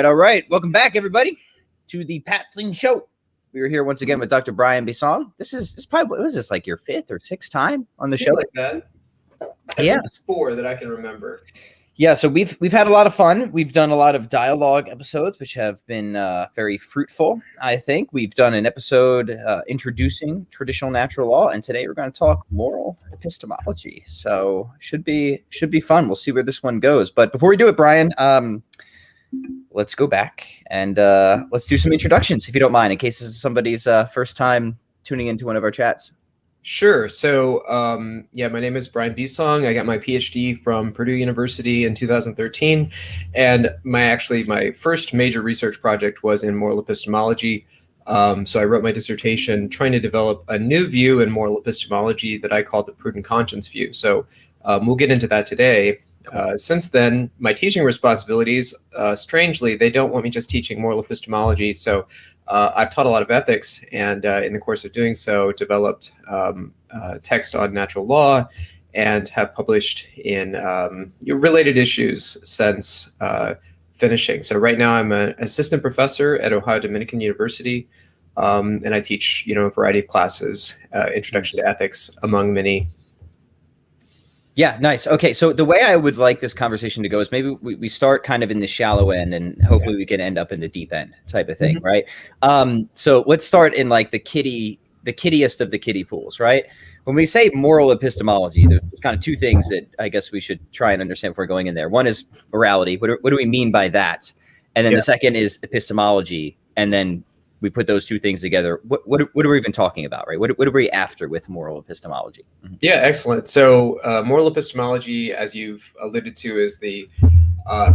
All right. Welcome back, everybody, to the Pat Flynn Show. We are here once again with Dr. Brian Besong. This is probably, what was this, like your fifth or sixth time on the show? Like that. Yeah. 4 that I can remember. Yeah, so we've had a lot of fun. We've done a lot of dialogue episodes, which have been very fruitful, I think. We've done an episode introducing traditional natural law, and today we're going to talk moral epistemology. So should be fun. We'll see where this one goes. But before we do it, Brian, let's go back and let's do some introductions, if you don't mind, in case this is somebody's first time tuning into one of our chats. Sure. So, my name is Brian Besong. I got my PhD from Purdue University in 2013. And my first major research project was in moral epistemology. So I wrote my dissertation trying to develop a new view in moral epistemology that I called the prudent conscience view. So we'll get into that today. Since then, my teaching responsibilities, strangely, they don't want me just teaching moral epistemology. So I've taught a lot of ethics, and in the course of doing so, developed text on natural law and have published in related issues since finishing. So right now I'm an assistant professor at Ohio Dominican University, and I teach a variety of classes, introduction to ethics, among many. Yeah, nice. Okay, so the way I would like this conversation to go is maybe we start kind of in the shallow end, and hopefully we can end up in the deep end type of thing, right? So let's start in like the kittiest of the kiddie pools, right? When we say moral epistemology, there's kind of two things that I guess we should try and understand before going in there. One is morality. What do we mean by that? And then the second is epistemology, and then we put those two things together. What are we even talking about, right? What are we after with moral epistemology? Mm-hmm. Yeah, excellent. So moral epistemology, as you've alluded to, is the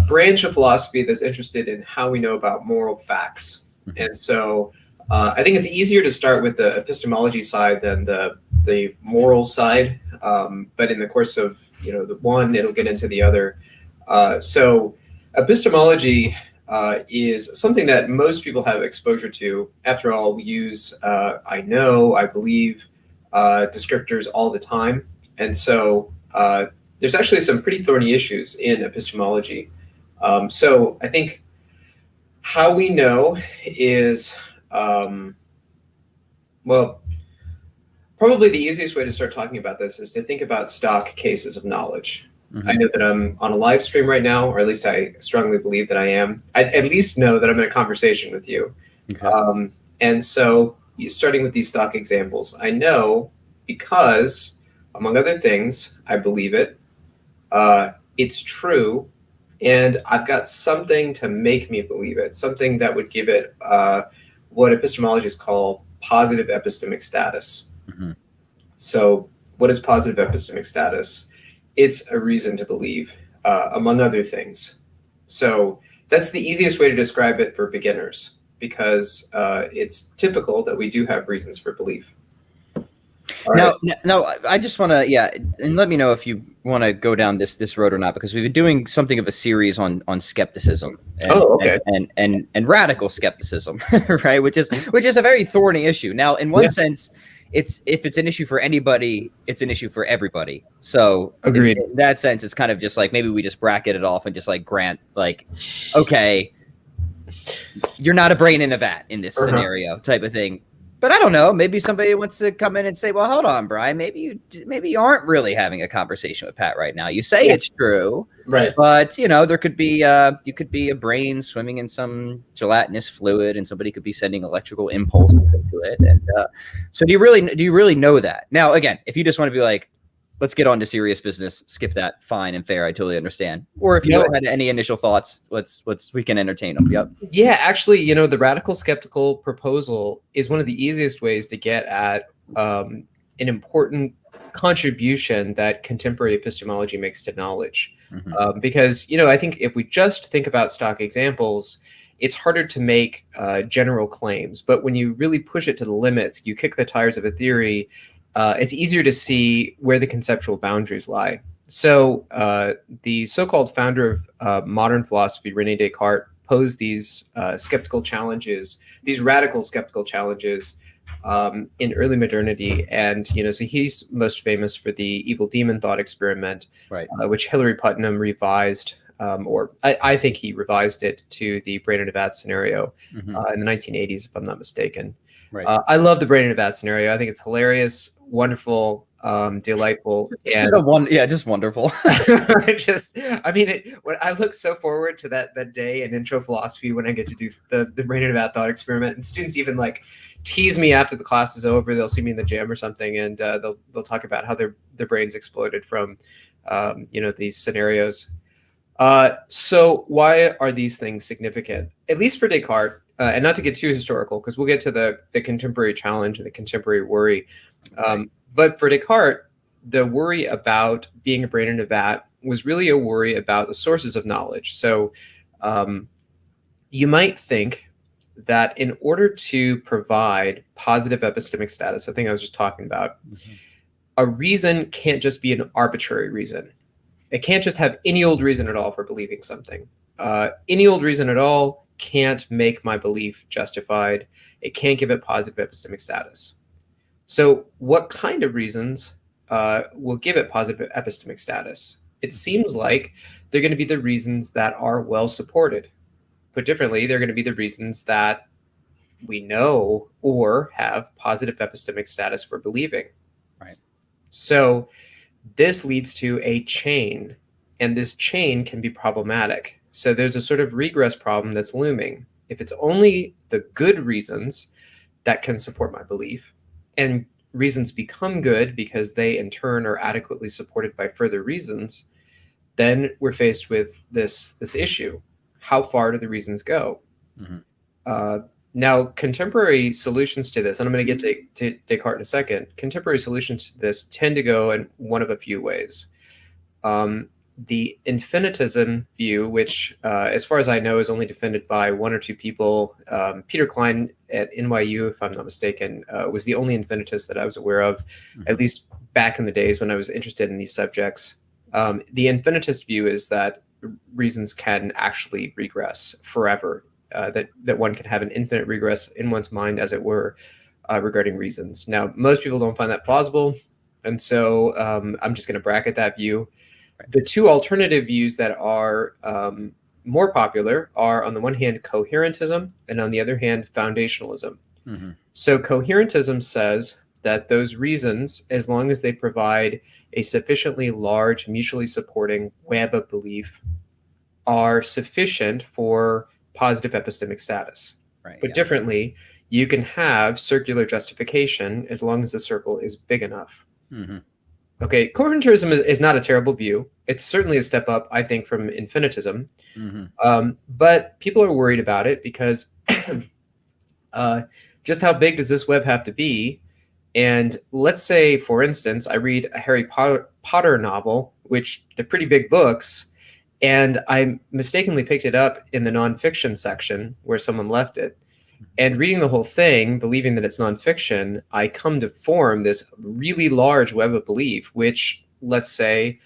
branch of philosophy that's interested in how we know about moral facts. Mm-hmm. And so I think it's easier to start with the epistemology side than the moral side. But in the course of the one, it'll get into the other. So epistemology is something that most people have exposure to. After all, we use I know, I believe descriptors all the time. And so there's actually some pretty thorny issues in epistemology. So I think how we know is, probably the easiest way to start talking about this is to think about stock cases of knowledge. Mm-hmm. I know that I'm on a live stream right now, or at least I strongly believe that I am. I at least know that I'm in a conversation with you. Okay. And so starting with these stock examples, I know because, among other things, I believe it. It's true. And I've got something to make me believe it, something that would give it what epistemologists call positive epistemic status. Mm-hmm. So what is positive epistemic status? It's a reason to believe, among other things. So that's the easiest way to describe it for beginners, because it's typical that we do have reasons for belief. Now, I just want to, and let me know if you want to go down this road or not, because we've been doing something of a series on skepticism. And radical skepticism, right? Which is a very thorny issue. Now, in one sense, if it's an issue for anybody, it's an issue for everybody. So agreed. In that sense, it's kind of just like maybe we just bracket it off and just like grant like, okay, you're not a brain in a vat in this scenario type of thing. But I don't know. Maybe somebody wants to come in and say, well, hold on, Brian. Maybe you aren't really having a conversation with Pat right now. You say it's true, right? But there could be you could be a brain swimming in some gelatinous fluid, and somebody could be sending electrical impulses into it. And so do you really know that? Now, again, if you just want to be like, let's get on to serious business, skip that, fine and fair. I totally understand. Or if you had any initial thoughts, we can entertain them. Yep. Yeah, actually, the radical skeptical proposal is one of the easiest ways to get at an important contribution that contemporary epistemology makes to knowledge. Mm-hmm. Because, I think if we just think about stock examples, it's harder to make general claims. But when you really push it to the limits, you kick the tires of a theory, it's easier to see where the conceptual boundaries lie. So the so-called founder of modern philosophy, Rene Descartes, posed these skeptical challenges, these radical skeptical challenges in early modernity. And, so he's most famous for the evil demon thought experiment, right, which Hilary Putnam revised or I think he revised it to the brain in a vat scenario in the 1980s, if I'm not mistaken. Right. I love the brain in a vat scenario. I think it's hilarious, wonderful, delightful, and just wonderful. When I look so forward to that day in intro philosophy when I get to do the brain in a vat thought experiment, and students even like tease me after the class is over. They'll see me in the gym or something, and they'll talk about how their brains exploded from these scenarios. So why are these things significant? At least for Descartes, and not to get too historical, because we'll get to the contemporary challenge and the contemporary worry. But for Descartes, the worry about being a brain in a vat was really a worry about the sources of knowledge. So you might think that in order to provide positive epistemic status, I think I was just talking about, a reason can't just be an arbitrary reason. It can't just have any old reason at all for believing something. Any old reason at all can't make my belief justified. It can't give it positive epistemic status. So what kind of reasons will give it positive epistemic status? It seems like they're going to be the reasons that are well supported. Put differently, they're going to be the reasons that we know or have positive epistemic status for believing. Right. So this leads to a chain, and this chain can be problematic. So there's a sort of regress problem that's looming. If it's only the good reasons that can support my belief, and reasons become good because they in turn are adequately supported by further reasons, then we're faced with this issue. How far do the reasons go? Now, contemporary solutions to this, and I'm going to get to Descartes in a second, contemporary solutions to this tend to go in one of a few ways. The Infinitism view, which, as far as I know, is only defended by one or two people. Peter Klein at NYU, if I'm not mistaken, was the only infinitist that I was aware of, at least back in the days when I was interested in these subjects. The Infinitist view is that reasons can actually regress forever, that one can have an infinite regress in one's mind, as it were, regarding reasons. Now, most people don't find that plausible, and so I'm just going to bracket that view. The two alternative views that are more popular are, on the one hand, coherentism, and on the other hand, foundationalism. So coherentism says that those reasons, as long as they provide a sufficiently large, mutually supporting web of belief, are sufficient for positive epistemic status. But differently, you can have circular justification as long as the circle is big enough. Okay, coherentism is not a terrible view. It's certainly a step up, I think, from infinitism. But people are worried about it because just how big does this web have to be? And let's say, for instance, I read a Harry Potter novel, which they're pretty big books, and I mistakenly picked it up in the nonfiction section where someone left it. And reading the whole thing, believing that it's nonfiction, I come to form this really large web of belief, which, let's say,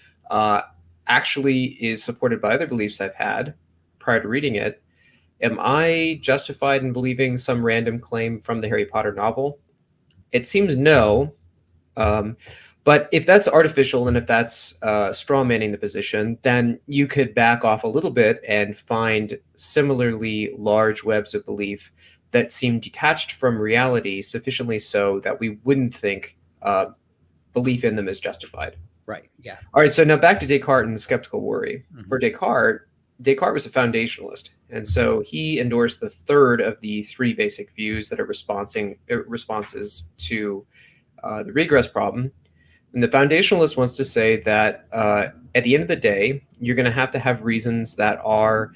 actually is supported by other beliefs I've had prior to reading it. Am I justified in believing some random claim from the Harry Potter novel? It seems no. But if that's artificial and if that's straw manning the position, then you could back off a little bit and find similarly large webs of belief that seem detached from reality sufficiently so that we wouldn't think belief in them is justified. Right. Yeah. All right. So now back to Descartes and the skeptical worry. For Descartes was a foundationalist. And so he endorsed the third of the three basic views that are responses to the regress problem. And the foundationalist wants to say that at the end of the day, you're going to have reasons that are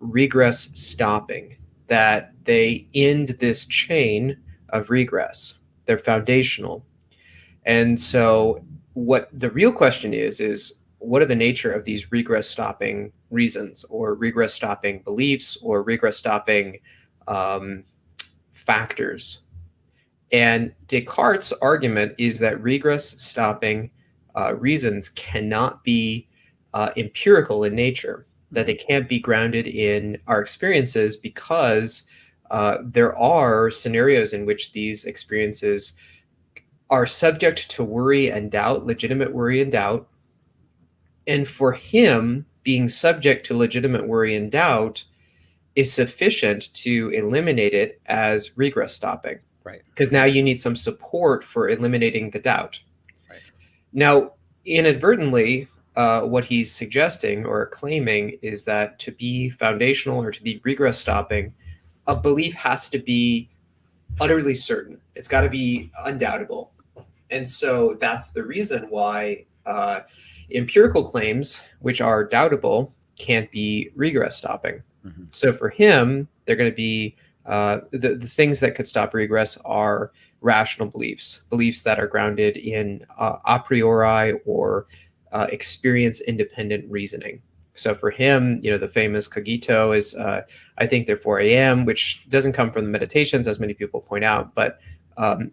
regress stopping, that they end this chain of regress. They're foundational. And so what the real question is what are the nature of these regress stopping reasons, or regress stopping beliefs, or regress stopping factors? And Descartes' argument is that regress stopping reasons cannot be empirical in nature, that they can't be grounded in our experiences, because there are scenarios in which these experiences are subject to worry and doubt, legitimate worry and doubt. And for him, being subject to legitimate worry and doubt is sufficient to eliminate it as regress stopping. Right. Because now you need some support for eliminating the doubt. Right. Now, inadvertently, what he's suggesting or claiming is that to be foundational or to be regress stopping, a belief has to be utterly certain. It's got to be undoubtable. And so that's the reason why empirical claims, which are doubtable, can't be regress stopping. Mm-hmm. So for him, they're going to be the things that could stop regress are rational beliefs that are grounded in a priori or experience-independent reasoning. So for him, the famous cogito is, I think therefore I am, which doesn't come from the Meditations, as many people point out, but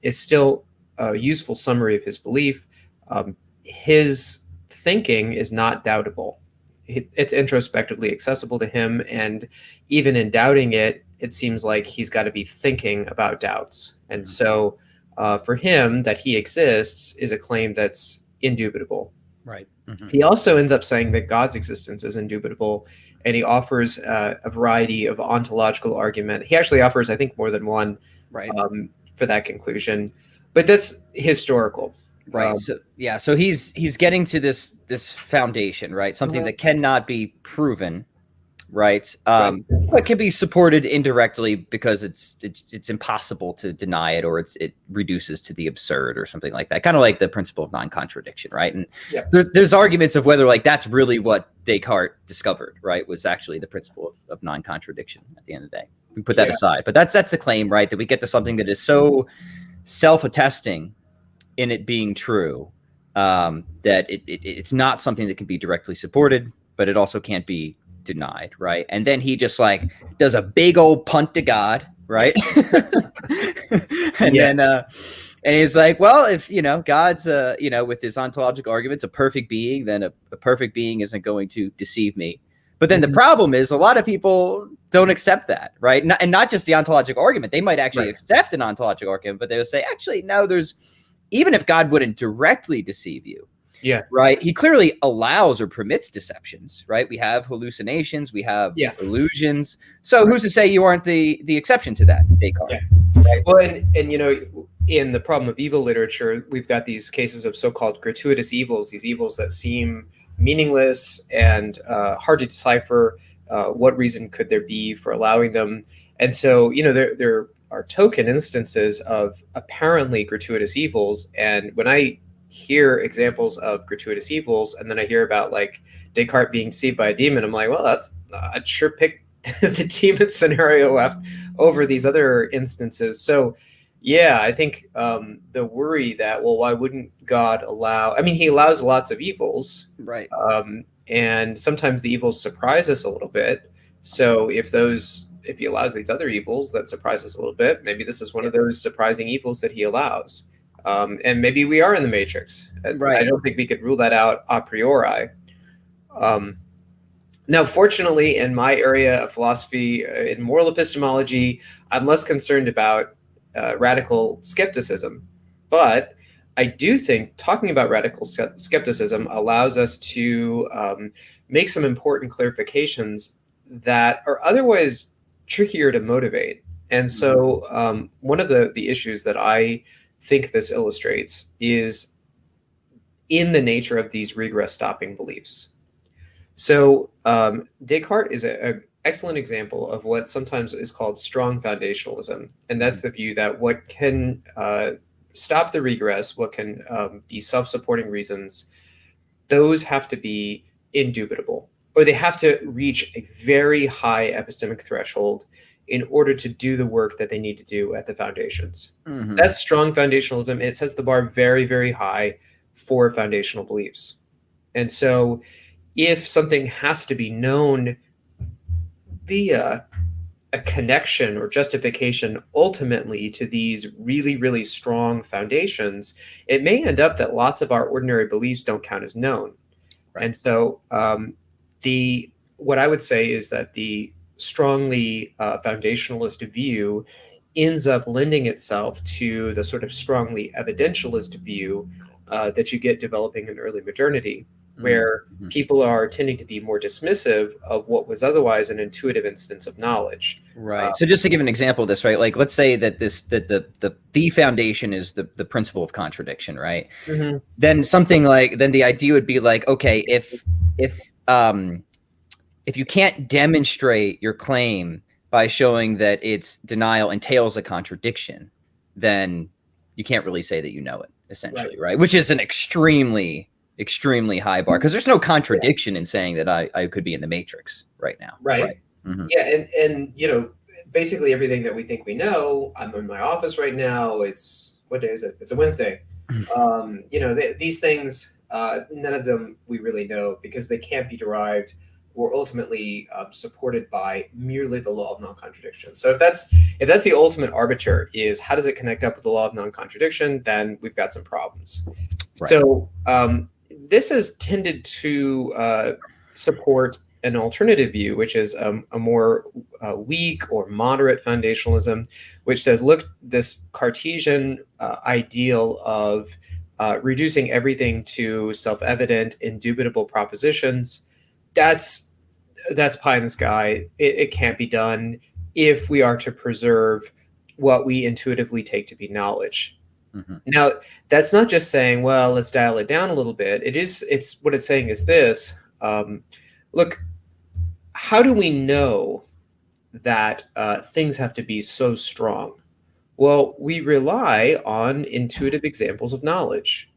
it's still a useful summary of his belief. His thinking is not doubtable. It's introspectively accessible to him, and even in doubting it, it seems like he's got to be thinking about doubts. And so for him, that he exists is a claim that's indubitable. Right. Mm-hmm. He also ends up saying that God's existence is indubitable, and he offers a variety of ontological argument. He actually offers, I think, more than one, right, for that conclusion. But that's historical. Right. So he's getting to this foundation, right? Something that cannot be proven, right? But can be supported indirectly because it's impossible to deny it, or it reduces to the absurd or something like that. Kind of like the principle of non-contradiction, right? And there's arguments of whether like that's really what Descartes discovered, right? Was actually the principle of non-contradiction at the end of the day. We put that aside, but that's a claim, right? That we get to something that is so self-attesting in it being true, that it's not something that can be directly supported, but it also can't be denied, right? And then he just like does a big old punt to God, right? Then and he's like, well, if God's with his ontological arguments a perfect being, then a perfect being isn't going to deceive me. But then the problem is a lot of people don't accept that, right? And not just the ontological argument. They might actually accept an ontological argument, but they'll say, actually, no, even if God wouldn't directly deceive you, right? He clearly allows or permits deceptions, right? We have hallucinations, we have illusions. So who's to say you aren't the exception to that, Descartes? Right? Well, and in the problem of evil literature, we've got these cases of so-called gratuitous evils, these evils that seem meaningless and hard to decipher. What reason could there be for allowing them? And so, there are token instances of apparently gratuitous evils. And when I hear examples of gratuitous evils, and then I hear about like Descartes being deceived by a demon, I'm like, well, I'd sure pick the demon scenario over these other instances. So I think the worry that, well, why wouldn't God allow, he allows lots of evils, right? And sometimes the evils surprise us a little bit. So if he allows these other evils that surprise us a little bit, maybe this is one of those surprising evils that he allows. And maybe we are in the Matrix. Right. I don't think we could rule that out a priori. Now, fortunately, in my area of philosophy, in moral epistemology, I'm less concerned about radical skepticism. But I do think talking about radical skepticism allows us to make some important clarifications that are otherwise trickier to motivate. And so one of the issues that I think this illustrates is in the nature of these regress stopping beliefs. So Descartes is an excellent example of what sometimes is called strong foundationalism. And that's the view that what can stop the regress, what can be self-supporting reasons, those have to be indubitable, or they have to reach a very high epistemic threshold in order to do the work that they need to do at the foundations. Mm-hmm. That's strong foundationalism. It sets the bar very, very high for foundational beliefs. And so if something has to be known via a connection or justification ultimately to these really, really strong foundations, it may end up that lots of our ordinary beliefs don't count as known. Right. And so what I would say is that the strongly foundationalist view ends up lending itself to the sort of strongly evidentialist view that you get developing in early modernity. where people are tending to be more dismissive of what was otherwise an intuitive instance of knowledge. Right. So just to give an example of this, right? Like, let's say that the foundation is the principle of contradiction, right? Then then the idea would be like, okay, if you can't demonstrate your claim by showing that its denial entails a contradiction, then you can't really say that you know it, essentially, right? Which is an extremely high bar, because there's no contradiction in saying that I could be in the Matrix right now. Right. Yeah, and basically everything that we think we know. I'm in my office right now. What day is it? It's a Wednesday. These things, none of them we really know, because they can't be derived or ultimately supported by merely the law of non-contradiction. So if that's the ultimate arbiter, is how does it connect up with the law of non-contradiction, then we've got some problems. Right. So this has tended to support an alternative view, which is a more weak or moderate foundationalism, which says, look, this Cartesian ideal of reducing everything to self-evident, indubitable propositions, that's pie in the sky. It can't be done if we are to preserve what we intuitively take to be knowledge. Now, that's not just saying, well, let's dial it down a little bit. It's what it's saying is this. Look, how do we know that things have to be so strong? Well, we rely on intuitive examples of knowledge.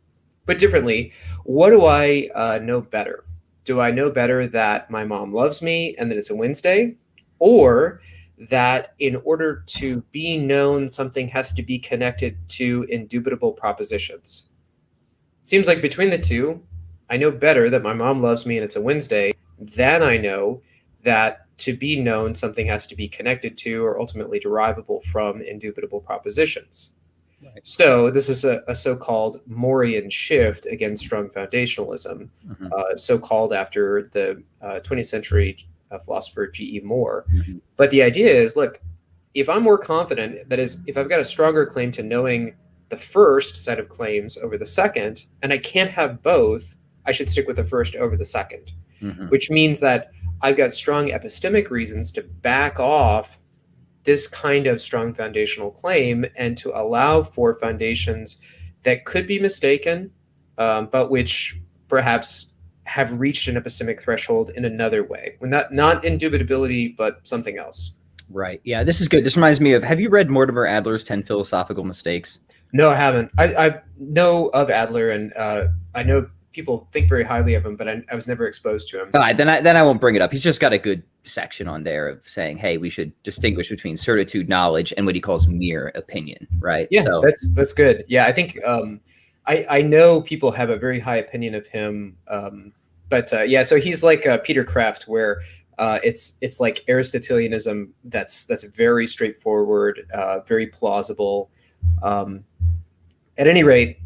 But differently, what do I know better? Do I know better that my mom loves me and that it's a Wednesday? Or that in order to be known, something has to be connected to indubitable propositions? Seems like between the two, I know better that my mom loves me and it's a Wednesday than I know that to be known, something has to be connected to or ultimately derivable from indubitable propositions. Right. So this is a so-called Mauryan shift against strong foundationalism, so-called after the 20th century philosopher G.E. Moore. But the idea is, look, if I'm more confident, that is, if I've got a stronger claim to knowing the first set of claims over the second, and I can't have both, I should stick with the first over the second, which means that I've got strong epistemic reasons to back off this kind of strong foundational claim and to allow for foundations that could be mistaken, but which perhaps have reached an epistemic threshold in another way. Not indubitability, but something else. Right. Yeah, this is good. This reminds me of, have you read Mortimer Adler's 10 Philosophical Mistakes? No, I haven't. I know of Adler, and I know people think very highly of him, but I was never exposed to him. All right, then I won't bring it up. He's just got a good section on there of saying, hey, we should distinguish between certitude knowledge and what he calls mere opinion, right? Yeah, so that's good. Yeah, I think I know people have a very high opinion of him, but so he's like Peter Kraft, where it's like Aristotelianism that's very straightforward, very plausible. At any rate,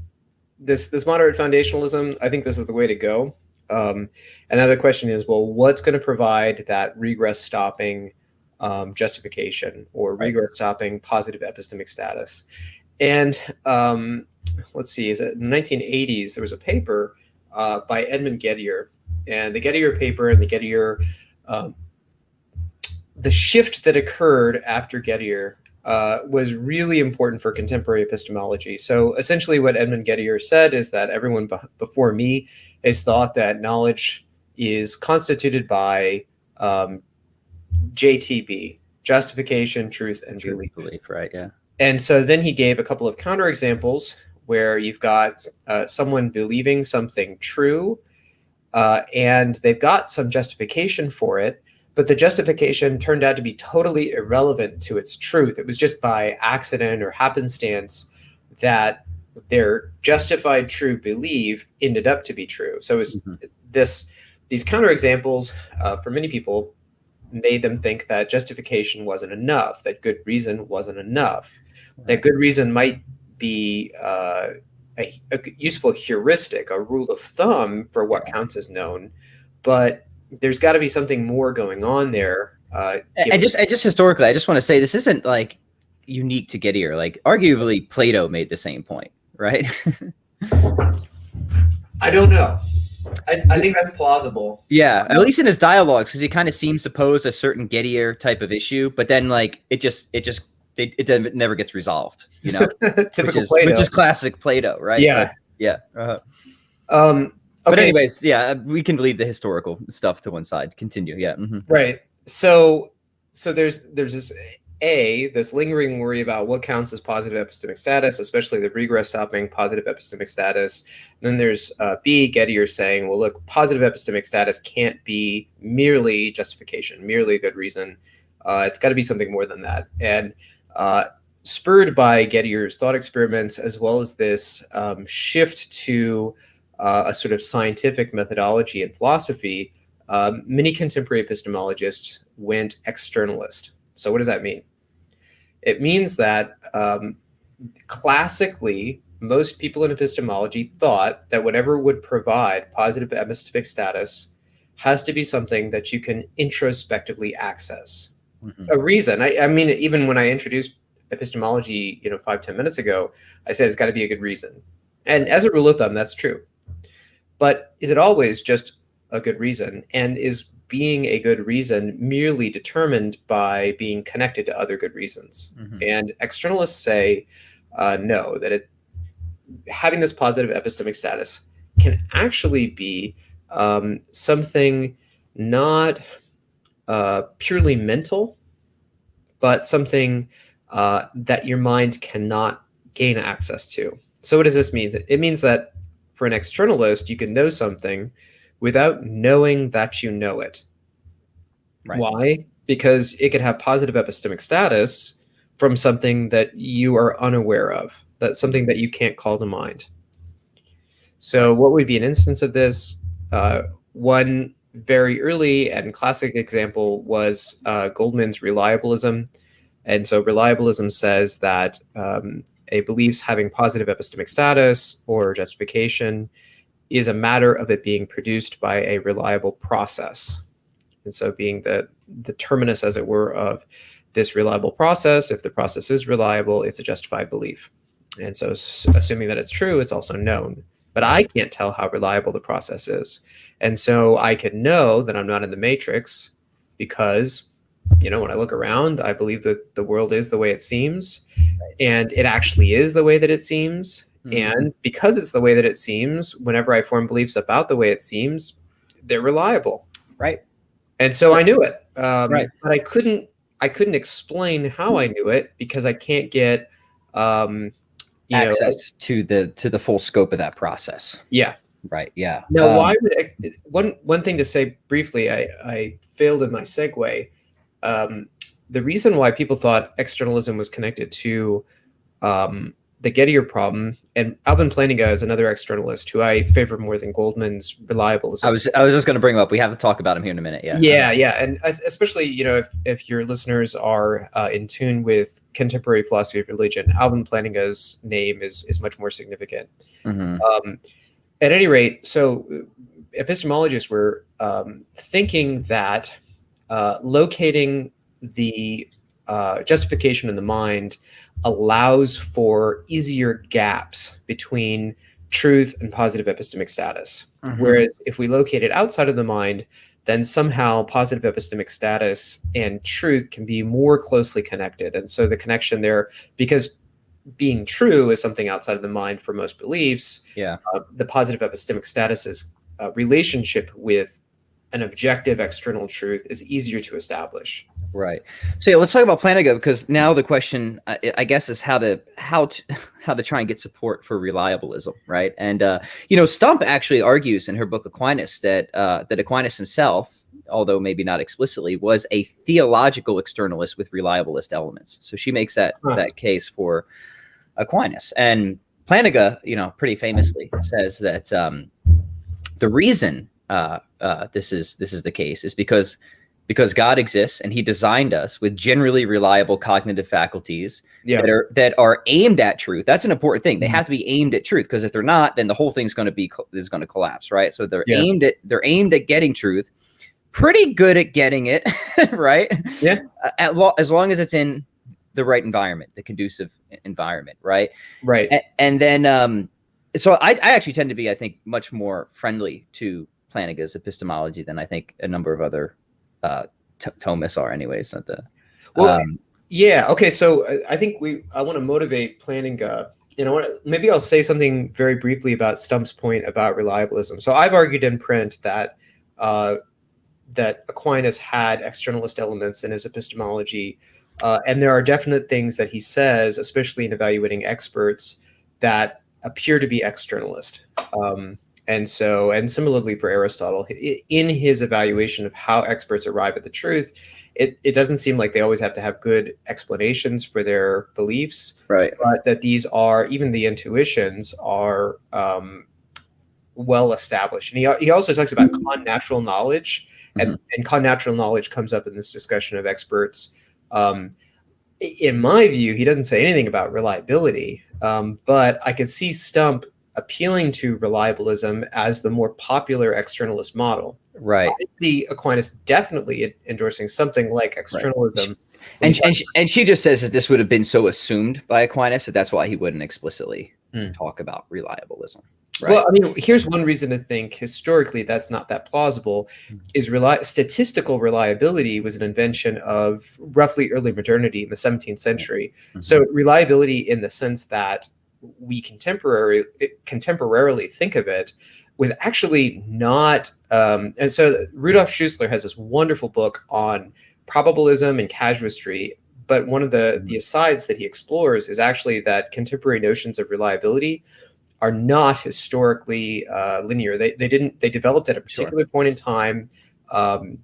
this moderate foundationalism, I think this is the way to go. Another question is, well, what's going to provide that regress stopping justification or regress stopping positive epistemic status? And let's see, is it in the 1980s, there was a paper by Edmund Gettier, and the Gettier paper and the Gettier, the shift that occurred after Gettier was really important for contemporary epistemology. So essentially what Edmund Gettier said is that everyone before me has thought that knowledge is constituted by JTB, justification, truth, and belief. Right, yeah. And so then he gave a couple of counterexamples where you've got someone believing something true, and they've got some justification for it, but the justification turned out to be totally irrelevant to its truth. It was just by accident or happenstance that their justified true belief ended up to be true. So it was these counterexamples for many people made them think that justification wasn't enough, that good reason wasn't enough, that good reason might be a useful heuristic, a rule of thumb for what counts as known, but there's got to be something more going on there. I just historically, I just want to say this isn't like unique to Gettier. Like arguably Plato made the same point, right? I don't know. I think that's plausible. Yeah, at least in his dialogues, because he kind of seems to pose a certain Gettier type of issue, but then like it never gets resolved, you know. Typical Plato, which is Plato. classic Plato, right? Yeah, but, yeah. Okay. But anyways, yeah, we can leave the historical stuff to one side. Continue, yeah. Right. So there's this lingering worry about what counts as positive epistemic status, especially the regress stopping positive epistemic status. And then there's B, Gettier saying, well, look, positive epistemic status can't be merely justification, merely a good reason. It's got to be something more than that. And spurred by Gettier's thought experiments, as well as this shift to a sort of scientific methodology in philosophy, many contemporary epistemologists went externalist. So what does that mean? It means that classically, most people in epistemology thought that whatever would provide positive epistemic status has to be something that you can introspectively access. A reason. I mean, even when I introduced epistemology, 5-10 minutes ago, I said it's got to be a good reason. And as a rule of thumb, that's true. But is it always just a good reason? And is being a good reason merely determined by being connected to other good reasons? And externalists say no, that having this positive epistemic status can actually be something not purely mental, but something that your mind cannot gain access to. So what does this mean? It means that for an externalist, you can know something without knowing that you know it. Right. Why? Because it could have positive epistemic status from something that you are unaware of, that's something that you can't call to mind. So what would be an instance of this? One very early and classic example was Goldman's Reliablism. And so Reliablism says that a belief's having positive epistemic status or justification is a matter of it being produced by a reliable process. And so being the terminus, as it were, of this reliable process, if the process is reliable, it's a justified belief. And so assuming that it's true, it's also known. But I can't tell how reliable the process is. And so I can know that I'm not in the matrix because, when I look around, I believe that the world is the way it seems. And it actually is the way that it seems. And because it's the way that it seems, whenever I form beliefs about the way it seems, they're reliable. Right. And so I knew it. But I couldn't explain how I knew it because I can't get access to the full scope of that process. Yeah. Right. Yeah. Now, why would one thing to say briefly? I failed in my segue. The reason why people thought externalism was connected to the Gettier problem, and Alvin Plantinga is another externalist who I favor more than Goldman's Reliablism. I was just going to bring him up. We have to talk about him here in a minute. Yeah. And especially, if your listeners are in tune with contemporary philosophy of religion, Alvin Plantinga's name is much more significant. At any rate, so epistemologists were thinking that locating the justification in the mind allows for easier gaps between truth and positive epistemic status. Whereas if we locate it outside of the mind, then somehow positive epistemic status and truth can be more closely connected. And so the connection there, because being true is something outside of the mind for most beliefs, the positive epistemic status's relationship with an objective external truth is easier to establish. Right. So let's talk about Plantinga, because now the question, I guess, is how to try and get support for reliabilism, right? And Stump actually argues in her book Aquinas that Aquinas himself, although maybe not explicitly, was a theological externalist with reliabilist elements. So she makes that case for Aquinas, and Plantinga, pretty famously says that the reason this is the case is because God exists and he designed us with generally reliable cognitive faculties that are aimed at truth. That's an important thing. They have to be aimed at truth, because if they're not, then the whole thing's going to collapse, right? So they're aimed at getting truth, pretty good at getting it, right? Yeah. As long as it's in the right environment, the conducive environment, right? Right. And then So I actually tend to be, I think, much more friendly to Plantinga's epistemology than I think a number of other Thomists are, anyways. At the yeah, okay. So I think I want to motivate Plantinga. Maybe I'll say something very briefly about Stump's point about reliabilism. So I've argued in print that that Aquinas had externalist elements in his epistemology, and there are definite things that he says, especially in evaluating experts, that appear to be externalist. And similarly for Aristotle, in his evaluation of how experts arrive at the truth, it doesn't seem like they always have to have good explanations for their beliefs, right? But that these are, even the intuitions are well established. And he also talks about con-natural knowledge, and con-natural knowledge comes up in this discussion of experts. In my view, he doesn't say anything about reliability, but I could see Stump appealing to reliabilism as the more popular externalist model. Right. I see Aquinas definitely endorsing something like externalism. Right. And she just says that this would have been so assumed by Aquinas that that's why he wouldn't explicitly talk about reliabilism. Right. Well, I mean, here's one reason to think historically that's not that plausible, is statistical reliability was an invention of roughly early modernity in the 17th century. So reliability in the sense that we contemporarily think of it was actually not. And so Rudolf Schussler has this wonderful book on probabilism and casuistry. But one of the asides that he explores is actually that contemporary notions of reliability are not historically linear. They developed at a particular point in time.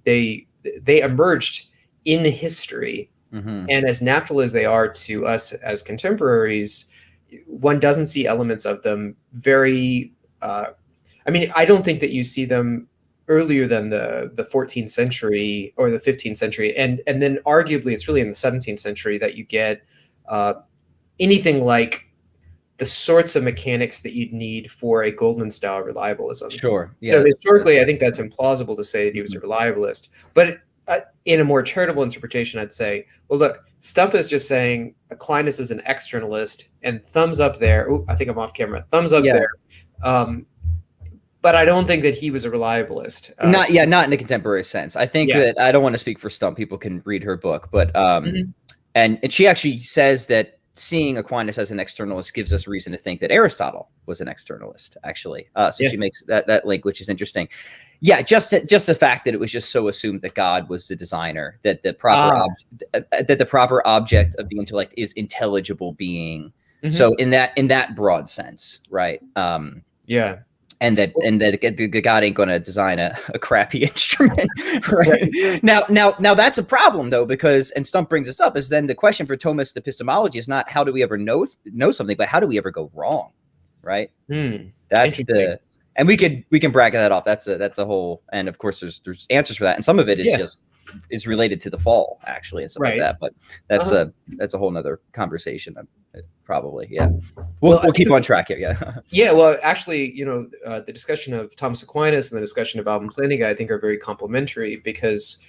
They emerged in history, and as natural as they are to us as contemporaries, one doesn't see elements of them very. I mean, I don't think that you see them earlier than the 14th century or the 15th century, and then arguably it's really in the 17th century that you get anything like the sorts of mechanics that you'd need for a Goldman-style reliabilism. Sure. Yeah, so historically, I think that's implausible to say that he was a reliabilist. But in a more charitable interpretation, I'd say, well, look, Stump is just saying Aquinas is an externalist, and thumbs up there. Ooh, I think I'm off camera. Thumbs up there. But I don't think that he was a reliabilist. Not in a contemporary sense. I think that I don't want to speak for Stump. People can read her book, but and she actually says that seeing Aquinas as an externalist gives us reason to think that Aristotle was an externalist, actually. She makes that link, which is interesting. Yeah, just the fact that it was just so assumed that God was the designer, that the proper object of the intellect is intelligible being. So in that broad sense, right? And that God ain't going to design a crappy instrument, right? Now that's a problem though, because, and Stump brings this up, is then the question for Thomist epistemology is not how do we ever know something, but how do we ever go wrong, right? That's and we can bracket that off. That's a whole, and of course there's answers for that, and some of it is is related to the fall actually and stuff like that. But that's a whole nother conversation. Probably, We'll keep on track here, Well, actually, the discussion of Thomas Aquinas and the discussion of Alvin Plantinga, I think, are very complementary because,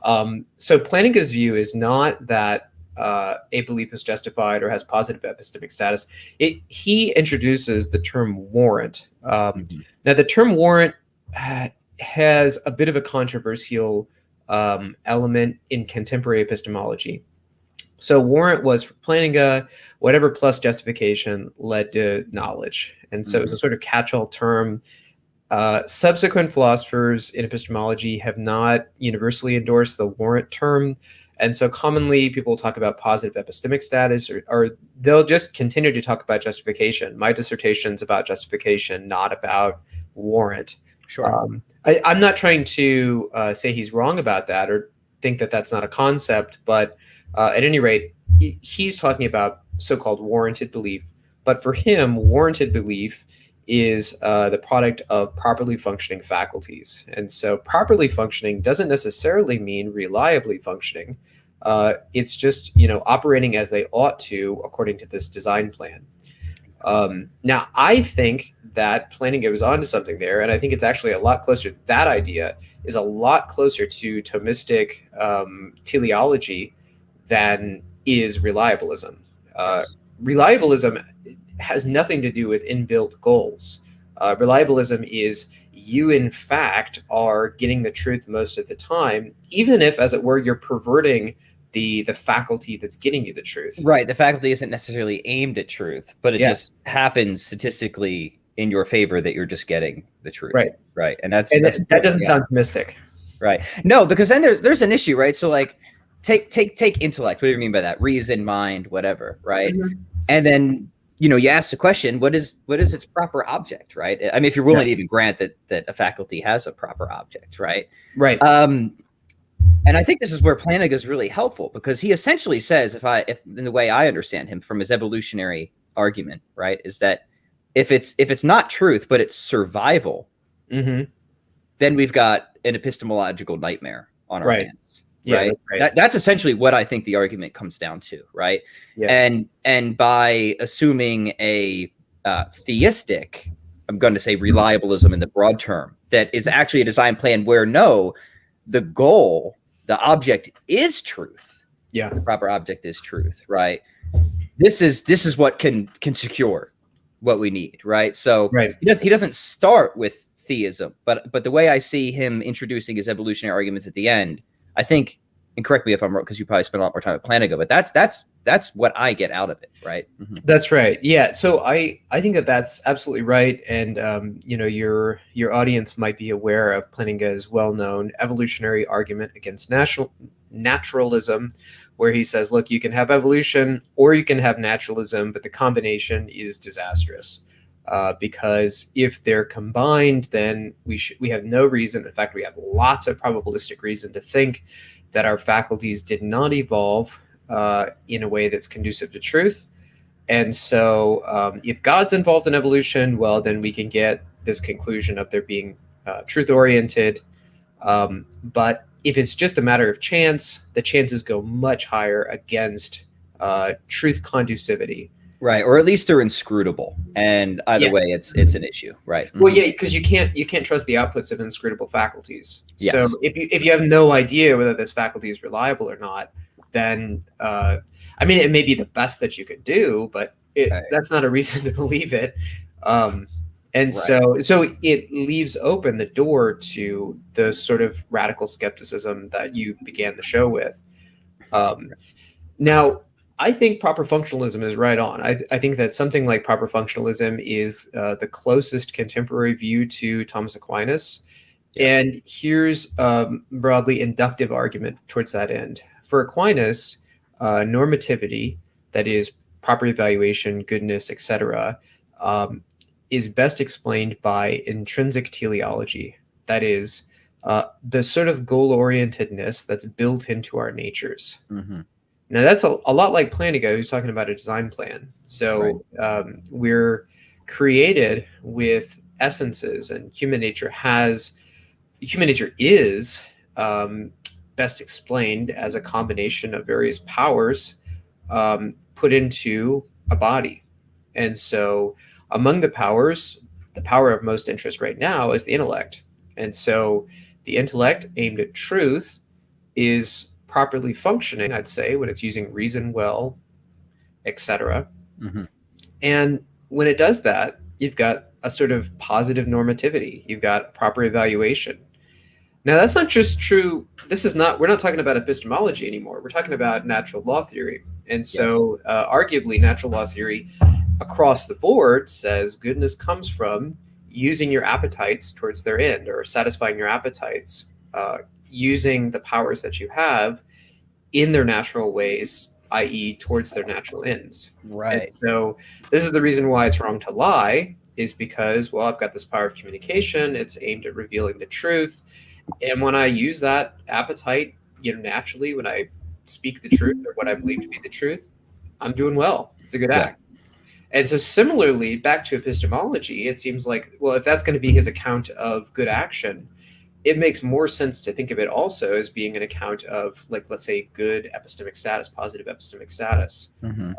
so Plantinga's view is not that a belief is justified or has positive epistemic status. He introduces the term warrant. Now, the term warrant has a bit of a controversial element in contemporary epistemology. So warrant was for Plantinga, whatever plus justification led to knowledge. And so it's a sort of catch-all term. Subsequent philosophers in epistemology have not universally endorsed the warrant term. And so commonly people talk about positive epistemic status, or they'll just continue to talk about justification. My dissertation's about justification, not about warrant. Sure. I'm not trying to say he's wrong about that or think that that's not a concept, but at any rate, he's talking about so-called warranted belief. But for him, warranted belief is the product of properly functioning faculties. And so properly functioning doesn't necessarily mean reliably functioning. It's just, operating as they ought to according to this design plan. Now, I think that Plantinga was onto something there, and I think it's actually a lot closer. That idea is a lot closer to Thomistic teleology than is reliabilism. Reliabilism, has nothing to do with inbuilt goals. Reliabilism is you, in fact, are getting the truth most of the time, even if, as it were, you're perverting the faculty that's getting you the truth. Right. The faculty isn't necessarily aimed at truth, but it just happens statistically in your favor that you're just getting the truth. Right. Right. And that doesn't sound mystic. Right. No, because then there's an issue, right? So like take intellect. What do you mean by that? Reason, mind, whatever, right? Mm-hmm. And then you ask the question, what is its proper object, right? I mean, if you're willing to even grant that a faculty has a proper object, right? Right. And I think this is where Plantinga is really helpful, because he essentially says, if in the way I understand him from his evolutionary argument, right, is that if it's not truth but it's survival, mm-hmm. then we've got an epistemological nightmare on our hands. Yeah, right. That's essentially what I think the argument comes down to, right? Yes. And by assuming a theistic, I'm going to say reliabilism in the broad term, that is actually a design plan where the goal, the object is truth. Yeah, the proper object is truth, right? This is what can secure what we need, right? So he doesn't start with theism, but the way I see him introducing his evolutionary arguments at the end, I think, and correct me if I'm wrong, because you probably spent a lot more time with Plantinga, but that's what I get out of it, right? Mm-hmm. That's right. Yeah. So I think that's absolutely right, and your audience might be aware of Plantinga's well-known evolutionary argument against naturalism, where he says, look, you can have evolution or you can have naturalism, but the combination is disastrous. Because if they're combined, then we have no reason. In fact, we have lots of probabilistic reason to think that our faculties did not evolve in a way that's conducive to truth. And so if God's involved in evolution, well, then we can get this conclusion of there being truth-oriented. But if it's just a matter of chance, the chances go much higher against truth conducivity. Right, or at least they're inscrutable, and either way, it's an issue, right? Mm-hmm. Well, yeah, because you can't trust the outputs of inscrutable faculties. Yes. So if you have no idea whether this faculty is reliable or not, then I mean, it may be the best that you could do, but that's not a reason to believe it. So it leaves open the door to the sort of radical skepticism that you began the show with. Now, I think proper functionalism is right on. I think that something like proper functionalism is the closest contemporary view to Thomas Aquinas. Yeah. And here's a broadly inductive argument towards that end. For Aquinas, normativity, that is proper evaluation, goodness, etc., is best explained by intrinsic teleology. That is the sort of goal-orientedness that's built into our natures. Mm-hmm. Now, that's a lot like Plantinga, who's talking about a design plan. So we're created with essences, and human nature is best explained as a combination of various powers put into a body. And so among the powers, the power of most interest right now is the intellect. And so the intellect aimed at truth is properly functioning, I'd say, when it's using reason well, etc. Mm-hmm. And when it does that, you've got a sort of positive normativity. You've got proper evaluation. Now, that's not just true. We're not talking about epistemology anymore. We're talking about natural law theory. And so arguably natural law theory across the board says goodness comes from using your appetites towards their end, or satisfying your appetites, using the powers that you have in their natural ways, i.e. towards their natural ends. Right. And so this is the reason why it's wrong to lie, is because, well, I've got this power of communication. It's aimed at revealing the truth. And when I use that appetite, naturally, when I speak the truth or what I believe to be the truth, I'm doing well. It's a good act. And so similarly, back to epistemology, it seems like, well, if that's going to be his account of good action, it makes more sense to think of it also as being an account of, like, let's say, good epistemic status, positive epistemic status. Mm-hmm.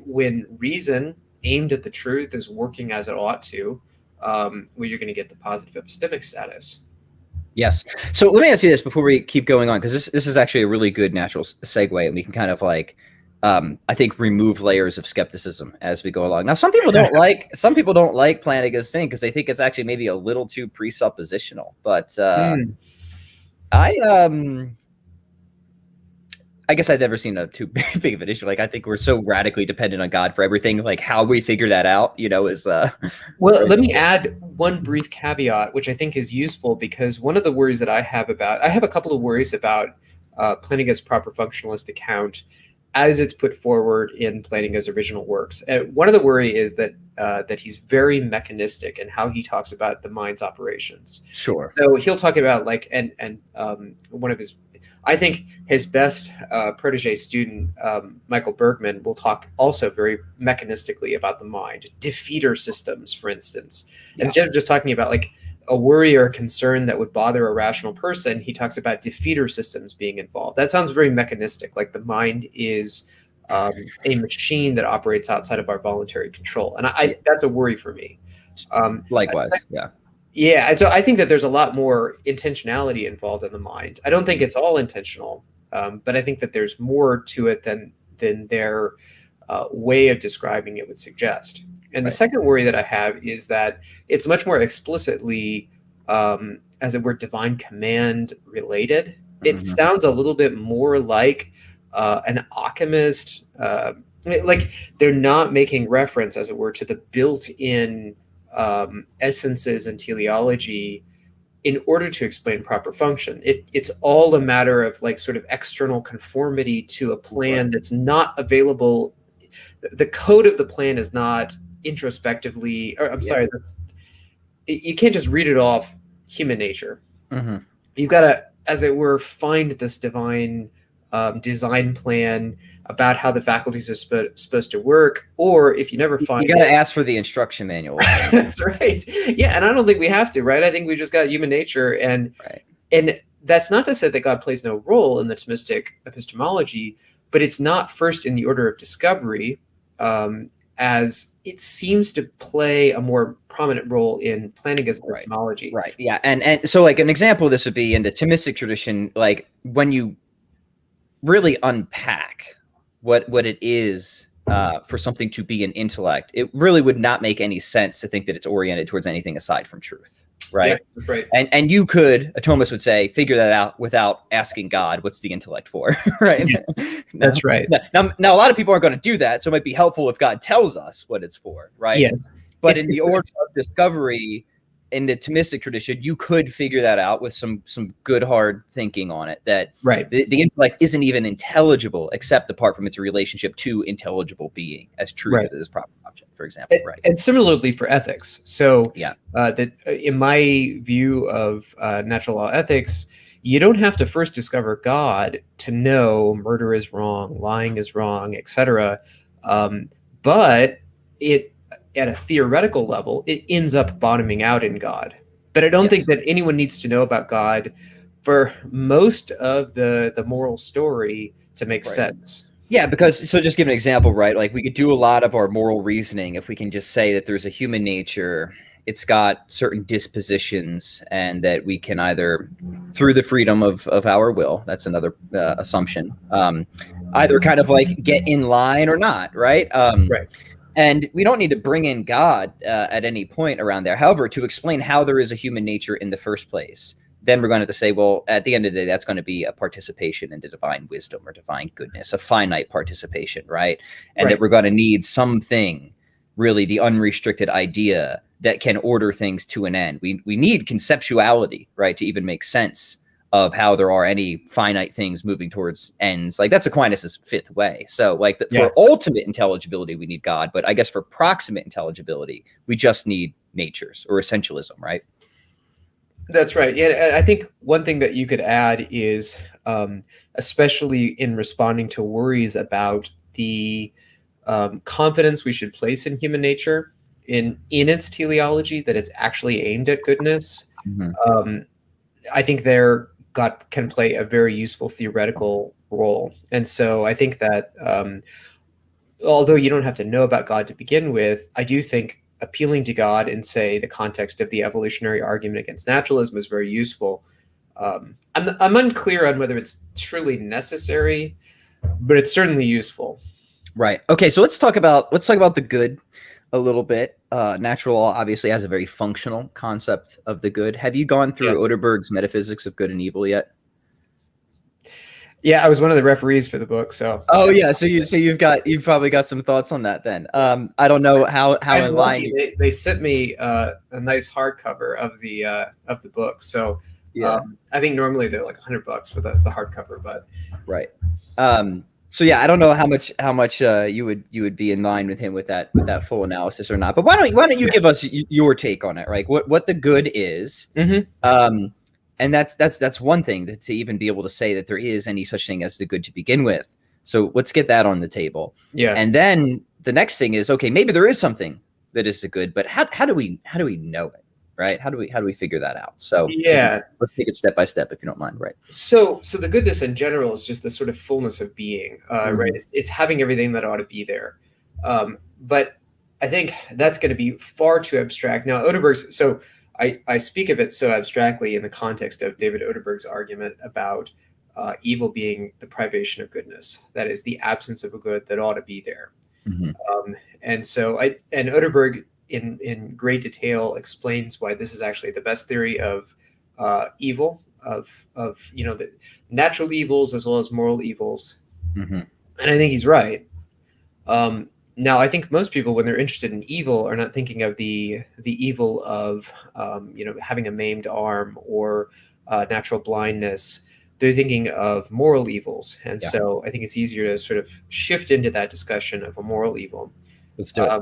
When reason aimed at the truth is working as it ought to, you're going to get the positive epistemic status. Yes. So let me ask you this before we keep going on, because this is actually a really good natural segue, and we can kind of like I think, remove layers of skepticism as we go along. Now, some people don't like Plantinga's thing because they think it's actually maybe a little too presuppositional. But I guess I've never seen a too big of an issue. Like, I think we're so radically dependent on God for everything. Like, how we figure that out, is well. Let me add one brief caveat, which I think is useful, because one of the worries that I have a couple of worries about Plantinga's proper functionalist account as it's put forward in Plantinga's original works. One of the worry is that he's very mechanistic in how he talks about the mind's operations. Sure. So he'll talk about one of his, I think his best protege student, Michael Bergman, will talk also very mechanistically about the mind, defeater systems, for instance. Yeah. Instead of just talking about like a worry or a concern that would bother a rational person, he talks about defeater systems being involved. That sounds very mechanistic, like the mind is a machine that operates outside of our voluntary control. And that's a worry for me. Likewise, yeah. Yeah, and so I think that there's a lot more intentionality involved in the mind. I don't think it's all intentional, but I think that there's more to it than their way of describing it would suggest. And the second worry that I have is that it's much more explicitly, as it were, divine command related. It sounds a little bit more like an alchemist, like they're not making reference, as it were, to the built-in essences and teleology in order to explain proper function. It's all a matter of like sort of external conformity to a plan that's not available. The code of the plan is not introspectively, or I'm sorry, you can't just read it off human nature. You've got to, as it were, find this divine design plan about how the faculties are supposed to work, or if you never find you got to ask for the instruction manual. That's right. Yeah, and I don't think we have to, right? I think we just got human nature, and that's not to say that God plays no role in the Thomistic epistemology, but it's not first in the order of discovery, as it seems to play a more prominent role in Plantinga's epistemology. Right. Yeah. And so like an example of this would be in the Thomistic tradition, like when you really unpack what it is for something to be an intellect, it really would not make any sense to think that it's oriented towards anything aside from truth. Right. Yeah, that's right. And you could, a Thomist would say, figure that out without asking God, what's the intellect for? Right. Yes, that's right. Now, a lot of people aren't going to do that. So it might be helpful if God tells us what it's for. Right. Yes. But in the order of discovery, in the Thomistic tradition, you could figure that out with some good hard thinking on it, that the intellect isn't even intelligible except apart from its relationship to intelligible being as truth as this proper object, for example. And similarly for ethics. So that in my view of natural law ethics, you don't have to first discover God to know murder is wrong, lying is wrong, etc. But at a theoretical level, it ends up bottoming out in God. But I don't think that anyone needs to know about God for most of the moral story to make sense. Yeah, because, so just give an example, right? Like we could do a lot of our moral reasoning if we can just say that there's a human nature, it's got certain dispositions, and that we can either, through the freedom of our will, that's another assumption, either kind of like get in line or not, right? And we don't need to bring in God at any point around there. However, to explain how there is a human nature in the first place, then we're going to have to say, well, at the end of the day, that's going to be a participation into divine wisdom or divine goodness, a finite participation, right? And that we're going to need something, really the unrestricted idea that can order things to an end. We need conceptuality, right, to even make sense of how there are any finite things moving towards ends. Like that's Aquinas' fifth way. So like for ultimate intelligibility, we need God, but I guess for proximate intelligibility, we just need natures or essentialism, right? That's right. Yeah, I think one thing that you could add is, especially in responding to worries about the confidence we should place in human nature, in its teleology, that it's actually aimed at goodness. I think God can play a very useful theoretical role. And so I think that although you don't have to know about God to begin with, I do think appealing to God in, say, the context of the evolutionary argument against naturalism is very useful. I'm unclear on whether it's truly necessary but it's certainly useful. Right. Okay. So let's talk about the good a little bit. Natural law obviously has a very functional concept of the good. Have you gone through Oderberg's Metaphysics of Good and Evil yet? Yeah, I was one of the referees for the book. So. Oh yeah. So you've probably got some thoughts on that then. I don't know how in line. They sent me a nice hardcover of the book. So yeah. I think normally they're like $100 for the hardcover, but right. So yeah, I don't know how much you would be in line with him with that full analysis or not. But why don't you give us your take on it, right? What the good is, and that's one thing to even be able to say that there is any such thing as the good to begin with. So let's get that on the table. Yeah, and then the next thing is, okay, maybe there is something that is the good, but how do we know it? Right? How do we figure that out? So yeah, let's take it step by step, if you don't mind. Right. So the goodness in general is just the sort of fullness of being, right? It's having everything that ought to be there. But I think that's going to be far too abstract. Now, Oderberg's. So I speak of it so abstractly in the context of David Oderberg's argument about evil being the privation of goodness. That is the absence of a good that ought to be there. And Oderberg, in great detail, explains why this is actually the best theory of evil, of the natural evils as well as moral evils. And I think he's right. Now, I think most people, when they're interested in evil, are not thinking of the evil of having a maimed arm or natural blindness. They're thinking of moral evils, and so I think it's easier to sort of shift into that discussion of a moral evil. Let's do it.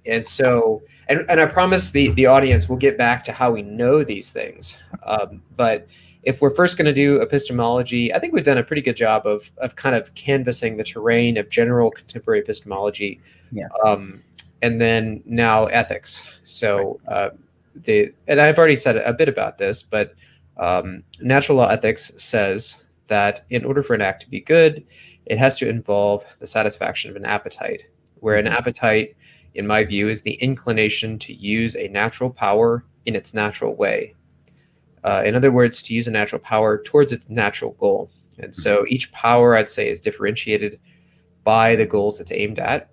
And so, and I promise the audience we'll get back to how we know these things. But if we're first going to do epistemology, I think we've done a pretty good job of kind of canvassing the terrain of general contemporary epistemology. And then now ethics. So and I've already said a bit about this, but natural law ethics says that in order for an act to be good, it has to involve the satisfaction of an appetite, where an appetite, in my view, is the inclination to use a natural power in its natural way. In other words, to use a natural power towards its natural goal. And so each power, I'd say, is differentiated by the goals it's aimed at.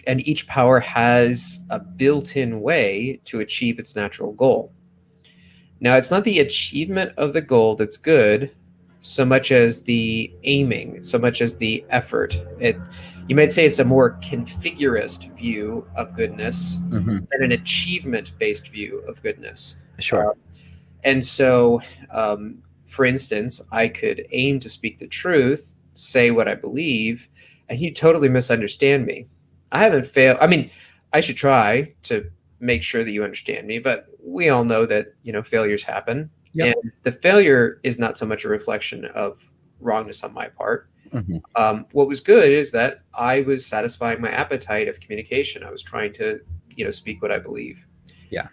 And each power has a built-in way to achieve its natural goal. Now, it's not the achievement of the goal that's good, so much as the aiming, so much as the effort. You might say it's a more configurist view of goodness than an achievement-based view of goodness. Sure. And so, for instance, I could aim to speak the truth, say what I believe, and you totally misunderstand me. I haven't failed. I mean, I should try to make sure that you understand me, but we all know that, failures happen. Yep. And the failure is not so much a reflection of wrongness on my part. What was good is that I was satisfying my appetite of communication. I was trying to, speak what I believe. Yeah.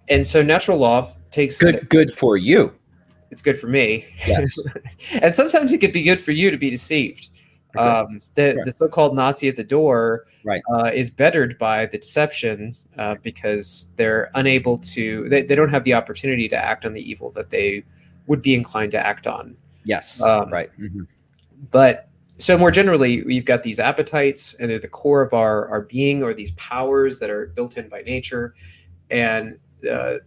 And so natural law takes good for you. It's good for me. Yes. And sometimes it could be good for you to be deceived. The so-called Nazi at the door is bettered by the deception because they're unable to, they don't have the opportunity to act on the evil that they would be inclined to act on. Yes. But so more generally, we've got these appetites, and they're the core of our being, or these powers that are built in by nature. And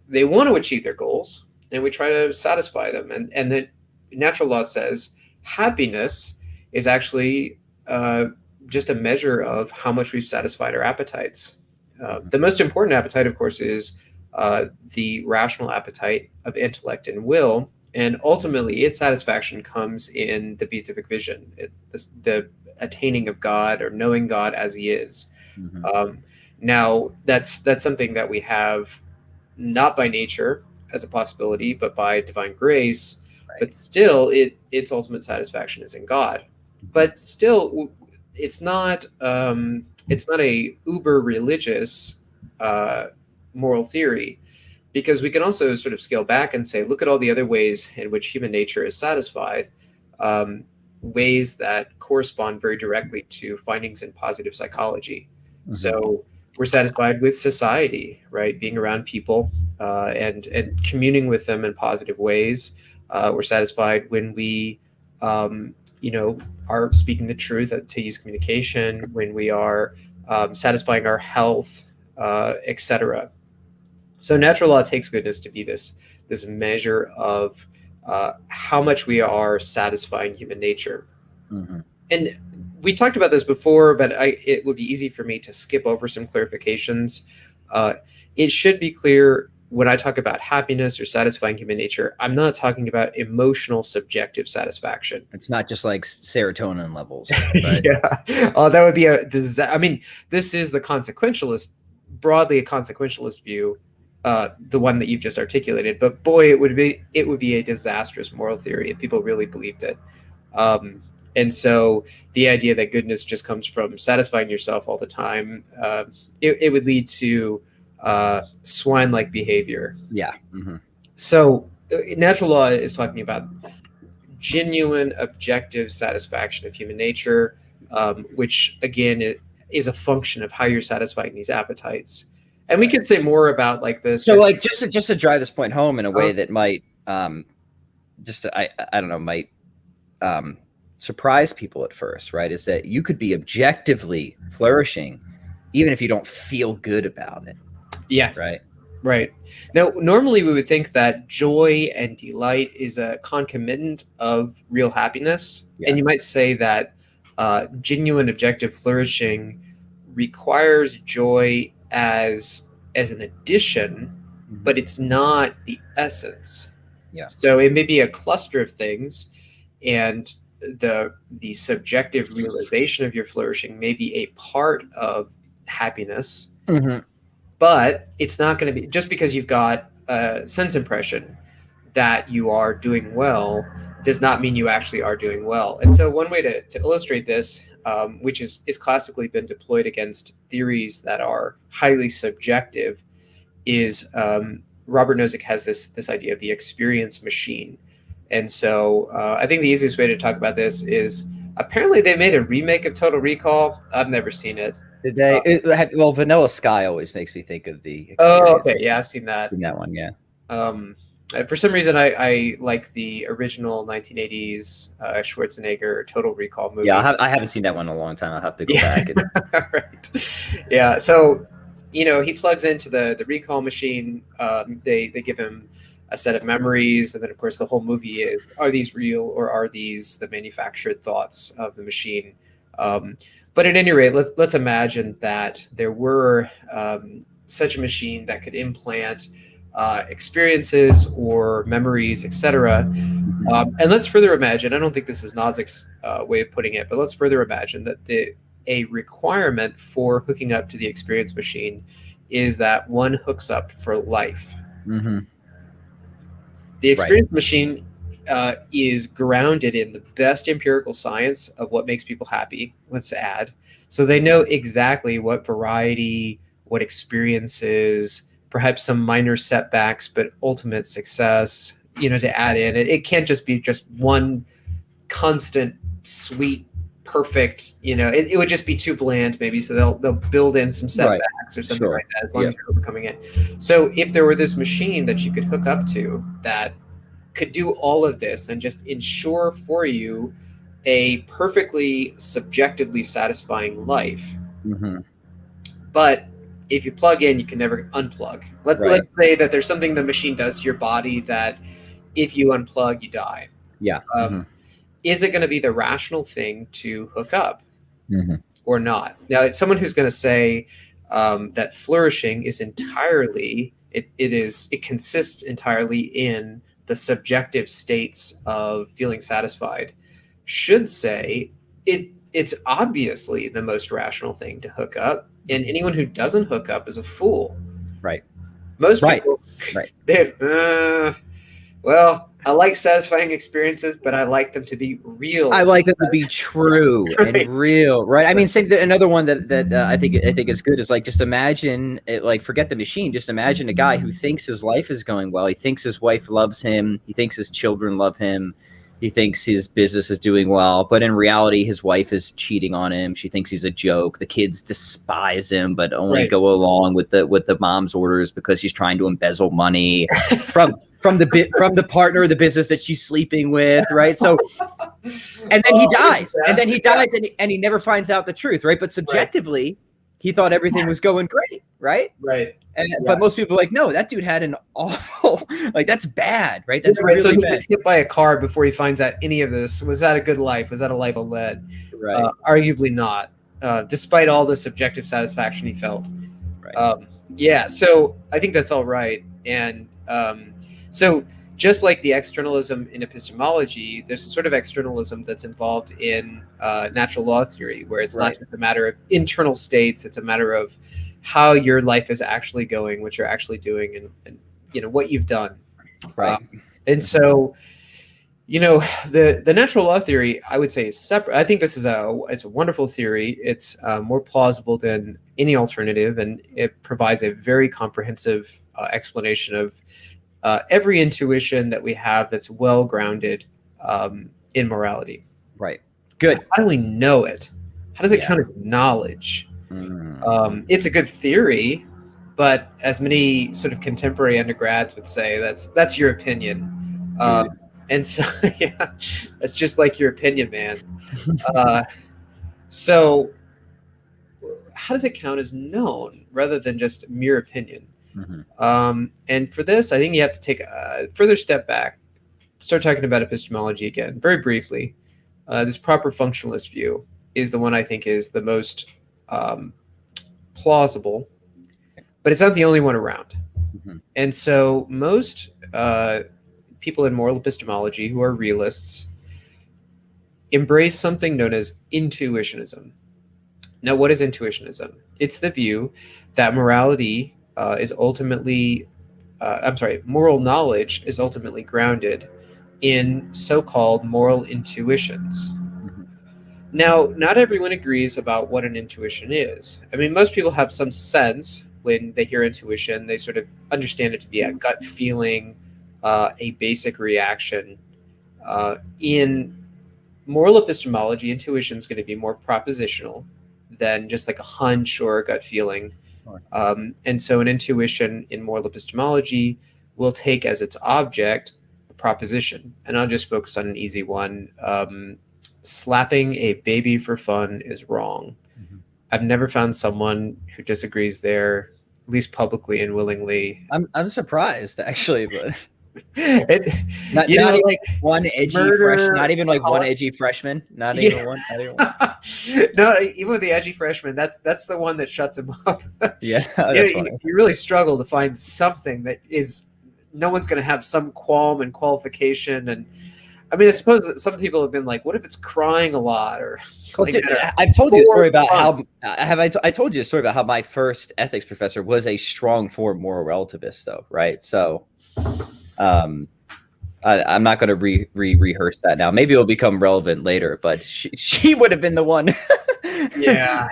they want to achieve their goals, and we try to satisfy them. And then natural law says happiness is actually just a measure of how much we've satisfied our appetites. The most important appetite, of course, is the rational appetite of intellect and will. And ultimately, its satisfaction comes in the beatific vision, the attaining of God, or knowing God as He is. Now, that's something that we have not by nature as a possibility, but by divine grace. But still, its ultimate satisfaction is in God. But still, it's not a uber religious moral theory, because we can also sort of scale back and say, look at all the other ways in which human nature is satisfied, ways that correspond very directly to findings in positive psychology. So we're satisfied with society, right? Being around people and communing with them in positive ways. We're satisfied when we are speaking the truth to use communication, when we are satisfying our health, etc. So natural law takes goodness to be this measure of how much we are satisfying human nature. Mm-hmm. And we talked about this before, but it would be easy for me to skip over some clarifications. It should be clear when I talk about happiness or satisfying human nature, I'm not talking about emotional subjective satisfaction. It's not just like serotonin levels. Right? Yeah. That would be a disaster. I mean, this is the consequentialist, broadly a consequentialist view, the one that you've just articulated. But boy, it would be a disastrous moral theory if people really believed it. And so the idea that goodness just comes from satisfying yourself all the time, it would lead to swine-like behavior. Yeah. Mm-hmm. So natural law is talking about genuine, objective satisfaction of human nature, which again is a function of how you're satisfying these appetites. And we could say more about like this. So, like, just to drive this point home in a way that might, I don't know, might surprise people at first, right? Is that you could be objectively flourishing, even if you don't feel good about it. Yeah. Right. Now, normally we would think that joy and delight is a concomitant of real happiness. Yeah. And you might say that genuine objective flourishing requires joy as an addition, but it's not the essence. Yeah. So it may be a cluster of things, and the subjective realization of your flourishing may be a part of happiness. Mm-hmm. But it's not going to be just because you've got a sense impression that you are doing well does not mean you actually are doing well. And so one way to illustrate this, which is classically been deployed against theories that are highly subjective, is Robert Nozick has this idea of the experience machine. And so I think the easiest way to talk about this is apparently they made a remake of Total Recall. I've never seen it. Did they? Well, Vanilla Sky always makes me think of the. Oh, okay, yeah, I've seen that. Seen that one, yeah. For some reason, I like the original 1980s Schwarzenegger Total Recall movie. Yeah, I haven't seen that one in a long time. I'll have to go back. Right. Yeah. So, he plugs into the recall machine. They give him a set of memories, and then of course the whole movie is: are these real or are these the manufactured thoughts of the machine? But at any rate, let's imagine that there were such a machine that could implant experiences or memories, etc. And let's further imagine, I don't think this is Nozick's way of putting it, but let's further imagine that a requirement for hooking up to the experience machine is that one hooks up for life. Mm-hmm. The experience machine is grounded in the best empirical science of what makes people happy, let's add. So they know exactly what variety, what experiences, perhaps some minor setbacks, but ultimate success, to add in. It can't just be just one constant, sweet, perfect, it would just be too bland maybe. So they'll build in some setbacks or something like that as long as you're overcoming it. So if there were this machine that you could hook up to that could do all of this and just ensure for you a perfectly subjectively satisfying life. Mm-hmm. But if you plug in, you can never unplug. Let's say that there's something the machine does to your body that if you unplug, you die. Yeah. Is it going to be the rational thing to hook up or not? Now, it's someone who's going to say that flourishing is entirely, it consists entirely in the subjective states of feeling satisfied, should say it's obviously the most rational thing to hook up, and anyone who doesn't hook up is a fool. Right. Most people, well, I like satisfying experiences, but I like them to be real. I like them to be true and real, right? I mean, another one that I think is good is like, just imagine it, like, forget the machine. Just imagine a guy who thinks his life is going well. He thinks his wife loves him. He thinks his children love him. He thinks his business is doing well, but in reality, his wife is cheating on him. She thinks he's a joke. The kids despise him, but only go along with the mom's orders because he's trying to embezzle money from the partner of the business that she's sleeping with, right? So And then he dies. And then he dies, and he never finds out the truth, right? But subjectively, he thought everything was going great, right? Right. But most people are like, no, that dude had an awful, like, that's bad, right? That's right. Really so he bad. gets hit by a car before he finds out any of this. Was that a good life? Was that a life of lead? Right. Arguably not, despite all the subjective satisfaction he felt. Right. So I think that's all right. And so just like the externalism in epistemology, there's a sort of externalism that's involved in natural law theory, where it's not just a matter of internal states, it's a matter of how your life is actually going, what you're actually doing, and what you've done. Right. And so, the natural law theory, I would say, is separate. I think this is it's a wonderful theory. It's more plausible than any alternative, and it provides a very comprehensive explanation of every intuition that we have that's well grounded in morality. Right. Good. How do we know it? How does it count as knowledge? It's a good theory, but as many sort of contemporary undergrads would say, that's your opinion. And so, that's just like your opinion, man. So how does it count as known rather than just mere opinion? And for this, I think you have to take a further step back, start talking about epistemology again, very briefly. This proper functionalist view is the one I think is the most plausible, but it's not the only one around. And so most people in moral epistemology who are realists embrace something known as Intuitionism. Now, what is Intuitionism? It's the view that morality is ultimately, moral knowledge is ultimately grounded in so-called moral intuitions. Now, not everyone agrees about what an intuition is. I mean, most people have some sense when they hear intuition. They sort of understand it to be a gut feeling, a basic reaction. In moral epistemology, intuition is going to be more propositional than just like a hunch or a gut feeling. And so an intuition in moral epistemology will take as its object a proposition. And I'll just focus on an easy one. Slapping a baby for fun is wrong. I've never found someone who disagrees there, at least publicly and willingly. I'm surprised, actually, but not even like one edgy freshman. Not even one. No, even with the edgy freshman, that's the one that shuts him up. Yeah, you really struggle to find something that is no one's going to have some qualm and qualification. And I mean, I suppose that some people have been like, "What if it's crying a lot?" Or I've told you a story about how I told you a story about how my first ethics professor was a strong form moral relativist, though, right? So. I'm not going to rehearse that now. Maybe it'll become relevant later, but she would have been the one. Yeah,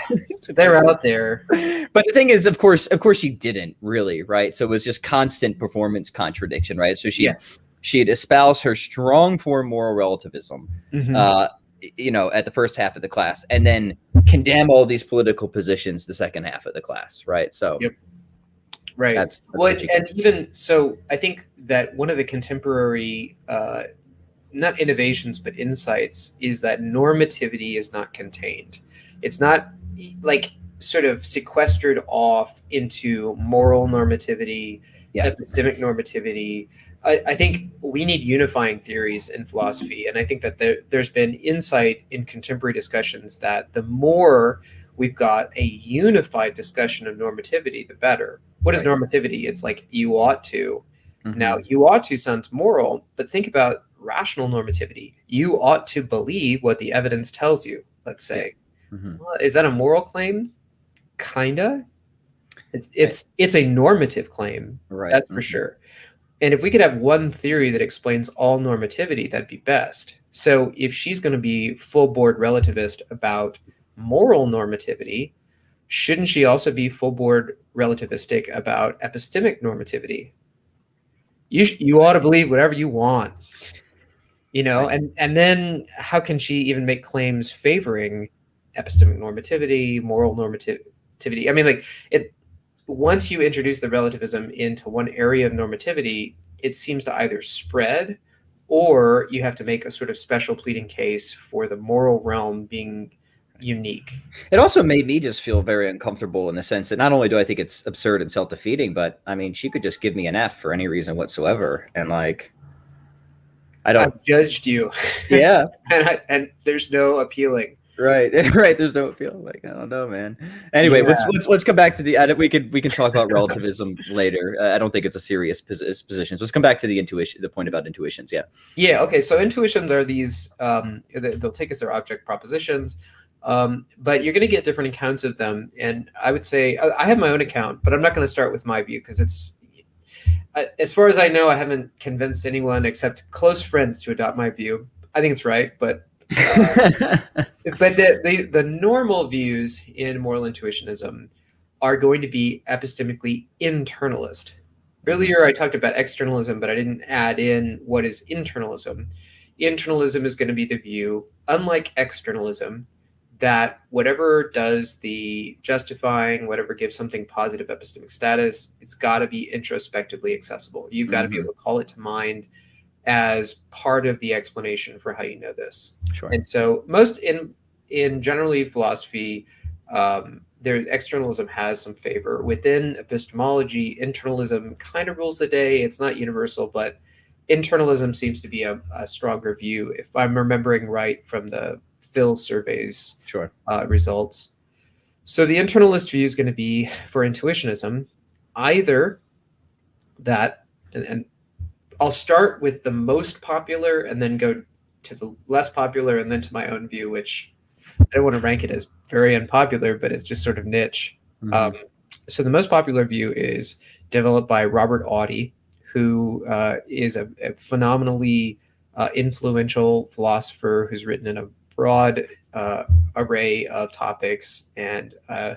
they're out there. But the thing is, of course, she didn't really, right? So it was just constant performance contradiction, right? So she'd espouse her strong form moral relativism, at the first half of the class, and then condemn all these political positions the second half of the class, right? So. Yep. Right. That's and even so, I think that one of the contemporary, not innovations, but insights is that normativity is not contained. It's not like sort of sequestered off into moral normativity, epistemic normativity. I think we need unifying theories in philosophy. And I think that there's been insight in contemporary discussions that the more we've got a unified discussion of normativity, the better. What is normativity? It's like you ought to. Now, you ought to sounds moral, but think about rational normativity. You ought to believe what the evidence tells you, let's say. Well, is that a moral claim? Kinda. It's a normative claim. Right. That's for sure. And if we could have one theory that explains all normativity, that'd be best. So if she's going to be full board relativist about moral normativity, shouldn't she also be full board relativistic about epistemic normativity? You ought to believe whatever you want, and then how can she even make claims favoring epistemic normativity, moral normativity? I mean, once you introduce the relativism into one area of normativity, it seems to either spread or you have to make a sort of special pleading case for the moral realm being unique. It also made me just feel very uncomfortable in the sense that not only do I think it's absurd and self-defeating, but I mean, she could just give me an F for any reason whatsoever, and like, I've judged you. Yeah. and there's no appealing. Right. There's no appeal. Like, I don't know, man. Anyway, let's come back to the. We can talk about relativism later. I don't think it's a serious position. So let's come back to the point about intuitions. Yeah. Yeah. Okay. So intuitions are these. They'll take as their object propositions, but you're going to get different accounts of them. And I would say I have my own account, but I'm not going to start with my view because it's. As far as I know, I haven't convinced anyone except close friends to adopt my view. I think it's right, but. But the normal views in moral intuitionism are going to be epistemically internalist. Earlier, I talked about externalism, but I didn't add in what is internalism. Internalism is going to be the view, unlike externalism, that whatever does the justifying, whatever gives something positive epistemic status, it's got to be introspectively accessible. You've got to be able to call it to mind as part of the explanation for how you know this. Sure. And so most in generally philosophy, their externalism has some favor. Within epistemology, internalism kind of rules the day. It's not universal, but internalism seems to be a stronger view, if I'm remembering right from the Phil surveys results. So the internalist view is going to be for intuitionism, either that, and I'll start with the most popular and then go to the less popular and then to my own view, which I don't want to rank it as very unpopular, but it's just sort of niche. So the most popular view is developed by Robert Audi, who is a phenomenally influential philosopher who's written in a broad array of topics. And I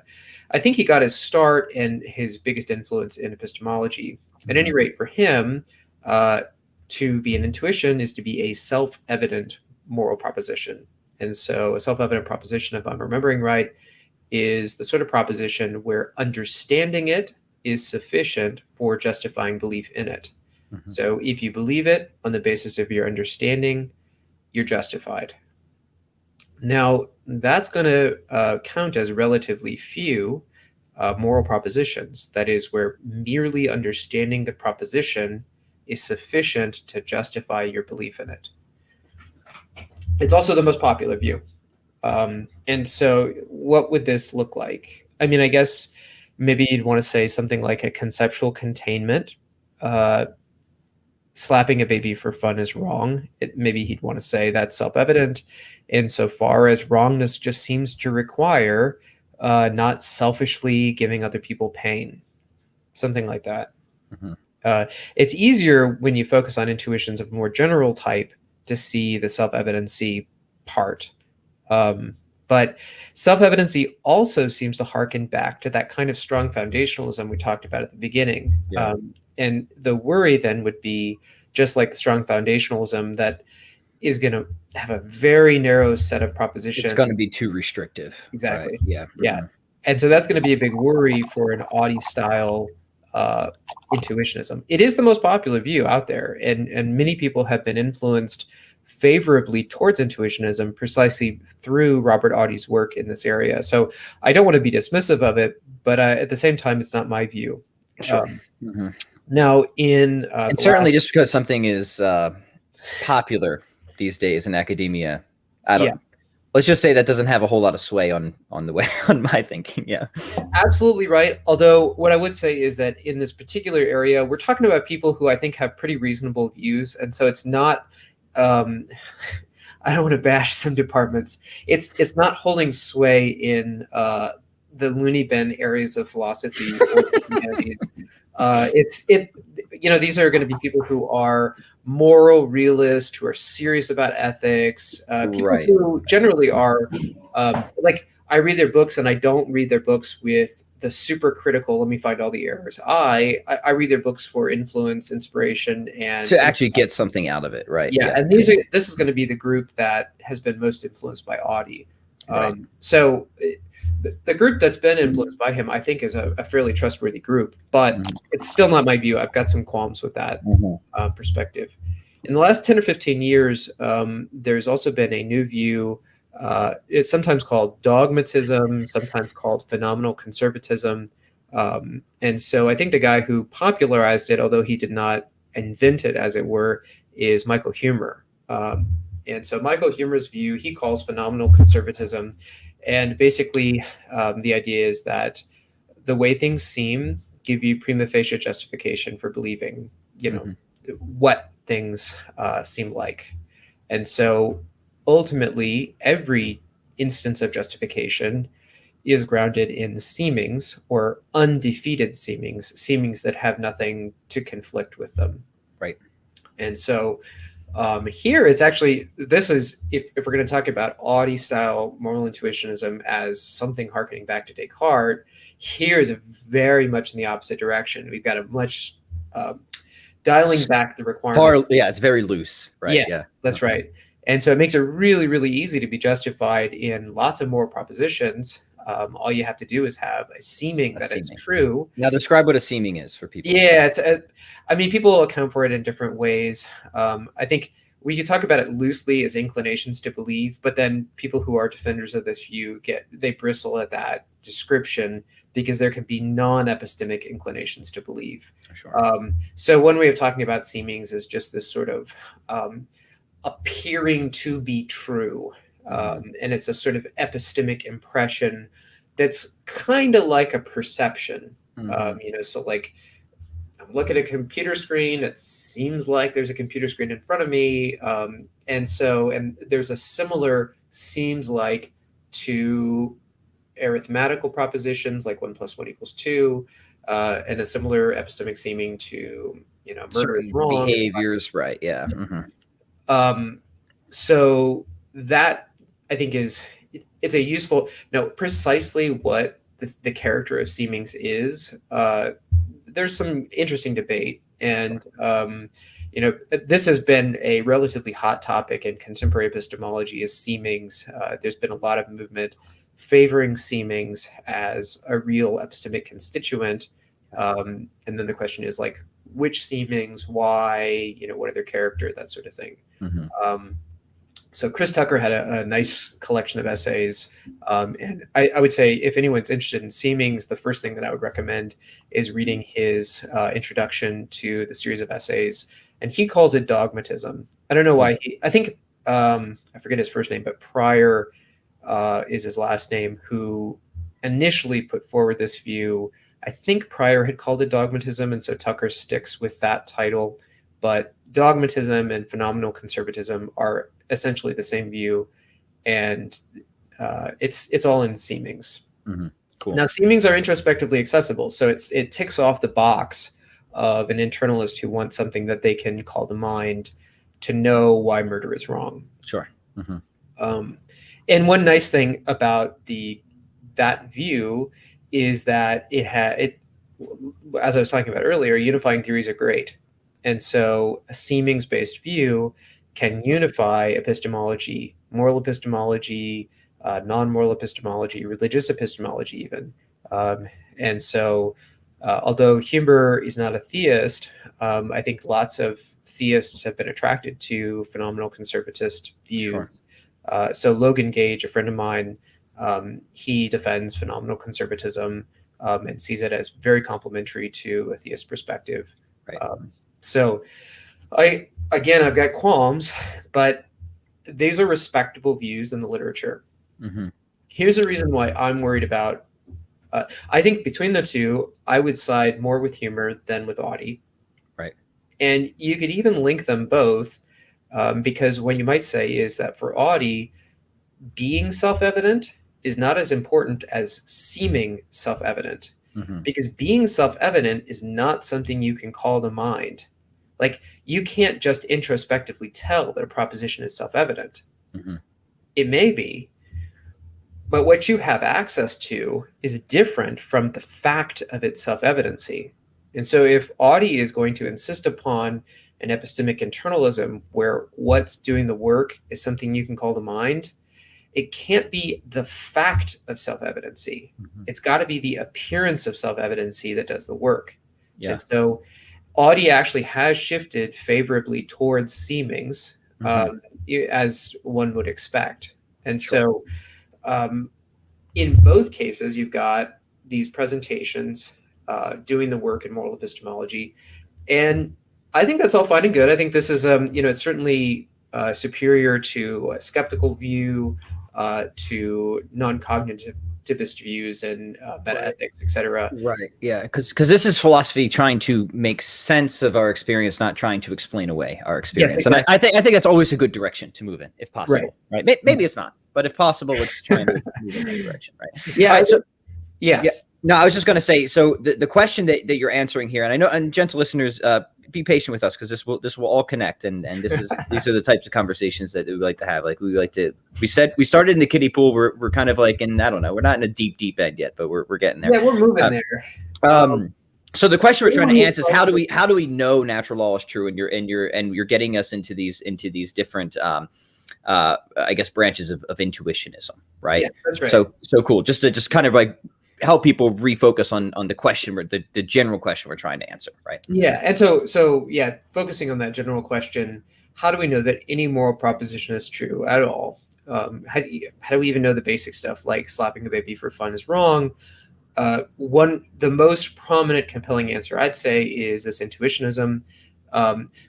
think he got his start and his biggest influence in epistemology. At any rate, for him, to be an intuition is to be a self-evident moral proposition. And so a self-evident proposition, if I'm remembering right, is the sort of proposition where understanding it is sufficient for justifying belief in it. So if you believe it on the basis of your understanding, you're justified. Now, that's going to count as relatively few moral propositions. That is, where merely understanding the proposition is sufficient to justify your belief in it. It's also the most popular view. And so what would this look like? I mean, I guess maybe you'd want to say something like a conceptual containment. Slapping a baby for fun is wrong. Maybe he'd want to say that's self-evident insofar as wrongness just seems to require not selfishly giving other people pain. Something like that. It's easier when you focus on intuitions of a more general type to see the self-evidency part. But self-evidency also seems to harken back to that kind of strong foundationalism we talked about at the beginning. And the worry then would be, just like the strong foundationalism, that is going to have a very narrow set of propositions. It's going to be too restrictive. Exactly. Right? Yeah. And so that's going to be a big worry for an Audi-style intuitionism. It is the most popular view out there, and many people have been influenced favorably towards intuitionism precisely through Robert Audi's work in this area. So I don't want to be dismissive of it, but at the same time, it's not my view. Sure. Now, and certainly just because something is popular these days in academia, let's just say that doesn't have a whole lot of sway on my thinking. Yeah, absolutely right. Although what I would say is that in this particular area, we're talking about people who I think have pretty reasonable views, and so it's not. I don't want to bash some departments. It's not holding sway in the loony bin areas of philosophy or the humanities. These are going to be people who are moral realists, who are serious about ethics, people who generally are like, I read their books and I don't read their books with the super critical, let me find all the errors. I read their books for influence, inspiration, and to actually get something out of it, right? Yeah. And this is going to be the group that has been most influenced by Audi. So the group that's been influenced by him, I think, is a fairly trustworthy group, but it's still not my view. I've got some qualms with that perspective. In the last 10 or 15 years, there's also been a new view. It's sometimes called dogmatism, sometimes called phenomenal conservatism. And so I think the guy who popularized it, although he did not invent it, as it were, is Michael Huemer. And so Michael Huemer's view, he calls phenomenal conservatism. And basically, the idea is that the way things seem give you prima facie justification for believing, what things seem like. And so ultimately, every instance of justification is grounded in seemings, or undefeated seemings that have nothing to conflict with them. Right. And so here it's actually, this is, if we're going to talk about Audi style moral intuitionism as something harkening back to Descartes, here is very much in the opposite direction. We've got a much dialing back the requirement. It's very loose, right? Yes, yeah, that's right. And so it makes it really, really easy to be justified in lots of moral propositions. All you have to do is have a seeming that is true. Now, describe what a seeming is for people. Yeah, I mean, people account for it in different ways. I think we could talk about it loosely as inclinations to believe, but then people who are defenders of this view they bristle at that description because there can be non-epistemic inclinations to believe. Sure. So one way of talking about seemings is just this sort of appearing to be true. And it's a sort of epistemic impression that's kind of like a perception. So like I'm looking at a computer screen, it seems like there's a computer screen in front of me. And there's a similar seems like to arithmetical propositions like 1 + 1 = 2, and a similar epistemic seeming to, murder is wrong. Behaviors, right, yeah. So that, I think, it's a useful, precisely what the character of seemings is. There's some interesting debate, and this has been a relatively hot topic in contemporary epistemology, is seemings. There's been a lot of movement favoring seemings as a real epistemic constituent, and then the question is like, which seemings, why, what are their character, that sort of thing. So Chris Tucker had a nice collection of essays, and I would say if anyone's interested in seemings, the first thing that I would recommend is reading his introduction to the series of essays, and he calls it dogmatism. I don't know why. I think I forget his first name, but Pryor is his last name, who initially put forward this view. I think Pryor had called it dogmatism, and so Tucker sticks with that title. But dogmatism and phenomenal conservatism are essentially the same view, and it's all in seemings. Cool. Now, seemings are introspectively accessible, so it ticks off the box of an internalist who wants something that they can call to mind to know why murder is wrong. Sure. And one nice thing about that view is that it, as I was talking about earlier, unifying theories are great. And so a seemings-based view can unify epistemology, moral epistemology, non-moral epistemology, religious epistemology even. And so although Huemer is not a theist, I think lots of theists have been attracted to phenomenal conservatist views. Sure. So Logan Gage, a friend of mine, he defends phenomenal conservatism and sees it as very complementary to a theist perspective. Right. So I've got qualms, but these are respectable views in the literature. Here's a reason why I'm worried about, I think between the two, I would side more with Huemer than with Audi. Right. And you could even link them both, because what you might say is that for Audi, being self-evident is not as important as seeming self-evident. Because being self-evident is not something you can call to mind. Like, you can't just introspectively tell that a proposition is self-evident. It may be, but what you have access to is different from the fact of its self-evidency. And so if Audi is going to insist upon an epistemic internalism where what's doing the work is something you can call to mind, it can't be the fact of self-evidency. It's got to be the appearance of self-evidency that does the work. Yeah. And so Audi actually has shifted favorably towards seemings, as one would expect. And so in both cases, you've got these presentations doing the work in moral epistemology. And I think that's all fine and good. I think this is, it's certainly superior to a skeptical view, to non-cognitivist views and meta-ethics, etc. Right. Yeah. Because this is philosophy trying to make sense of our experience, not trying to explain away our experience. Yes, exactly. And I think that's always a good direction to move in, if possible. Right. Maybe it's not, but if possible, let's try and move in that direction. Right. Yeah. Right, so, yeah. No, I was just going to say, so the question that you're answering here, and I know, and gentle listeners, be patient with us because this will all connect, and these are the types of conversations that we like to have. Like we started in the kiddie pool. We're kind of like in, I don't know, we're not in a deep end yet, but we're getting there. Yeah, we're moving there. So the question we're trying to answer is how do we know natural law is true, and you're getting us into these different I guess branches of intuitionism, right? Yeah, that's right. So cool. Just kind of like help people refocus on the question, the general question we're trying to answer, right? Yeah, and so yeah, focusing on that general question, how do we know that any moral proposition is true at all? How do we even know the basic stuff like slapping a baby for fun is wrong? The most prominent, compelling answer I'd say is this intuitionism,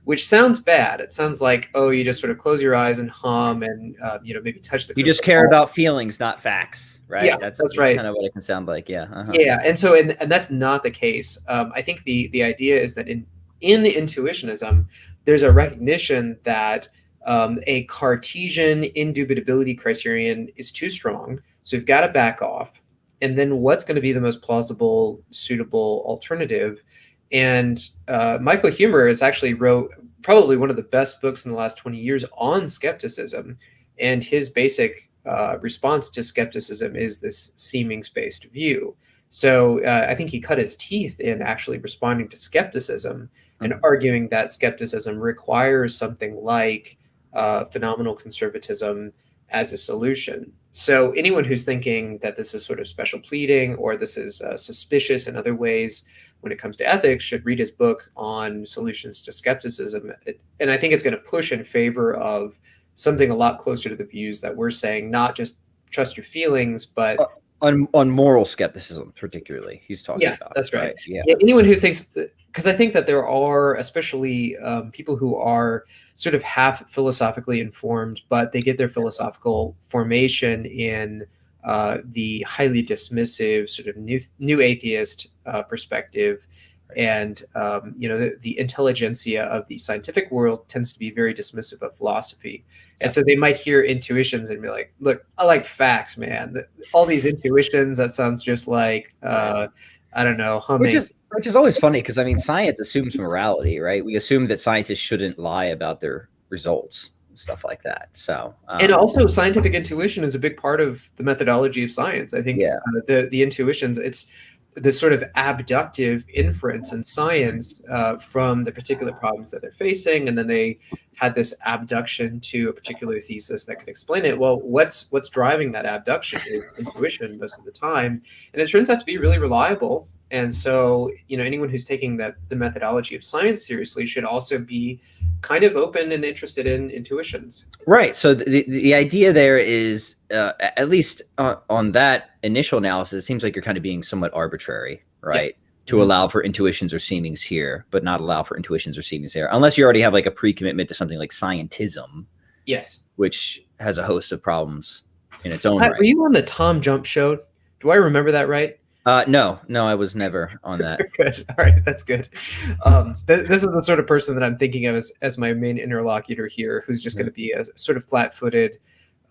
which sounds bad. It sounds like, oh, you just sort of close your eyes and hum and maybe touch the. You just care about feelings, not facts. Right. Yeah, that's right. Kind of what it can sound like. Yeah. Yeah. And so, and that's not the case. I think the idea is that in intuitionism, there's a recognition that a Cartesian indubitability criterion is too strong. So you've got to back off. And then what's going to be the most plausible, suitable alternative? And Michael Huemer has actually wrote probably one of the best books in the last 20 years on skepticism. And his basic response to skepticism is this seemings-based view. So I think he cut his teeth in actually responding to skepticism and arguing that skepticism requires something like phenomenal conservatism as a solution. So anyone who's thinking that this is sort of special pleading or this is suspicious in other ways when it comes to ethics should read his book on solutions to skepticism. And I think it's going to push in favor of something a lot closer to the views that we're saying, not just trust your feelings, but on moral skepticism, particularly he's talking about. Yeah, that's right. Yeah. Anyone who thinks, because I think that there are, especially people who are sort of half philosophically informed, but they get their philosophical formation in the highly dismissive sort of new atheist perspective. And, the intelligentsia of the scientific world tends to be very dismissive of philosophy. And so they might hear intuitions and be like, look, I like facts, man. All these intuitions, that sounds just like, I don't know, humming. Which is always funny because, I mean, science assumes morality, right? We assume that scientists shouldn't lie about their results and stuff like that. So, and also scientific intuition is a big part of the methodology of science. I think the intuitions, it's this sort of abductive inference in science from the particular problems that they're facing, and then they had this abduction to a particular thesis that could explain it. Well, what's driving that abduction is intuition most of the time, and it turns out to be really reliable. And so, anyone who's taking the methodology of science seriously should also be kind of open and interested in intuitions. Right. So the idea there is, at least on that initial analysis, it seems like you're kind of being somewhat arbitrary, right? Yeah. To allow for intuitions or seemings here, but not allow for intuitions or seemings there, unless you already have like a pre-commitment to something like scientism. Yes. Which has a host of problems in its own right. Were you on the Tom Jump show? Do I remember that right? No, I was never on that. Good. All right. That's good. This is the sort of person that I'm thinking of as my main interlocutor here, who's just going to be a sort of flat-footed,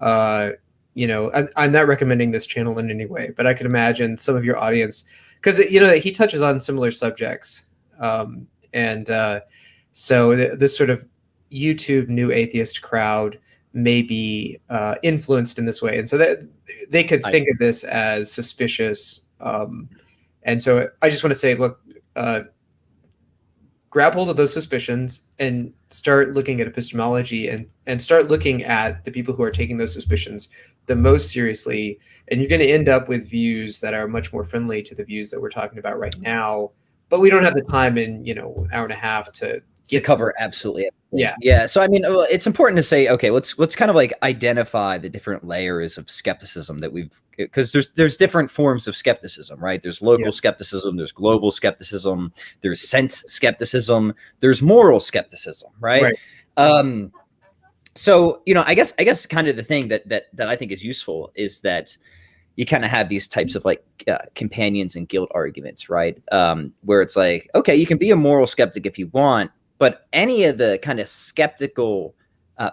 I'm not recommending this channel in any way, but I can imagine some of your audience, because, he touches on similar subjects. So this sort of YouTube new atheist crowd may be influenced in this way. And so that they could think of this as suspicious. And so I just want to say, look, grab hold of those suspicions and start looking at epistemology and start looking at the people who are taking those suspicions the most seriously. And you're going to end up with views that are much more friendly to the views that we're talking about right now, but we don't have the time in, you know, an hour and a half to cover absolutely. Yeah. So I mean, it's important to say, okay, let's kind of like identify the different layers of skepticism that because there's different forms of skepticism, right? There's local skepticism, there's global skepticism, there's sense skepticism, there's moral skepticism, right? So, you know, I guess kind of the thing that I think is useful is that you kind of have these types of like companions and guilt arguments, right? Where it's like, okay, you can be a moral skeptic if you want, but any of the kind of skeptical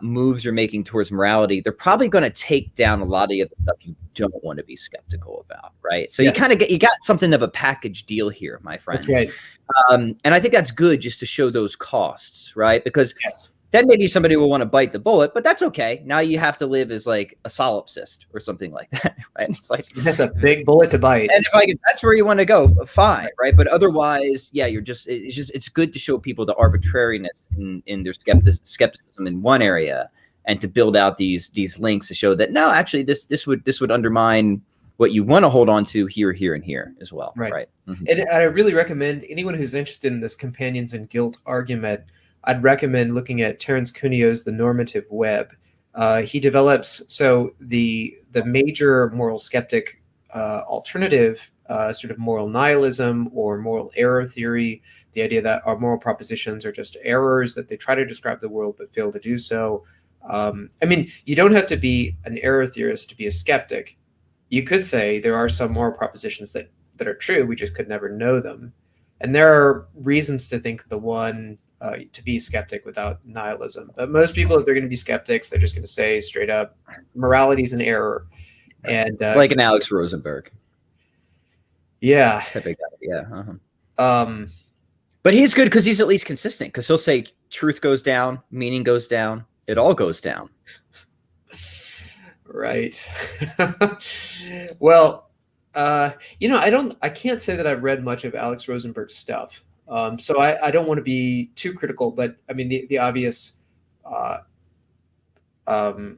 moves you're making towards morality, they're probably going to take down a lot of the other stuff you don't want to be skeptical about, right? So you kind of got something of a package deal here, my friends. That's right. And I think that's good just to show those costs, right? Because then maybe somebody will want to bite the bullet, but that's okay. Now you have to live as like a solipsist or something like that, right? It's like that's a big bullet to bite. And if that's where you want to go, fine, right? But otherwise, yeah, it's good to show people the arbitrariness in their skepticism in one area, and to build out these links to show that no, actually, this would undermine what you want to hold on to here, and here as well, right? Mm-hmm. And I really recommend anyone who's interested in this companions and guilt argument, I'd recommend looking at Terence Cuneo's The Normative Web. He develops, so the major moral skeptic alternative, sort of moral nihilism or moral error theory, the idea that our moral propositions are just errors, that they try to describe the world but fail to do so. I mean, you don't have to be an error theorist to be a skeptic. You could say there are some moral propositions that are true, we just could never know them. And there are reasons to think the one to be skeptic without nihilism. But most people, if they're going to be skeptics, they're just going to say straight up, morality is an error. And like an Alex Rosenberg. Yeah. But he's good because he's at least consistent, because he'll say truth goes down, meaning goes down, it all goes down. Right. Well, you know, I can't say that I've read much of Alex Rosenberg's stuff. So I don't want to be too critical, but I mean, the obvious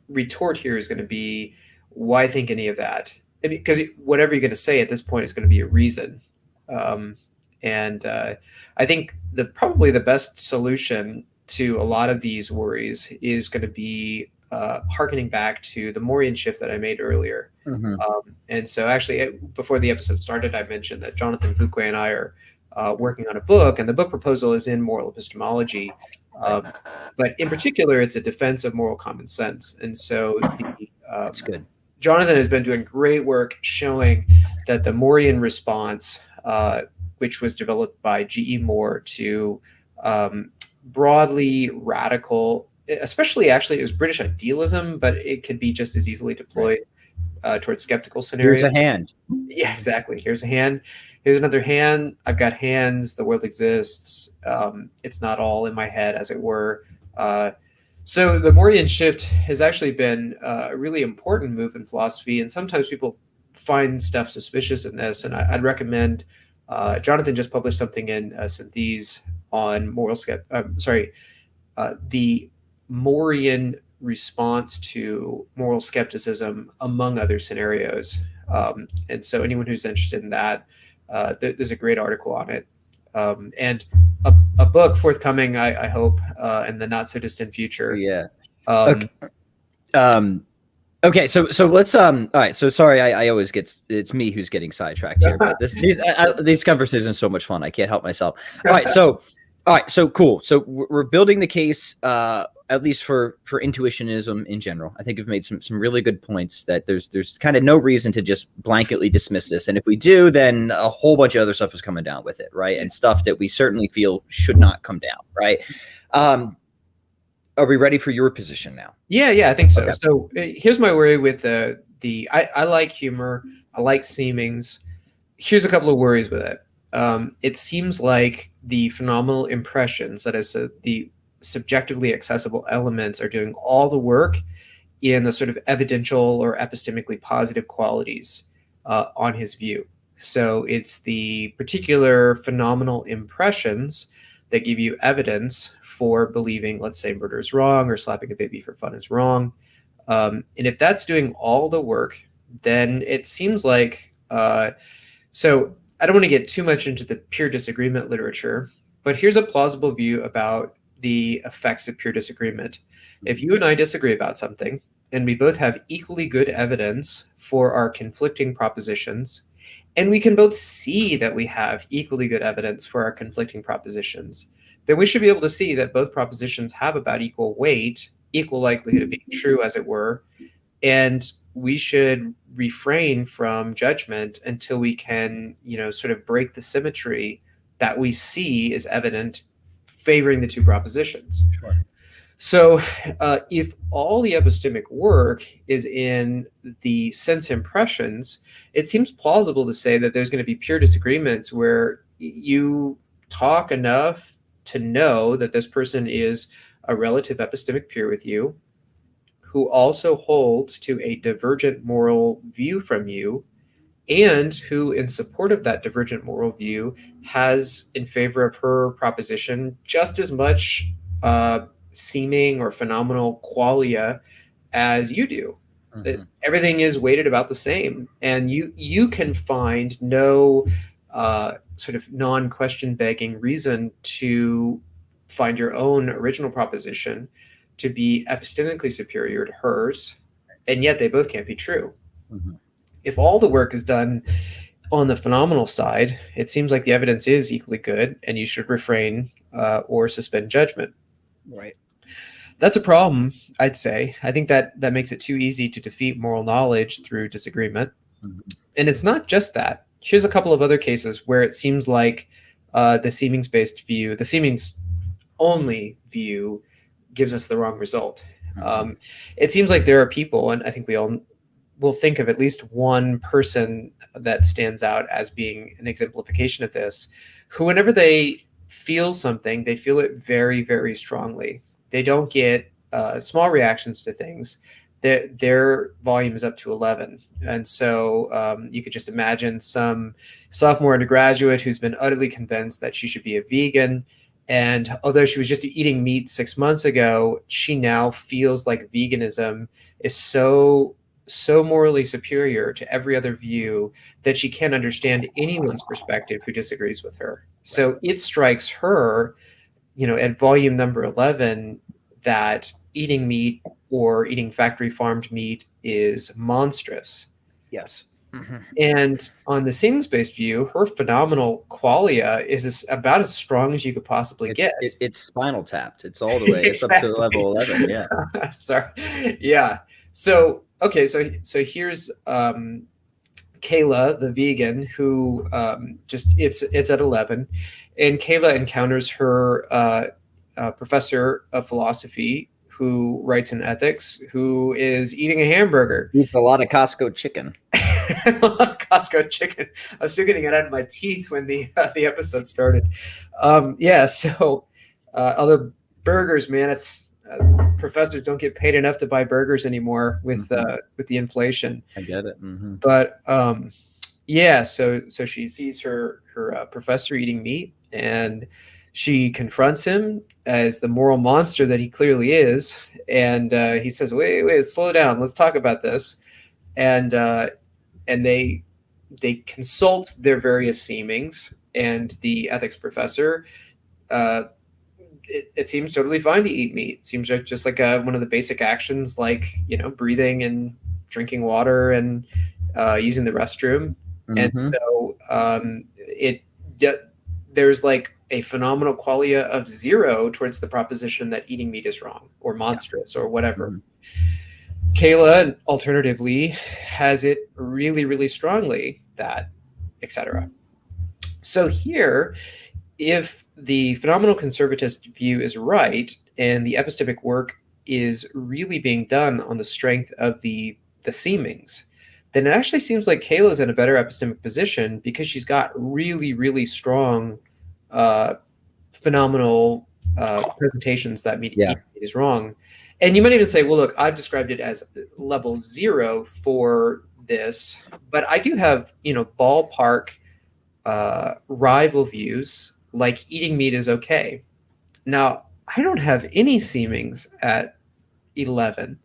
retort here is going to be, why think any of that? I mean, because whatever you're going to say at this point is going to be a reason. And I think probably the best solution to a lot of these worries is going to be hearkening back to the Mauryan shift that I made earlier. Mm-hmm. And so actually, before the episode started, I mentioned that Jonathan Fuqua and I are working on a book, and the book proposal is in moral epistemology. But in particular, it's a defense of moral common sense. And so that's good. Jonathan has been doing great work showing that the Morian response, which was developed by G.E. Moore to broadly radical, especially actually it was British idealism, but it could be just as easily deployed towards skeptical scenarios. Here's a hand. Yeah, exactly. Here's a hand. Here's another hand. I've got hands. The world exists. It's not all in my head, as it were. So the Mauryan shift has actually been a really important move in philosophy, and sometimes people find stuff suspicious in this. And I'd recommend. Jonathan just published something in Synthese on the Morian response to moral skepticism, among other scenarios. And so anyone who's interested in that, there's a great article on it. And a book forthcoming, I hope, in the not so distant future. Yeah. Okay. So let's all right. So sorry, I always it's me who's getting sidetracked here, but these conversations are so much fun. I can't help myself. All right. So cool. So we're building the case, at least for intuitionism in general. I think we've made some really good points that there's kind of no reason to just blanketly dismiss this. And if we do, then a whole bunch of other stuff is coming down with it, right? And stuff that we certainly feel should not come down, right? Are we ready for your position now? Yeah, I think so. Okay. So here's my worry with I like humor. I like seemings. Here's a couple of worries with it. It seems like the phenomenal impressions, that is the subjectively accessible elements, are doing all the work in the sort of evidential or epistemically positive qualities on his view. So it's the particular phenomenal impressions that give you evidence for believing, let's say, murder is wrong or slapping a baby for fun is wrong. And if that's doing all the work, then it seems like, so I don't want to get too much into the pure disagreement literature, but here's a plausible view about the effects of pure disagreement. If you and I disagree about something, and we both have equally good evidence for our conflicting propositions, and we can both see that we have equally good evidence for our conflicting propositions, then we should be able to see that both propositions have about equal weight, equal likelihood of being true, as it were, and we should refrain from judgment until we can, sort of break the symmetry that we see is evident favoring the two propositions. Sure. So if all the epistemic work is in the sense impressions, it seems plausible to say that there's going to be pure disagreements where you talk enough to know that this person is a relative epistemic peer with you, who also holds to a divergent moral view from you, and who, in support of that divergent moral view, has in favor of her proposition just as much seeming or phenomenal qualia as you do. Mm-hmm. Everything is weighted about the same, and you can find no sort of non-question begging reason to find your own original proposition to be epistemically superior to hers, and yet they both can't be true. Mm-hmm. If all the work is done on the phenomenal side, it seems like the evidence is equally good, and you should refrain or suspend judgment. Right. That's a problem, I'd say. I think that makes it too easy to defeat moral knowledge through disagreement. Mm-hmm. And it's not just that. Here's a couple of other cases where it seems like the seemings-based view, the seemings-only view, gives us the wrong result. Mm-hmm. It seems like there are people, and I think we all will think of at least one person that stands out as being an exemplification of this, who whenever they feel something, they feel it very, very strongly. They don't get small reactions to things. Their volume is up to 11. And so you could just imagine some sophomore undergraduate who's been utterly convinced that she should be a vegan. And although she was just eating meat 6 months ago, she now feels like veganism is so morally superior to every other view that she can't understand anyone's perspective who disagrees with her. So it strikes her, at volume number 11, that eating meat or eating factory farmed meat is monstrous. Yes. Mm-hmm. And on the seemings-based view, her phenomenal qualia is about as strong as you could possibly get. It's spinal tapped. It's all the way. It's exactly. Up to level 11. Yeah. Sorry. Yeah. So, okay. So here's Kayla, the vegan, who it's at 11. And Kayla encounters her professor of philosophy who writes in ethics, who is eating a hamburger. Eats a lot of Costco chicken. A lot of Costco chicken. I was still getting it out of my teeth when the episode started. So other burgers, man, it's professors don't get paid enough to buy burgers anymore with the inflation. I get it. Mm-hmm. But so she sees her professor eating meat, and she confronts him as the moral monster that he clearly is. And he says, wait, slow down. Let's talk about this. And they consult their various seemings, and the ethics professor, it seems totally fine to eat meat. It seems like just like one of the basic actions, like, breathing and drinking water and using the restroom. Mm-hmm. And so there's like a phenomenal qualia of 0 towards the proposition that eating meat is wrong or monstrous or whatever. Mm-hmm. Kayla, alternatively, has it really, really strongly, that, etc. So here, if the phenomenal conservatist view is right, and the epistemic work is really being done on the strength of the seemings, then it actually seems like Kayla's in a better epistemic position, because she's got really, really strong phenomenal presentations that meat is wrong. And you might even say, well, look, I've described it as level 0 for this, but I do have, ballpark rival views, like eating meat is okay. Now, I don't have any seemings at 11.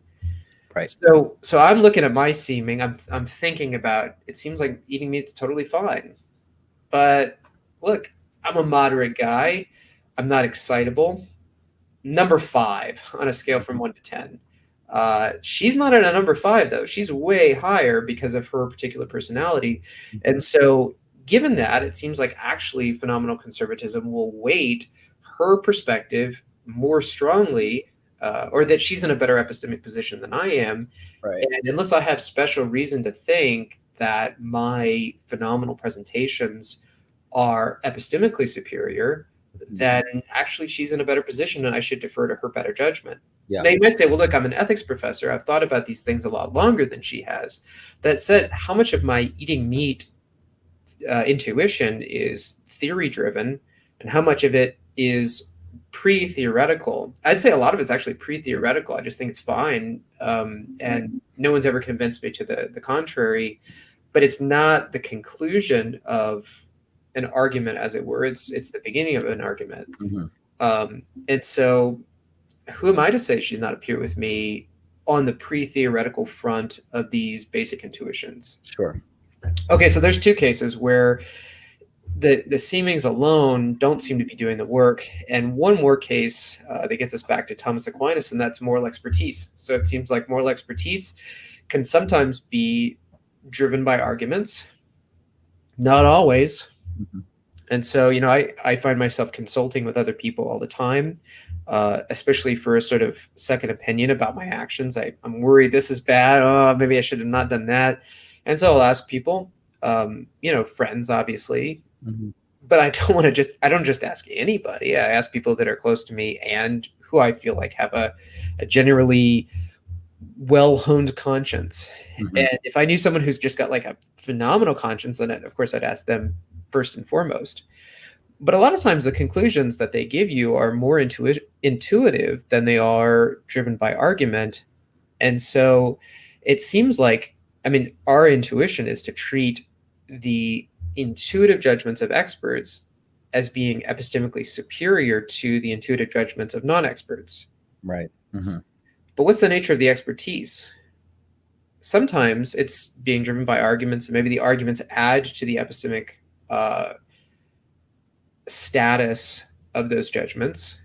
Right. So I'm looking at my seeming. I'm thinking about, it seems like eating meat's totally fine. But look, I'm a moderate guy. I'm not excitable. Number 5 on a scale from 1 to 10. She's not at a number 5, though. She's way higher because of her particular personality. And so, given that, it seems like actually phenomenal conservatism will weight her perspective more strongly, or that she's in a better epistemic position than I am. Right. And unless I have special reason to think that my phenomenal presentations are epistemically superior, then actually she's in a better position and I should defer to her better judgment. Yeah. Now you might say, well, look, I'm an ethics professor. I've thought about these things a lot longer than she has. That said, how much of my eating meat intuition is theory driven and how much of it is pre-theoretical? I'd say a lot of it's actually pre-theoretical. I just think it's fine. And no one's ever convinced me to the contrary, but it's not the conclusion of an argument, as it were. It's the beginning of an argument. And so who am I to say she's not a peer with me on the pre-theoretical front of these basic intuitions? Sure. Okay, so there's 2 cases where the seemings alone don't seem to be doing the work, and one more case that gets us back to Thomas Aquinas, and that's moral expertise. So it seems like moral expertise can sometimes be driven by arguments, not always. And so, I find myself consulting with other people all the time, especially for a sort of second opinion about my actions. I'm worried this is bad. Oh, maybe I should have not done that. And so I'll ask people, friends, obviously, but I don't just ask anybody. I ask people that are close to me and who I feel like have a generally well-honed conscience. And if I knew someone who's just got like a phenomenal conscience, then of course I'd ask them first and foremost. But a lot of times the conclusions that they give you are more intuitive than they are driven by argument. And so it seems like, our intuition is to treat the intuitive judgments of experts as being epistemically superior to the intuitive judgments of non-experts. Right. But what's the nature of the expertise? Sometimes it's being driven by arguments, and maybe the arguments add to the epistemic status of those judgments.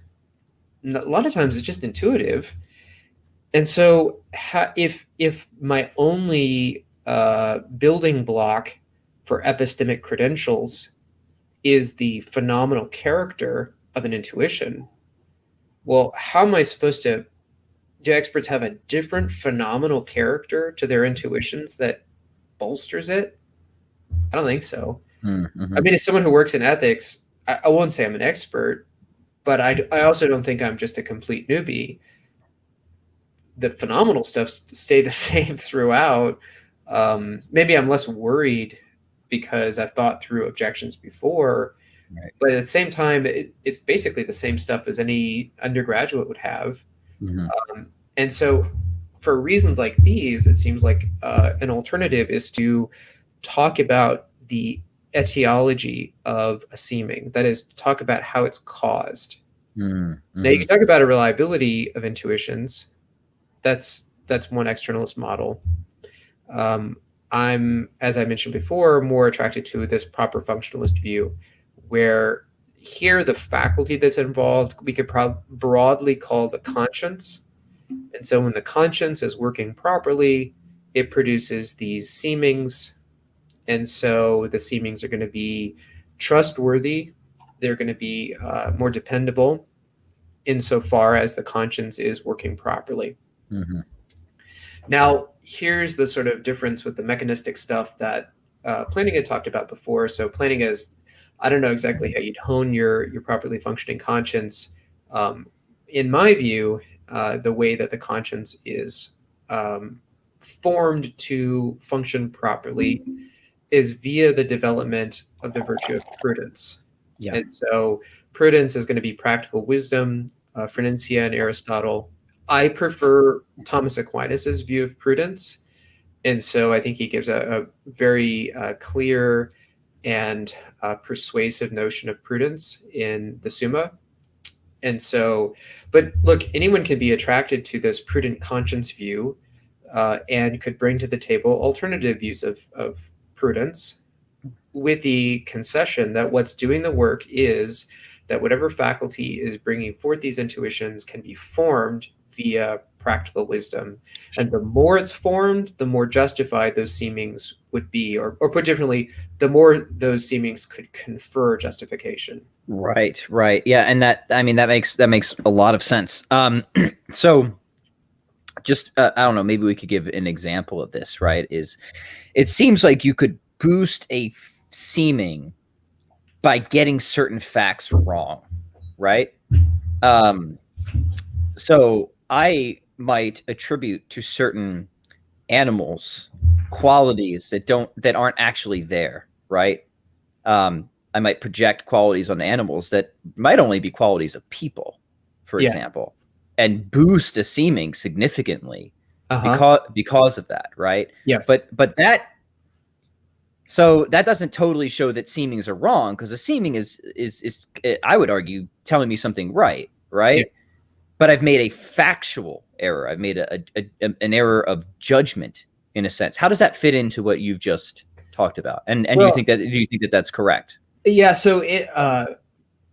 And a lot of times it's just intuitive. And so if my only building block for epistemic credentials is the phenomenal character of an intuition, well, how am I supposed to... Do experts have a different phenomenal character to their intuitions that bolsters it? I don't think so. As someone who works in ethics, I won't say I'm an expert, but I also don't think I'm just a complete newbie. The phenomenal stuff stay the same throughout. Maybe I'm less worried because I've thought through objections before, but at the same time, it's basically the same stuff as any undergraduate would have. And so for reasons like these, it seems like an alternative is to talk about the etiology of a seeming. That is, to talk about how it's caused. Now, you can talk about a reliability of intuitions. That's one externalist model. I'm, as I mentioned before, more attracted to this proper functionalist view, where here the faculty that's involved we could broadly call the conscience. And so when the conscience is working properly, it produces these seemings. And so the seemings are going to be trustworthy. They're going to be more dependable insofar as the conscience is working properly. Now, here's the sort of difference with the mechanistic stuff that Planning had talked about before. So Planning is, I don't know exactly how you'd hone your properly functioning conscience. In my view, the way that the conscience is formed to function properly is via the development of the virtue of prudence. And so prudence is going to be practical wisdom, Phrenencia and Aristotle. I prefer Thomas Aquinas's view of prudence. And so I think he gives a very clear and persuasive notion of prudence in the Summa. And so, but look, anyone can be attracted to this prudent conscience view and could bring to the table alternative views of prudence. with the concession that what's doing the work is that whatever faculty is bringing forth these intuitions can be formed via practical wisdom. And the more it's formed, the more justified those seemings would be, or put differently, the more those seemings could confer justification. Right. Yeah. And that makes a lot of sense. So just, I don't know, maybe we could give an example of this, right? It seems like you could boost a seeming by getting certain facts wrong, right? So I might attribute to certain animals qualities that aren't actually there, right? I might project qualities on animals that might only be qualities of people, for example, and boost a seeming significantly because of that, right? Yeah. But so that doesn't totally show that seemings are wrong, because a seeming is I would argue telling me something right? Yeah. But I've made a factual error. I've made an error of judgment, in a sense. How does that fit into what you've just talked about? And do you think that that's correct? Yeah. So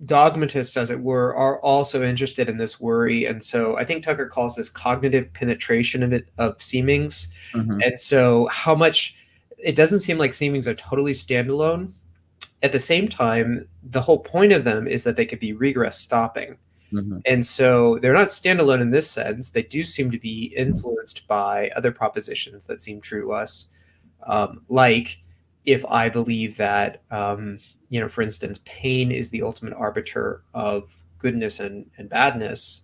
dogmatists, as it were, are also interested in this worry, and so I think Tucker calls this cognitive penetration of seemings. Mm-hmm. And so how much it doesn't seem like seemings are totally standalone. At the same time, the whole point of them is that they could be regress stopping. Mm-hmm. And so they're not standalone in this sense. They do seem to be influenced by other propositions that seem true to us. Like if I believe that, for instance, pain is the ultimate arbiter of goodness and badness,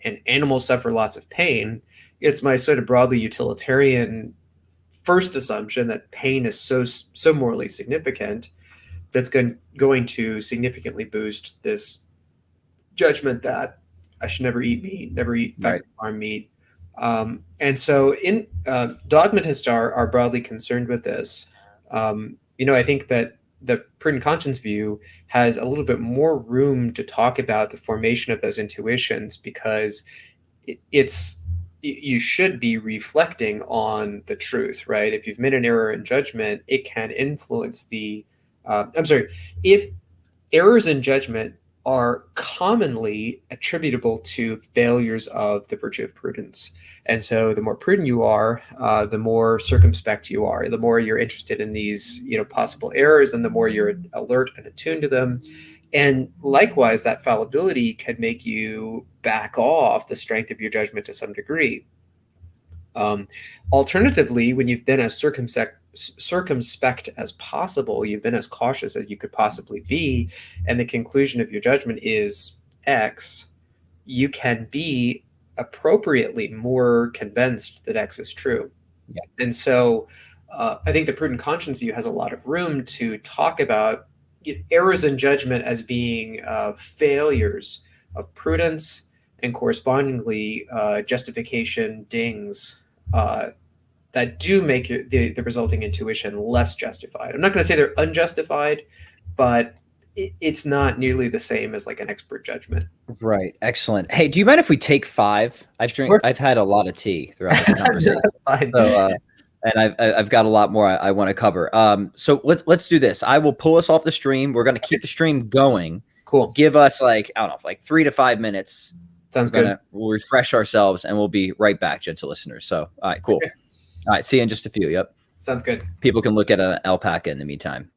and animals suffer lots of pain, it's my sort of broadly utilitarian first assumption that pain is so morally significant that's going to significantly boost this judgment that I should never eat meat, never eat farm meat. And so dogmatists are broadly concerned with this. I think that the prudent conscience view has a little bit more room to talk about the formation of those intuitions, because you should be reflecting on the truth, right? If you've made an error in judgment, it can influence if errors in judgment are commonly attributable to failures of the virtue of prudence. And so the more prudent you are, the more circumspect you are, the more you're interested in these possible errors, and the more you're alert and attuned to them. And likewise, that fallibility can make you back off the strength of your judgment to some degree. Alternatively, when you've been as circumspect as possible, you've been as cautious as you could possibly be, and the conclusion of your judgment is X, you can be appropriately more convinced that X is true. Yeah. And so I think the prudent conscience view has a lot of room to talk about errors in judgment as being failures of prudence, and correspondingly justification dings that do make the resulting intuition less justified. I'm not going to say they're unjustified, but it's not nearly the same as like an expert judgment. Right. Excellent. Hey, do you mind if we take 5? I've had a lot of tea throughout this conversation. So, and I've got a lot more I want to cover. So let's do this. I will pull us off the stream. We're going to keep the stream going. Cool. Give us like 3 to 5 minutes. Sounds good. We'll refresh ourselves, and we'll be right back, gentle listeners. So, all right, cool. Okay. All right, see you in just a few. Yep. Sounds good. People can look at an alpaca in the meantime.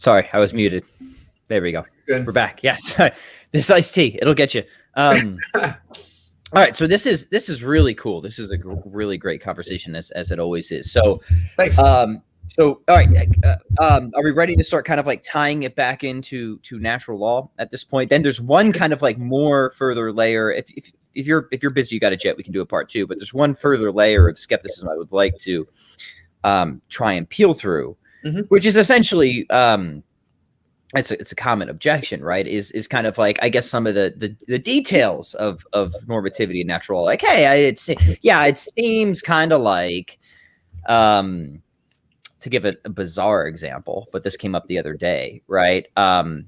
Sorry, I was muted. There we go. Good. We're back. Yes, this iced tea, it'll get you. All right, so this is really cool. This is a really great conversation, as it always is. So, thanks. So, all right, are we ready to start kind of like tying it back into natural law at this point? Then there's one kind of like more further layer. If you're busy, you got a jet, we can do a part 2. But there's one further layer of skepticism I would like to try and peel through, which is essentially it's a common objection, right? Is kind of like, I guess, some of the details of normativity and natural law. Like, hey, it seems kind of like to give a bizarre example, but this came up the other day, right? That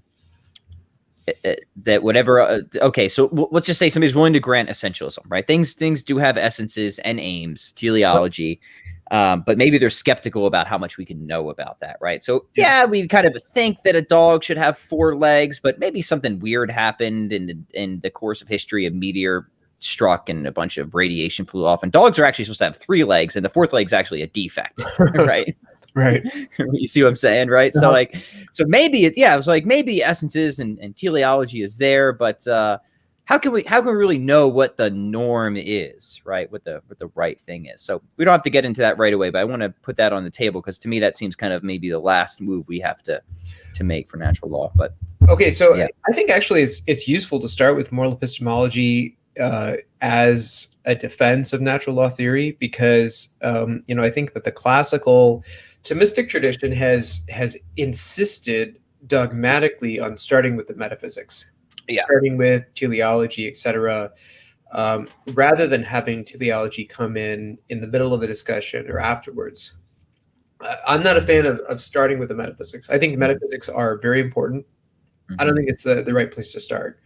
whatever, okay, so let's just say somebody's willing to grant essentialism, right? Things do have essences and aims, teleology, but maybe they're skeptical about how much we can know about that, right? So we kind of think that a dog should have 4 legs, but maybe something weird happened in the course of history. A meteor struck and a bunch of radiation flew off, and dogs are actually supposed to have 3 legs, and the 4th leg is actually a defect, right? Right. You see what I'm saying, right? So so maybe it was like maybe essences and teleology is there, but how can we really know what the norm is, right? What the right thing is. So we don't have to get into that right away, but I want to put that on the table because to me that seems kind of maybe the last move we have to make for natural law. But okay, so I think actually it's useful to start with moral epistemology as a defense of natural law theory, because I think that the classical Thomistic tradition has insisted dogmatically on starting with the metaphysics, starting with teleology, etc., rather than having teleology come in the middle of the discussion or afterwards. I'm not a fan of starting with the metaphysics. I think the metaphysics are very important. I don't think it's the right place to start.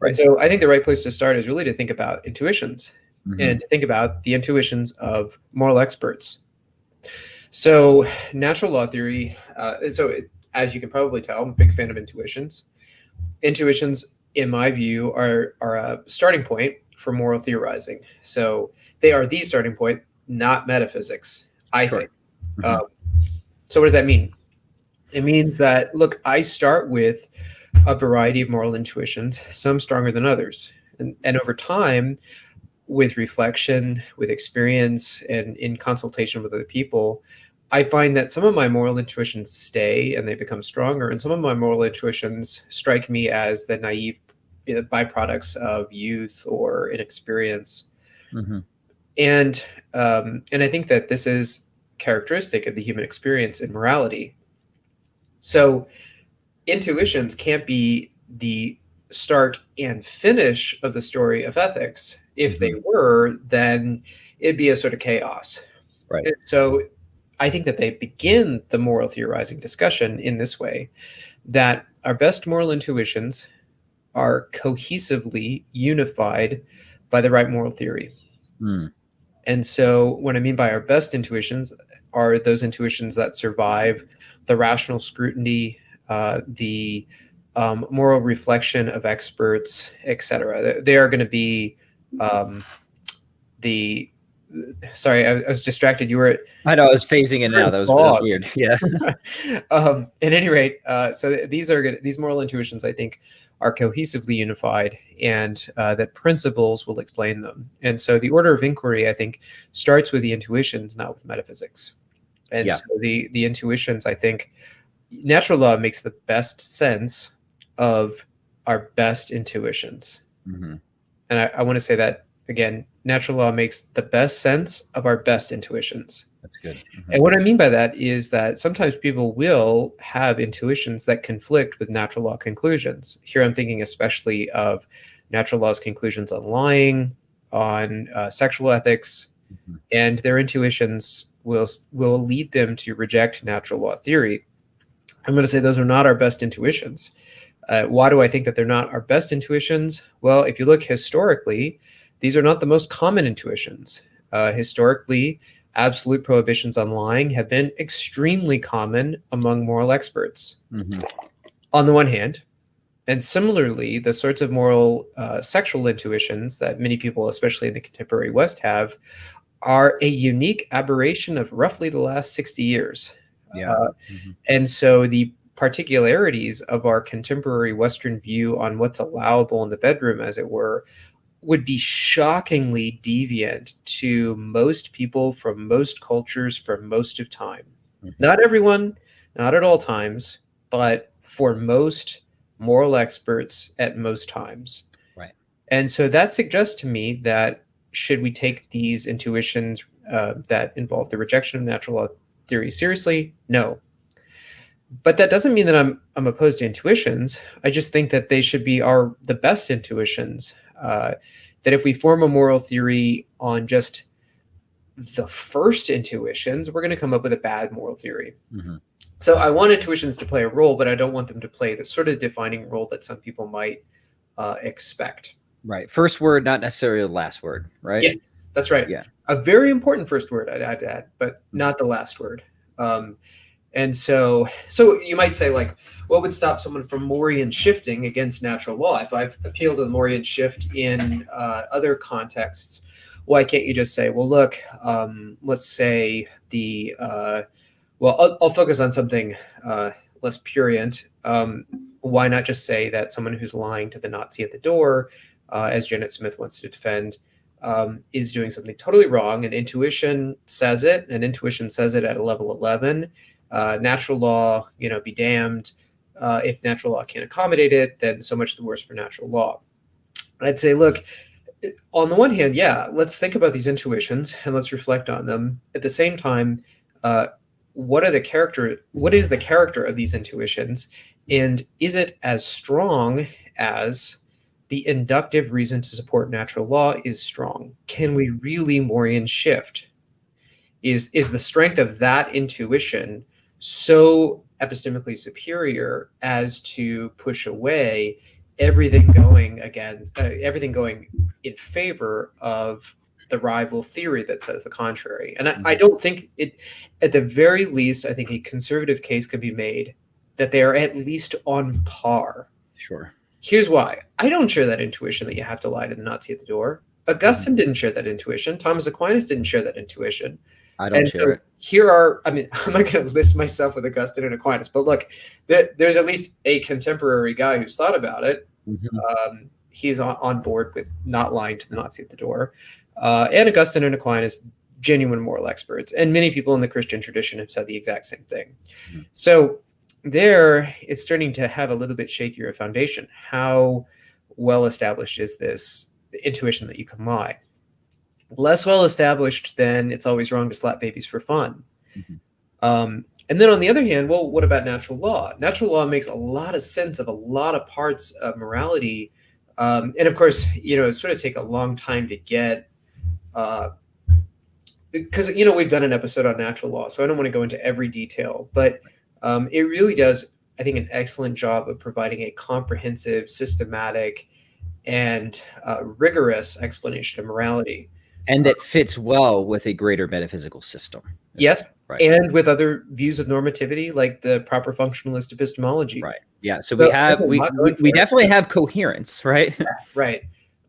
Right. And so I think the right place to start is really to think about intuitions and to think about the intuitions of moral experts. So natural law theory, as you can probably tell, I'm a big fan of intuitions. Intuitions, in my view, are a starting point for moral theorizing. So they are the starting point, not metaphysics, I think. So what does that mean? It means that, look, I start with a variety of moral intuitions, some stronger than others. And over time, with reflection, with experience, and in consultation with other people, I find that some of my moral intuitions stay and they become stronger, and some of my moral intuitions strike me as the naive byproducts of youth or inexperience. And I think that this is characteristic of the human experience in morality. So intuitions can't be the start and finish of the story of ethics. If they were, then it'd be a sort of chaos. Right. And so I think that they begin the moral theorizing discussion in this way, that our best moral intuitions are cohesively unified by the right moral theory. And so what I mean by our best intuitions are those intuitions that survive the rational scrutiny, the moral reflection of experts, etc. They are going to be Sorry, I was distracted. You were. I know I was phasing in now. That was weird. Yeah. At any rate, so these moral intuitions, I think, are cohesively unified, and that principles will explain them. And so the order of inquiry, I think, starts with the intuitions, not with metaphysics. And so the intuitions, I think, natural law makes the best sense of our best intuitions. And I want to say that again. Natural law makes the best sense of our best intuitions. That's good. And what I mean by that is that sometimes people will have intuitions that conflict with natural law conclusions. Here I'm thinking especially of natural law's conclusions on lying, on sexual ethics, and their intuitions will lead them to reject natural law theory. I'm going to say those are not our best intuitions. Why do I think that they're not our best intuitions? Well, if you look historically, these are not the most common intuitions. Historically, absolute prohibitions on lying have been extremely common among moral experts, on the one hand. And similarly, the sorts of moral sexual intuitions that many people, especially in the contemporary West, have are a unique aberration of roughly the last 60 years. And so the particularities of our contemporary Western view on what's allowable in the bedroom, as it were, would be shockingly deviant to most people from most cultures for most of time. Not everyone, not at all times, but for most moral experts at most times. Right. And so that suggests to me that should we take these intuitions that involve the rejection of natural law theory seriously? No. But that doesn't mean that I'm opposed to intuitions. I just think that they should be the best intuitions. That if we form a moral theory on just the first intuitions, we're going to come up with a bad moral theory. So I want intuitions to play a role, but I don't want them to play the sort of defining role that some people might expect. Right. First word, not necessarily the last word, right? Yes, that's right. Yeah. A very important first word, I'd add, but not the last word. And so you might say, like, what would stop someone from Mauryan shifting against natural law? If I've appealed to the Mauryan shift in other contexts, why can't you just say, well, look, let's say I'll focus on something less prurient. Why not just say that someone who's lying to the Nazi at the door, as Janet Smith wants to defend, is doing something totally wrong, and intuition says it, and intuition says it at a level 11. Natural law, be damned. If natural law can't accommodate it, then so much the worse for natural law. I'd say, look, on the one hand, yeah, let's think about these intuitions and let's reflect on them. At the same time, what is the character of these intuitions, and is it as strong as the inductive reason to support natural law is strong? Can we really Mauryan shift? Is the strength of that intuition so epistemically superior as to push away everything going in favor of the rival theory that says the contrary? And I don't think it, at the very least, I think a conservative case could be made that they are at least on par. Sure. Here's why. I don't share that intuition that you have to lie to the Nazi at the door. Augustine didn't share that intuition. Thomas Aquinas didn't share that intuition. I don't share it. I'm not going to list myself with Augustine and Aquinas, but look, there's at least a contemporary guy who's thought about it. He's on board with not lying to the Nazi at the door. And Augustine and Aquinas, genuine moral experts. And many people in the Christian tradition have said the exact same thing. So there, it's starting to have a little bit shakier foundation. How well established is this intuition that you can lie? Less well established than it's always wrong to slap babies for fun. And then on the other hand, well, what about natural law? Natural law makes a lot of sense of a lot of parts of morality. And of course, it sort of take a long time to get, because, we've done an episode on natural law, so I don't want to go into every detail, but it really does, I think, an excellent job of providing a comprehensive, systematic, and rigorous explanation of morality. And that fits well with a greater metaphysical system. Yes, right. And with other views of normativity, like the proper functionalist epistemology. Right. Yeah. So we definitely have coherence, right? Right.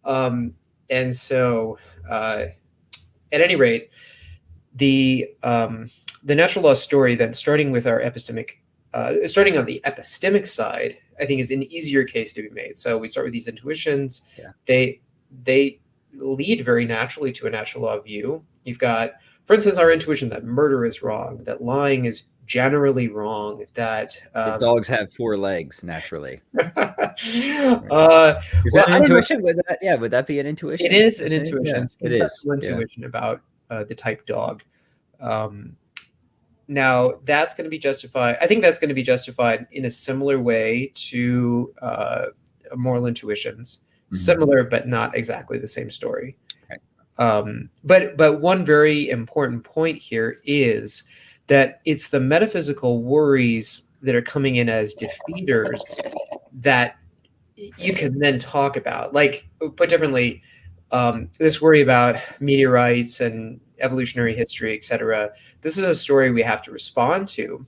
And so, at any rate, the natural law story, then starting with our starting on the epistemic side, I think is an easier case to be made. So we start with these intuitions. Yeah. They lead very naturally to a natural law view. You've got, for instance, our intuition that murder is wrong, that lying is generally wrong, that the dogs have 4 legs naturally. Is that an intuition? Would that be an intuition? It is an intuition. Yeah, It's conceptual intuition about the type dog. Now that's going to be justified. I think that's going to be justified in a similar way to moral intuitions. Similar, but not exactly the same story. Right. But one very important point here is that it's the metaphysical worries that are coming in as defeaters that you can then talk about. Like, put differently, this worry about meteorites and evolutionary history, etc. This is a story we have to respond to.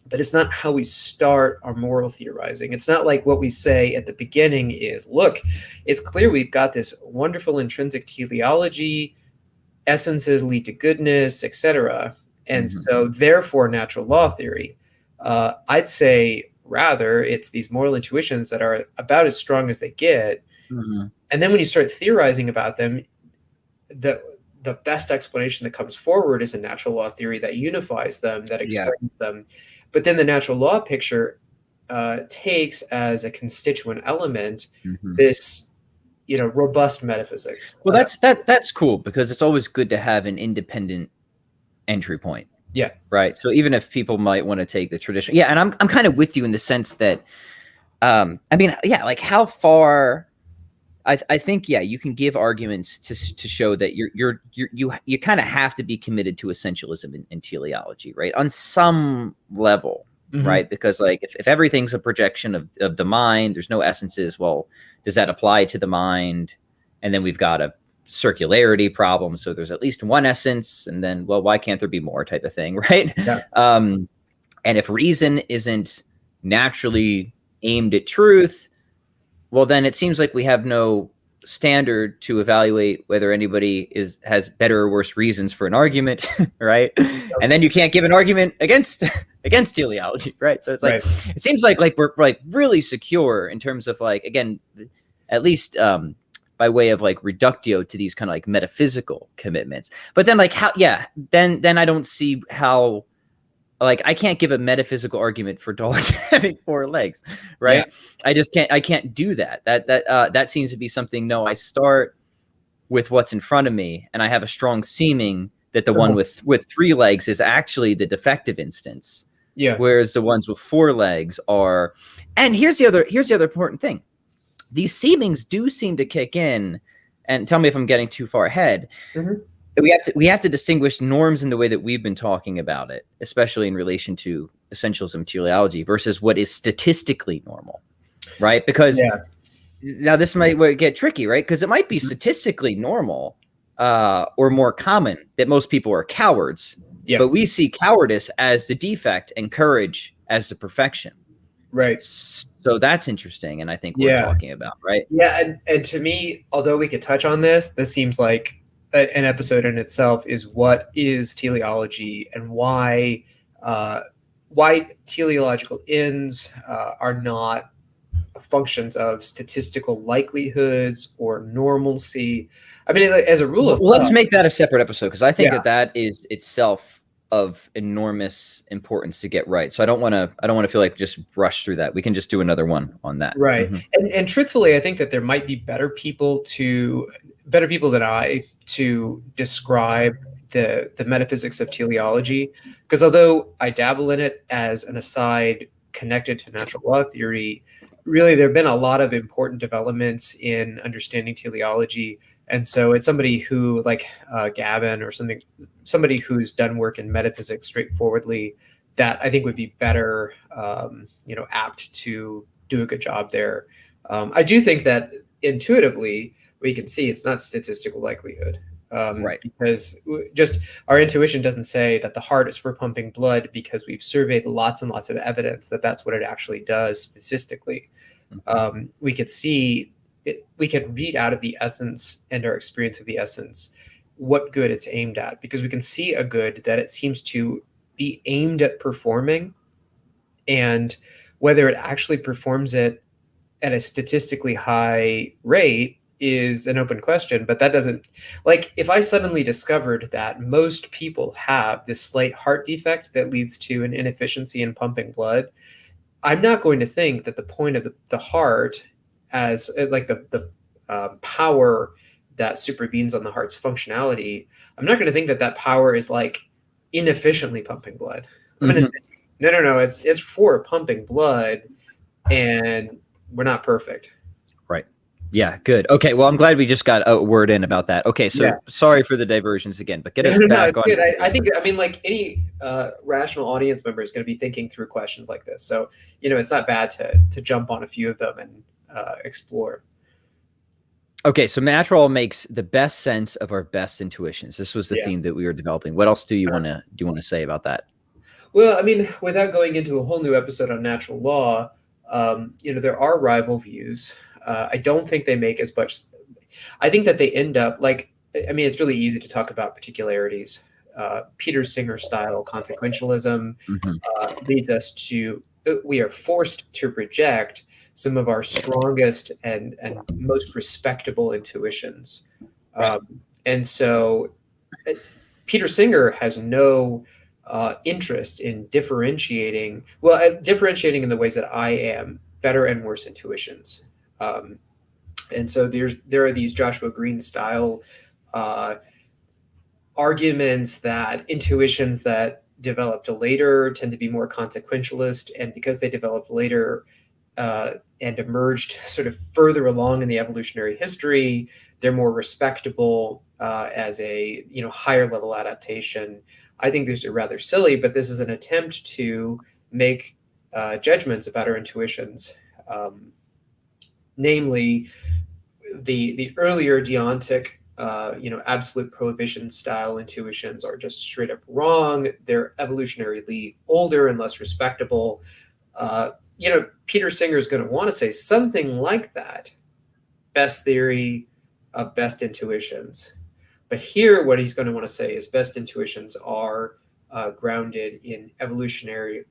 But it's not how we start our moral theorizing. It's not like what we say at the beginning is, look, it's clear we've got this wonderful intrinsic teleology, essences lead to goodness, etc. And so therefore natural law theory. I'd say rather it's these moral intuitions that are about as strong as they get. Mm-hmm. And then when you start theorizing about them, the best explanation that comes forward is a natural law theory that unifies them, that explains them. But then the natural law picture takes as a constituent element this, robust metaphysics. Well, that's cool, because it's always good to have an independent entry point. Yeah. Right. So even if people might want to take the traditional, and I'm kind of with you in the sense that, like how far. I think you can give arguments to show that you kind of have to be committed to essentialism in teleology, right? On some level, right? Because like if everything's a projection of the mind, there's no essences. Well, does that apply to the mind? And then we've got a circularity problem. So there's at least one essence, and then, well, why can't there be more, type of thing, right? Yeah. And if reason isn't naturally aimed at truth, well, then it seems like we have no standard to evaluate whether anybody has better or worse reasons for an argument, right? And then you can't give an argument against teleology, right? So it's like, It seems like we're like really secure in terms of like, again, at least by way of like reductio to these kind of like metaphysical commitments. But then like how, then I don't see how. Like I can't give a metaphysical argument for dogs having 4 legs, right? Yeah. I can't do that. That seems to be something. No, I start with what's in front of me, and I have a strong seeming that the one with 3 legs is actually the defective instance. Yeah. Whereas the ones with 4 legs are. And here's the other important thing. These seemings do seem to kick in, and tell me if I'm getting too far ahead. We have to distinguish norms in the way that we've been talking about it, especially in relation to essentialism teleology versus what is statistically normal, right? Because now this might get tricky, right? Because it might be statistically normal or more common that most people are cowards, but we see cowardice as the defect and courage as the perfection. Right. So that's interesting, and I think we're talking about, right? Yeah, and to me, although we could touch on this seems like an episode in itself is what is teleology and why teleological ends are not functions of statistical likelihoods or normalcy. I mean, as a rule of thumb, let's make that a separate episode, because I think that is itself of enormous importance to get right. So I don't want to feel like just rush through that. We can just do another one on that. Right. And truthfully, I think that there might be better people than I to describe the metaphysics of teleology, because although I dabble in it as an aside connected to natural law theory, really there have been a lot of important developments in understanding teleology. And so it's somebody who, like Gavin or somebody who's done work in metaphysics straightforwardly, that I think would be better, apt to do a good job there. I do think that intuitively we can see it's not statistical likelihood, right? Because just our intuition doesn't say that the heart is for pumping blood, because we've surveyed lots and lots of evidence that that's what it actually does statistically. We could see. We can read out of the essence and our experience of the essence what good it's aimed at, because we can see a good that it seems to be aimed at performing, and whether it actually performs it at a statistically high rate is an open question. But that doesn't, like, if I suddenly discovered that most people have this slight heart defect that leads to an inefficiency in pumping blood, I'm not going to think that the point of the heart as like the power that supervenes on the heart's functionality, I'm not going to think that power is like inefficiently pumping blood. I'm going to think, no, it's for pumping blood, and we're not perfect. Right. Yeah, good. Okay, well, I'm glad we just got a word in about that. Okay, so sorry for the diversions again, but get us back on. I think, like any rational audience member is going to be thinking through questions like this. So, it's not bad to jump on a few of them and explore. Okay, so natural makes the best sense of our best intuitions. This was the theme that we were developing. What else do you want to say about that? Well, I mean, without going into a whole new episode on natural law, there are rival views. I don't think they make as much. I think that they end up like, I mean, it's really easy to talk about particularities. Peter Singer style consequentialism leads us to, we are forced to reject some of our strongest and most respectable intuitions. And so Peter Singer has no interest in differentiating in the ways that I am better and worse intuitions. And so there are these Joshua Green style arguments that intuitions that developed later tend to be more consequentialist, and because they developed later and emerged sort of further along in the evolutionary history, they're more respectable as a higher level adaptation. I think these are rather silly, but this is an attempt to make judgments about our intuitions, namely the earlier deontic, absolute prohibition style intuitions are just straight up wrong. They're evolutionarily older and less respectable. Peter Singer is going to want to say something like that. Best theory of best intuitions. But here, what he's going to want to say is best intuitions are grounded in evolutionary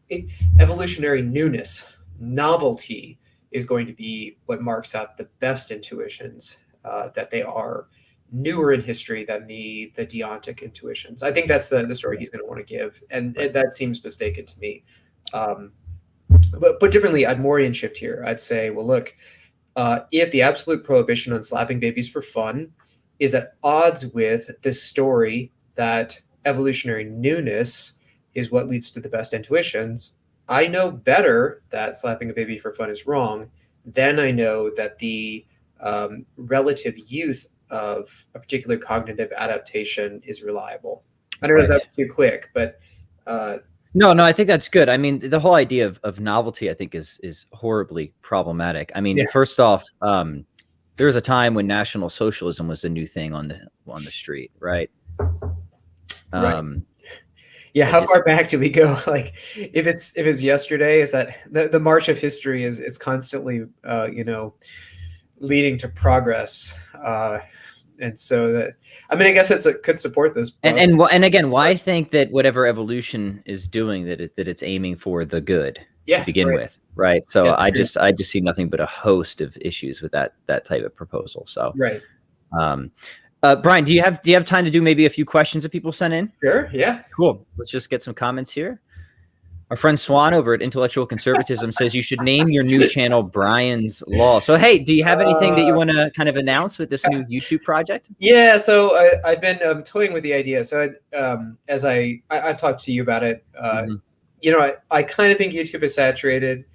newness. Novelty is going to be what marks out the best intuitions, that they are newer in history than the deontic intuitions. I think that's the story he's going to want to give, and that seems mistaken to me. But put differently, I'd Mauryan shift here. I'd say, well, look, if the absolute prohibition on slapping babies for fun is at odds with this story that evolutionary newness is what leads to the best intuitions, I know better that slapping a baby for fun is wrong. Then I know that the relative youth of a particular cognitive adaptation is reliable. I don't know if that's too quick, but no, I think that's good. I mean, the whole idea of novelty, I think, is horribly problematic. I mean, first off, there was a time when National Socialism was the new thing on the street, right? Yeah, how far back do we go? Like, if it's yesterday, is that the march of history is constantly leading to progress, and so that, I mean, I guess it could support this. And again, why think that whatever evolution is doing that it's aiming for the good to begin with, right? So I just see nothing but a host of issues with that type of proposal. So Brian, do you have time to do maybe a few questions that people sent in? Sure. Yeah. Cool. Let's just get some comments here. Our friend Swan over at Intellectual Conservatism says you should name your new channel Brian's Law. So, hey, do you have anything that you want to kind of announce with this new YouTube project? Yeah, so I've been toying with the idea. So as I've talked to you about it, I kind of think YouTube is saturated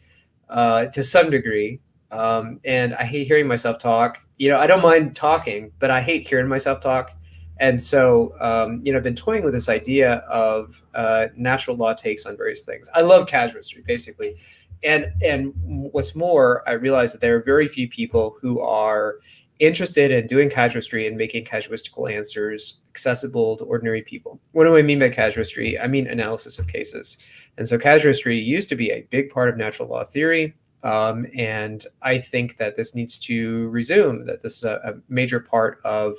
to some degree. And I hate hearing myself talk. I don't mind talking, but I hate hearing myself talk. And so, I've been toying with this idea of natural law takes on various things. I love casuistry, basically. And what's more, I realize that there are very few people who are interested in doing casuistry and making casuistical answers accessible to ordinary people. What do I mean by casuistry? I mean analysis of cases. And so casuistry used to be a big part of natural law theory. And I think that this needs to resume, that this is a major part of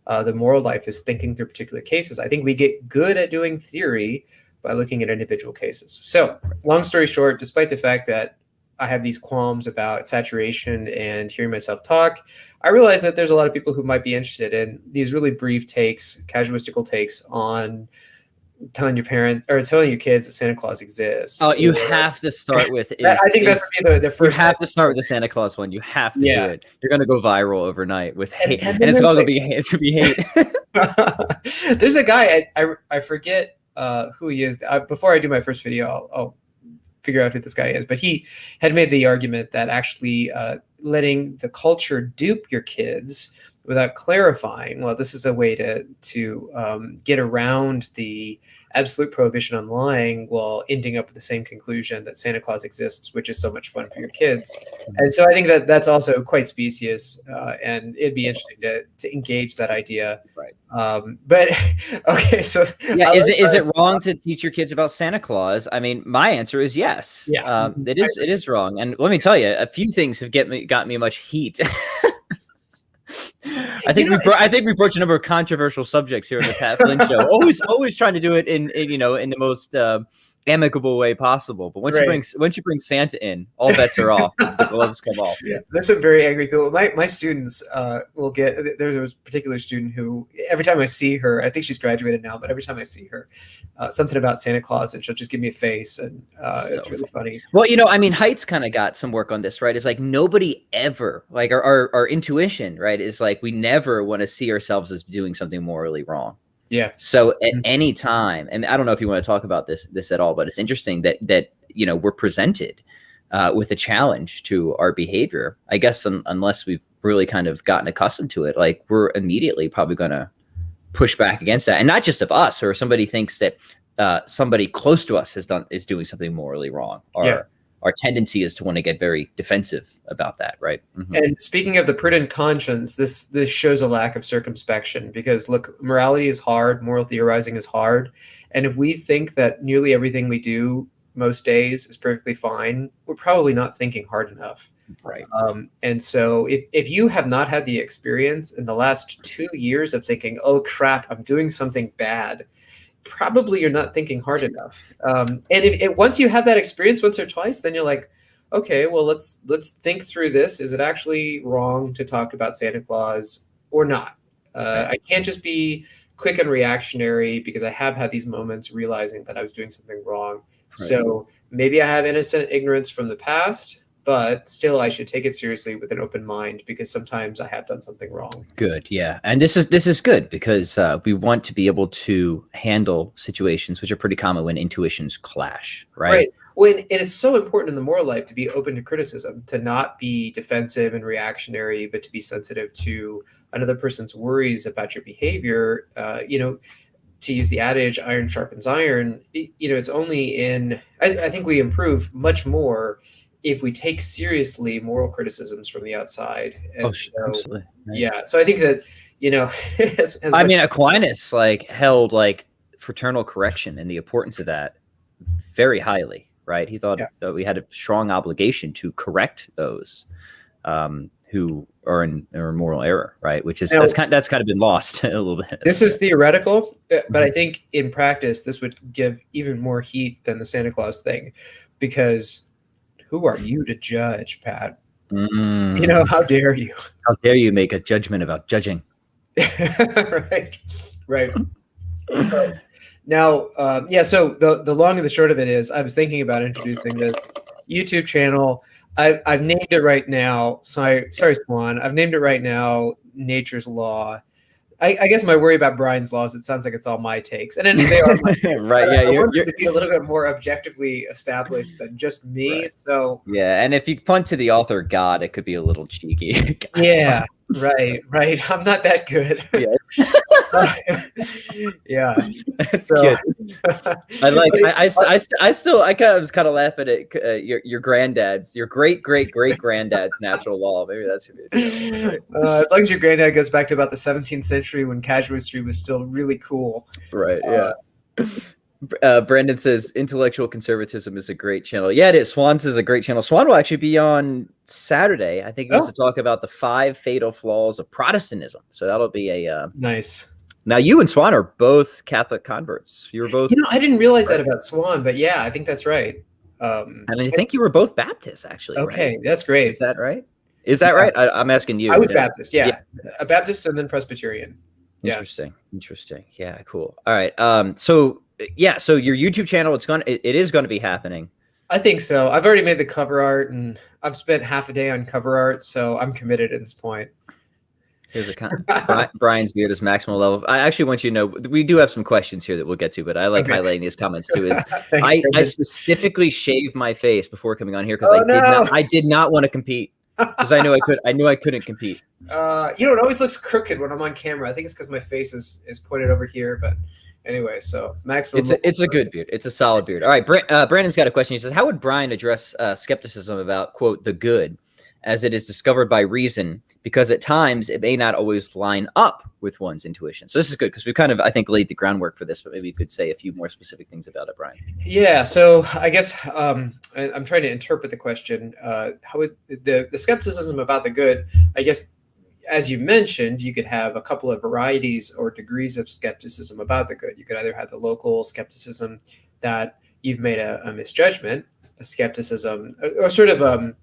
the moral life, is thinking through particular cases. I think we get good at doing theory by looking at individual cases. So long story short, despite the fact that I have these qualms about saturation and hearing myself talk, I realize that there's a lot of people who might be interested in these really brief takes, casuistical takes on telling your parents or telling your kids that Santa Claus exists. Oh, you have to start with. I think that's the first. You have to start with the Santa Claus one. You have to do it. You're gonna go viral overnight with hate, and it's gonna be hate. There's a guy I forget who he is. Before I do my first video, I'll figure out who this guy is. But he had made the argument that actually letting the culture dupe your kids without clarifying, well, this is a way to get around the absolute prohibition on lying while ending up with the same conclusion that Santa Claus exists, which is so much fun for your kids. And so I think that that's also quite specious, and it'd be interesting to engage that idea. Right. But okay, so yeah, is it wrong to teach your kids about Santa Claus? I mean, my answer is yes. Yeah, it is wrong. And let me tell you, a few things have got me much heat. I think we broached a number of controversial subjects here in the Pat Flynn Show. Always trying to do it in the most amicable way possible. But once you bring Santa in, all bets are off. The gloves come off. Yeah, there's some very angry people. My students will get. There's a particular student who every time I see her, I think she's graduated now, but every time I see her, something about Santa Claus, and she'll just give me a face, and it's really funny. Well, Haidt's kind of got some work on this, right? It's like nobody ever, like our intuition, right, is like we never want to see ourselves as doing something morally wrong. Yeah. So at any time, and I don't know if you want to talk about this at all, but it's interesting that we're presented with a challenge to our behavior. I guess unless we've really kind of gotten accustomed to it, like we're immediately probably going to push back against that, and not just of us, or somebody thinks that somebody close to us is doing something morally wrong. Our tendency is to want to get very defensive about that, right? Mm-hmm. And speaking of the prudent conscience, this shows a lack of circumspection, because look, morality is hard, moral theorizing is hard, and if we think that nearly everything we do most days is perfectly fine, we're probably not thinking hard enough. Right. And so if you have not had the experience in the last 2 years of thinking, oh crap, I'm doing something bad, probably you're not thinking hard enough. And if once you have that experience once or twice, then you're like, okay, well, let's think through this. Is it actually wrong to talk about Santa Claus or not? I can't just be quick and reactionary, because I have had these moments realizing that I was doing something wrong. Right. So maybe I have innocent ignorance from the past, but still I should take it seriously with an open mind, because sometimes I have done something wrong. Good. Yeah. And this is good, because we want to be able to handle situations which are pretty common when intuitions clash, right? Right. When it is so important in the moral life to be open to criticism, to not be defensive and reactionary, but to be sensitive to another person's worries about your behavior. To use the adage, iron sharpens iron, it's only I think we improve much more if we take seriously moral criticisms from the outside. And absolutely. Right. Yeah. So I think that, Aquinas held fraternal correction and the importance of that very highly, right? He thought that we had a strong obligation to correct those who are in moral error, right? Which is that's kind of been lost a little bit. This is theoretical, but I think in practice this would give even more heat than the Santa Claus thing, because who are you to judge, Pat? How dare you? How dare you make a judgment about judging? Right. So now, so the long and the short of it is, I was thinking about introducing this YouTube channel. I've named it right now. Sorry, Swan. I've named it right now, Nature's Law. I guess my worry about Brian's laws, it sounds like it's all my takes, and they are my takes. Right. Yeah, I want to be a little bit more objectively established than just me. Right. So yeah, and if you punt to the author God, it could be a little cheeky. Yeah. Right. I'm not that good. Yeah. That's good. I was kind of laughing at your granddad's, your great granddad's natural law. Maybe that should be as long as your granddad goes back to about the 17th century when casuistry was still really cool. Right. Yeah. Brandon says Intellectual Conservatism is a great channel. Yeah, it is. Swan's is a great channel. Swan will actually be on Saturday. I think he wants to talk about the 5 fatal flaws of Protestantism. So that'll be a nice. Now you and Swan are both Catholic converts. You were both. I didn't realize that about Swan, but yeah, I think that's right. And I think you were both Baptists, actually. Okay, right? That's great. Is that right? Is that right? I'm asking you. I was Baptist. Yeah, a Baptist and then Presbyterian. Interesting. Yeah, cool. All right. So your YouTube channel, it is going to be happening. I think so. I've already made the cover art, and I've spent half a day on cover art, so I'm committed at this point. Here's Brian's beard is maximal level. I actually want you to know we do have some questions here that we'll get to, but I like highlighting his comments too. Thanks, I specifically shaved my face before coming on here because I did not want to compete because I knew I couldn't compete. It always looks crooked when I'm on camera. I think it's because my face is pointed over here, but. Anyway, so maximum. It's a good beard. It's a solid beard. All right, Brandon's got a question. He says, "How would Brian address skepticism about quote the good, as it is discovered by reason? Because at times it may not always line up with one's intuition." So this is good because we kind of, I think, laid the groundwork for this. But maybe you could say a few more specific things about it, Brian. Yeah. So I guess I'm trying to interpret the question. How would the skepticism about the good? I guess. as you mentioned, you could have a couple of varieties or degrees of skepticism about the good. You could either have the local skepticism that you've made a misjudgment, a skepticism, or sort of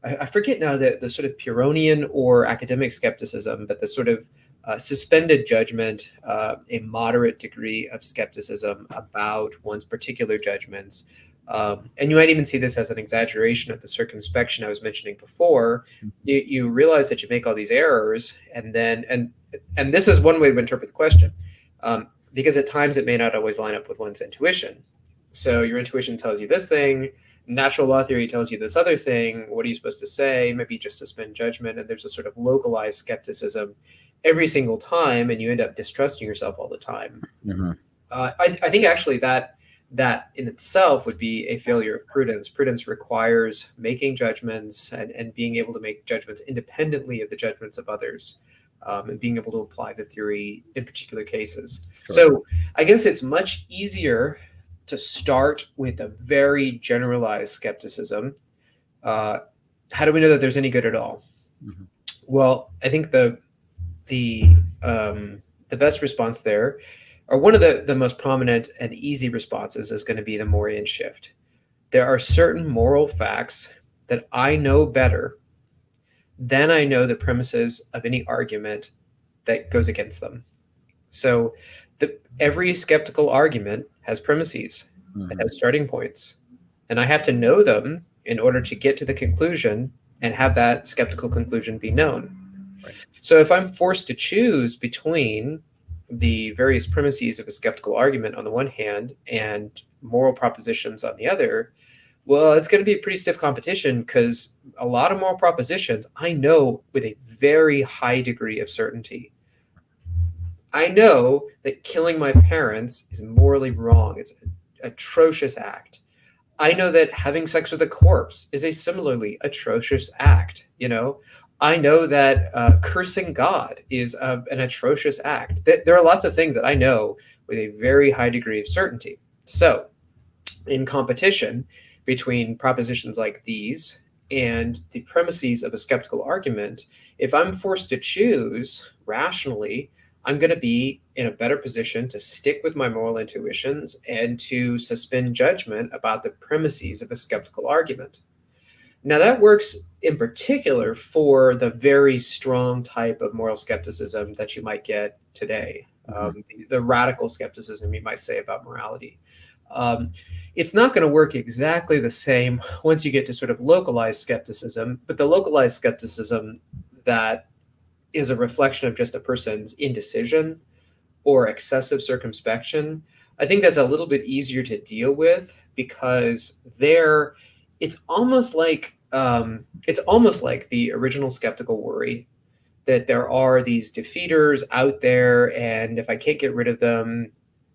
I forget now the sort of Pyrrhonian or academic skepticism, but the sort of suspended judgment, a moderate degree of skepticism about one's particular judgments. And you might even see this as an exaggeration of the circumspection I was mentioning before. You realize that you make all these errors, and this is one way to interpret the question, because at times it may not always line up with one's intuition. So your intuition tells you this thing, natural law theory tells you this other thing. What are you supposed to say? Maybe just suspend judgment, and there's a sort of localized skepticism every single time, and you end up distrusting yourself all the time. Mm-hmm. I think actually that in itself would be a failure of prudence. Prudence requires making judgments and being able to make judgments independently of the judgments of others, and being able to apply the theory in particular cases. Sure. So I guess it's much easier to start with a very generalized skepticism. How do we know that there's any good at all? Mm-hmm. Well, I think the best response there, or one of the most prominent and easy responses, is going to be the Mauryan Shift. There are certain moral facts that I know better than I know the premises of any argument that goes against them. So every skeptical argument has premises, mm-hmm. It has starting points, and I have to know them in order to get to the conclusion and have that skeptical conclusion be known. Right. So if I'm forced to choose between the various premises of a skeptical argument on the one hand and moral propositions on the other, well, it's going to be a pretty stiff competition, because a lot of moral propositions I know with a very high degree of certainty. I know that killing my parents is morally wrong. It's an atrocious act. I know that having sex with a corpse is a similarly atrocious act. I know that cursing God is an atrocious act. There are lots of things that I know with a very high degree of certainty. So in competition between propositions like these and the premises of a skeptical argument, if I'm forced to choose rationally, I'm going to be in a better position to stick with my moral intuitions and to suspend judgment about the premises of a skeptical argument. Now, that works in particular for the very strong type of moral skepticism that you might get today, the radical skepticism you might say about morality. It's not going to work exactly the same once you get to sort of localized skepticism, but the localized skepticism that is a reflection of just a person's indecision or excessive circumspection, I think that's a little bit easier to deal with, because it's almost like the original skeptical worry that there are these defeaters out there, and if I can't get rid of them,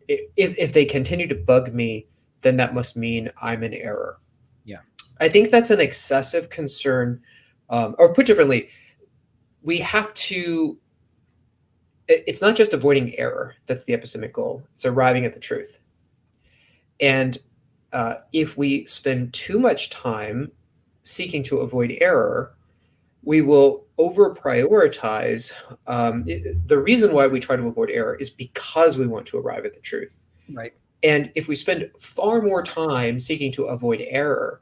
if they continue to bug me, then that must mean I'm in error. Yeah, I think that's an excessive concern, or put differently, we have to. It's not just avoiding error that's the epistemic goal; it's arriving at the truth. And if we spend too much time seeking to avoid error, we will over prioritize. The reason why we try to avoid error is because we want to arrive at the truth. Right. And if we spend far more time seeking to avoid error,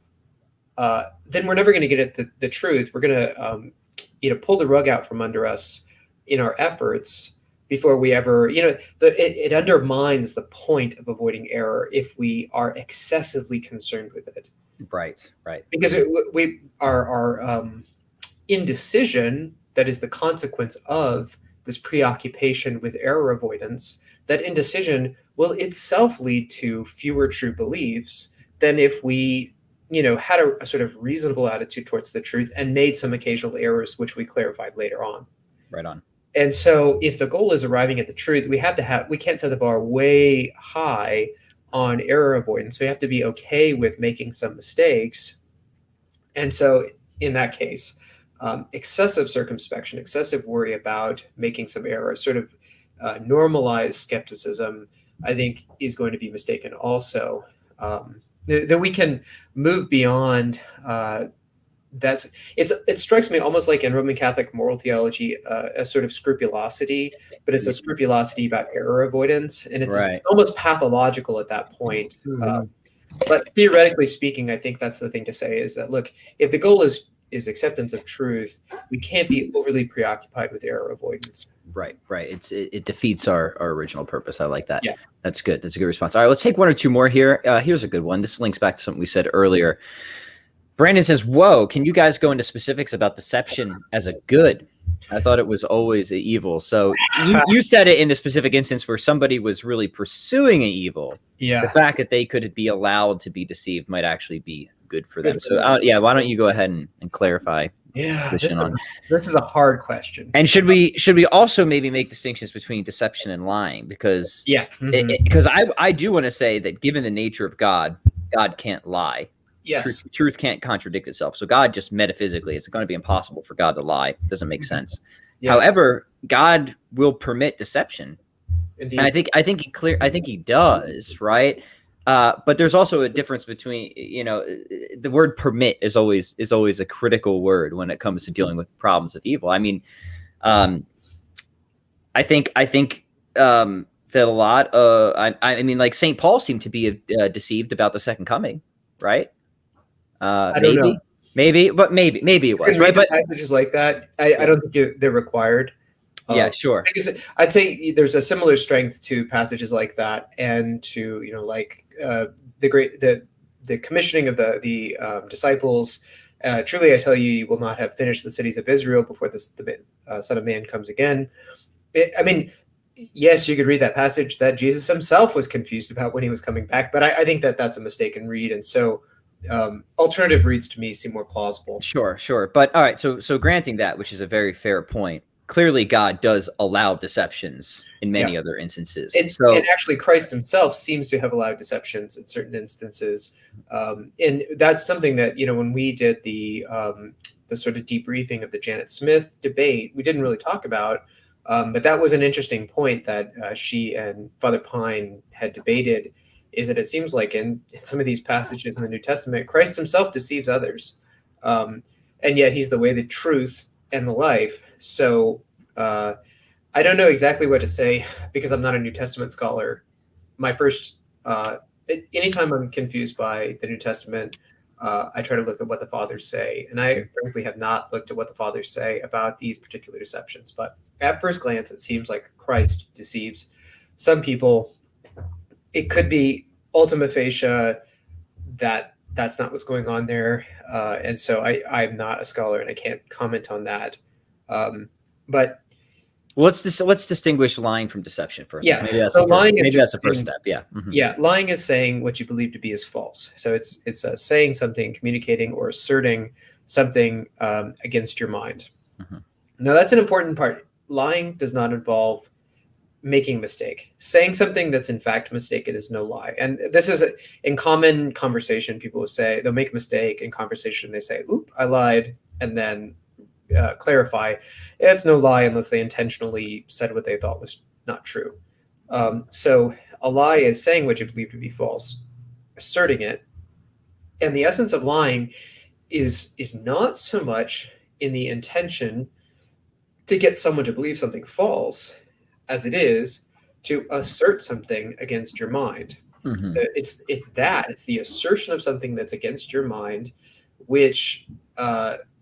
then we're never going to get at the truth. We're going to pull the rug out from under us in our efforts before we ever, it undermines the point of avoiding error if we are excessively concerned with it. Right. Because our indecision, that is the consequence of this preoccupation with error avoidance, that indecision will itself lead to fewer true beliefs than if we, had a sort of reasonable attitude towards the truth and made some occasional errors, which we clarified later on. Right on. And so if the goal is arriving at the truth, we can't set the bar way high on error avoidance. We have to be okay with making some mistakes. And so in that case, excessive circumspection, excessive worry about making some error, sort of normalized skepticism, I think is going to be mistaken also. That we can move beyond it strikes me almost like in Roman Catholic moral theology, a sort of scrupulosity, but it's a scrupulosity about error avoidance, and it's almost pathological at that point. But theoretically speaking, I think that's the thing to say is that, look, if the goal is acceptance of truth, we can't be overly preoccupied with error avoidance. Right. It defeats our original purpose. I like that. Yeah. That's good. That's a good response. All right, let's take one or two more here. Here's a good one. This links back to something we said earlier. Brandon says, whoa, can you guys go into specifics about deception as a good? I thought it was always an evil. So you said it in the specific instance where somebody was really pursuing an evil. Yeah. The fact that they could be allowed to be deceived might actually be good for them. So why don't you go ahead and clarify? Yeah, this is a hard question. And should we also maybe make distinctions between deception and lying? Because because I do want to say that given the nature of God can't lie. Yes. Truth can't contradict itself. So God just metaphysically, it's going to be impossible for God to lie. It doesn't make sense. Yeah. However, God will permit deception. Indeed. And I think he does, right? But there's also a difference between, the word permit is always a critical word when it comes to dealing with problems of evil. I mean, I think that a lot I mean, like St. Paul seemed to be deceived about the second coming, right? I don't know. Maybe it was, right? But passages like that, I don't think they're required. Yeah, sure. Because I'd say there's a similar strength to passages like that, and to the commissioning of the disciples. Truly, I tell you, you will not have finished the cities of Israel before the Son of Man comes again. I mean, yes, you could read that passage that Jesus himself was confused about when he was coming back, but I think that that's a mistaken read, and so. Alternative reads to me seem more plausible. Sure. But all right, so granting that, which is a very fair point, clearly God does allow deceptions in many other instances. And actually Christ himself seems to have allowed deceptions in certain instances. And that's something that, when we did the sort of debriefing of the Janet Smith debate, we didn't really talk about, but that was an interesting point that she and Father Pine had debated, is that it seems like in some of these passages in the New Testament, Christ himself deceives others. And yet he's the way, the truth, and the life. So I don't know exactly what to say because I'm not a New Testament scholar. My first, anytime I'm confused by the New Testament, I try to look at what the fathers say. And I frankly have not looked at what the fathers say about these particular deceptions. But at first glance, it seems like Christ deceives some people. It could be ultima facie that's not what's going on there. And so I'm not a scholar and I can't comment on that. But let's distinguish lying from deception first. Yeah. Maybe that's the first step. Yeah. Mm-hmm. Yeah. Lying is saying what you believe to be is false. So it's saying something, communicating or asserting something against your mind. Mm-hmm. Now that's an important part. Lying does not involve making a mistake. Saying something that's in fact mistaken is no lie. And this is in common conversation, people will say, they'll make a mistake in conversation. They say, oop, I lied. And then clarify it's no lie unless they intentionally said what they thought was not true. So a lie is saying what you believe to be false, asserting it. And the essence of lying is not so much in the intention to get someone to believe something false as it is to assert something against your mind. Mm-hmm. It's the assertion of something that's against your mind, which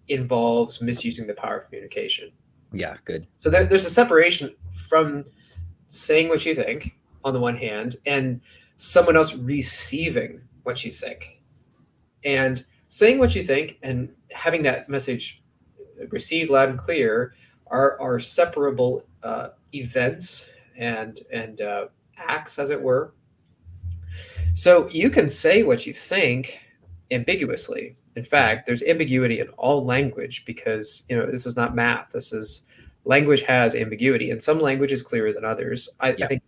involves misusing the power of communication. Yeah, good. So there's a separation from saying what you think on the one hand and someone else receiving what you think. And saying what you think and having that message received loud and clear are separable events and acts, as it were. So you can say what you think ambiguously. In fact, there's ambiguity in all language because this is not math. Language has ambiguity, and some language is clearer than others. I think